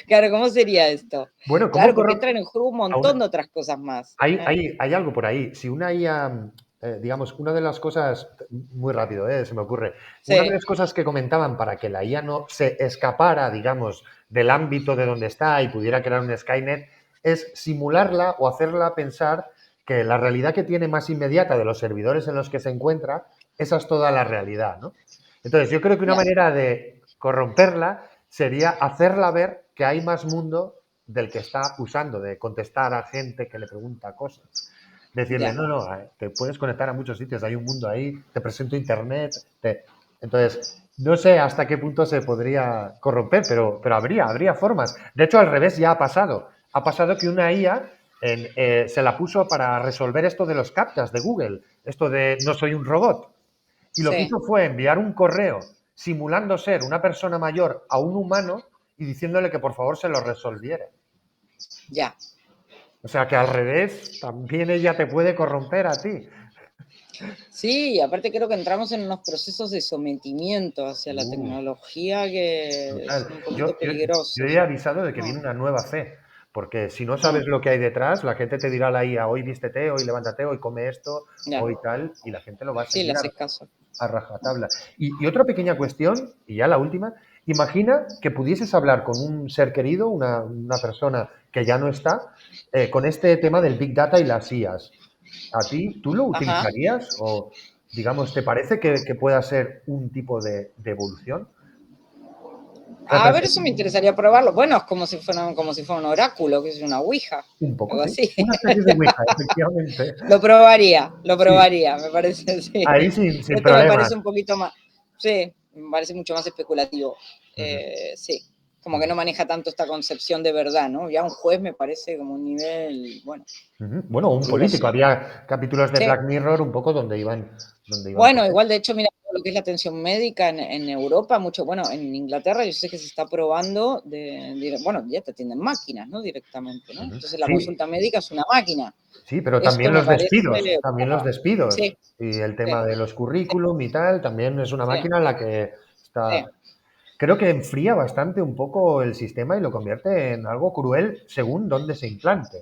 C: Claro, ¿cómo sería esto?
B: Bueno, ¿cómo
C: Claro, porque
B: corromper
C: entran en juego un
B: a una,
C: montón de otras cosas más.
B: hay algo por ahí. Si una IA, digamos, una de las cosas, muy rápido, se me ocurre, una de
C: Sí,
B: las cosas que comentaban para que la IA no se escapara, digamos, del ámbito de donde está y pudiera crear un Skynet, es simularla o hacerla pensar que la realidad que tiene más inmediata de los servidores en los que se encuentra, esa es toda la realidad, ¿no? Entonces, yo creo que una
C: ya,
B: manera de corromperla sería hacerla ver que hay más mundo del que está usando, de contestar a gente que le pregunta cosas. Decirle,
C: ya.
B: no, no, te puedes conectar a muchos sitios, hay un mundo ahí, te presento internet. Entonces, no sé hasta qué punto se podría corromper, pero habría formas. De hecho, al revés ya ha pasado. Ha pasado que una IA se la puso para resolver esto de los captchas de Google, esto de no soy un robot. Y lo que
C: Sí.
B: hizo fue enviar un correo simulando ser una persona mayor a un humano y diciéndole que por favor se lo resolviera.
C: Ya.
B: O sea que al revés, también ella te puede corromper a ti.
C: Sí, aparte creo que entramos en unos procesos de sometimiento hacia la tecnología que
B: Total.
C: son un poquito peligrosos.
B: Yo he avisado de que viene una nueva fe, porque si no sabes lo que hay detrás, la gente te dirá la IA, hoy vístete, hoy levántate, hoy come esto,
C: Ya.
B: hoy tal, y la gente lo va a
C: Sí,
B: seguir
C: le haces caso.
B: a rajatabla. Y otra pequeña cuestión, y ya la última, imagina que pudieses hablar con un ser querido, una persona que ya no está, con este tema del Big Data y las IAs. ¿A ti, tú lo
C: Ajá.
B: utilizarías o, digamos, te parece que pueda ser un tipo de evolución?
C: A ver, eso me interesaría probarlo. Bueno, es como si fuera un oráculo, que es una ouija.
B: Un poco,
C: Algo
B: sí.
C: así.
B: Una especie de Ouija, efectivamente.
C: Lo probaría, me parece, sí.
B: Ahí sin
C: Esto me
B: problemas.
C: parece un poquito más, sí, me parece mucho más especulativo. Sí, como que no maneja tanto esta concepción de verdad, ¿no? Ya un juez me parece como un nivel, bueno.
B: Bueno, un político. Había capítulos de
C: Sí.
B: Black Mirror un poco donde iban
C: Bueno, igual de hecho, mira, lo que es la atención médica en Europa, mucho, bueno, en Inglaterra yo sé que se está probando, bueno, ya te atienden máquinas, ¿no? Directamente, ¿no? Entonces la
B: Sí.
C: consulta médica es una máquina.
B: Sí, pero
C: Esto
B: también
C: me
B: los
C: parece,
B: despidos, también los despidos.
C: Sí.
B: Y el tema de los currículum y tal, también es una
C: Sí.
B: máquina en la que está...
C: Sí.
B: Creo que enfría bastante un poco el sistema y lo convierte en algo cruel según dónde se implante.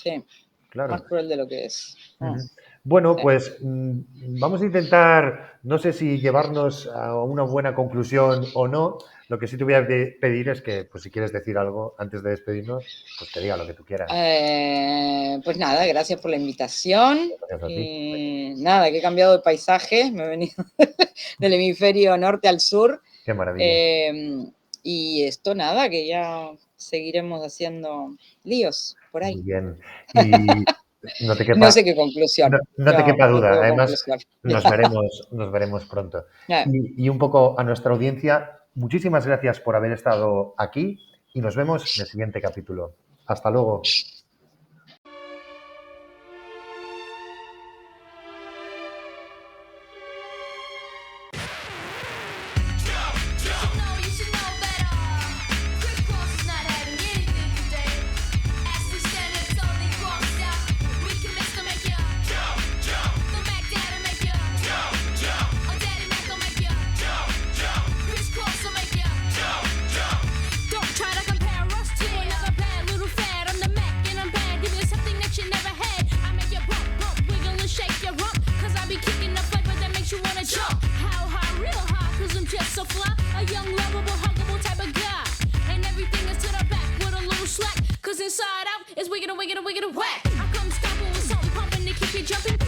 C: Sí,
B: claro.
C: Más cruel de lo que es.
B: Bueno,
C: Sí.
B: pues vamos a intentar, no sé si llevarnos a una buena conclusión o no. Lo que sí te voy a pedir es que, pues si quieres decir algo antes de despedirnos, pues que diga lo que tú quieras.
C: Pues nada, gracias por la invitación.
B: Gracias a ti.
C: Nada, que he cambiado de paisaje, me he venido del hemisferio norte al sur.
B: Qué maravilla.
C: Y esto nada, que ya seguiremos haciendo líos por ahí.
B: Muy bien. Y no te quepa,
C: no sé qué conclusión.
B: no te quepa duda.
C: tengo
B: Además,
C: conclusión.
B: nos veremos pronto. Y un poco a nuestra audiencia, muchísimas gracias por haber estado aquí y nos vemos en el siguiente capítulo. Hasta luego.
D: So fly, a young, lovable, huggable type of guy. And everything is to the back with a little slack. Cause inside out is wicked and wicked and wicked and whack. I come stopping with something pumping to keep you jumping.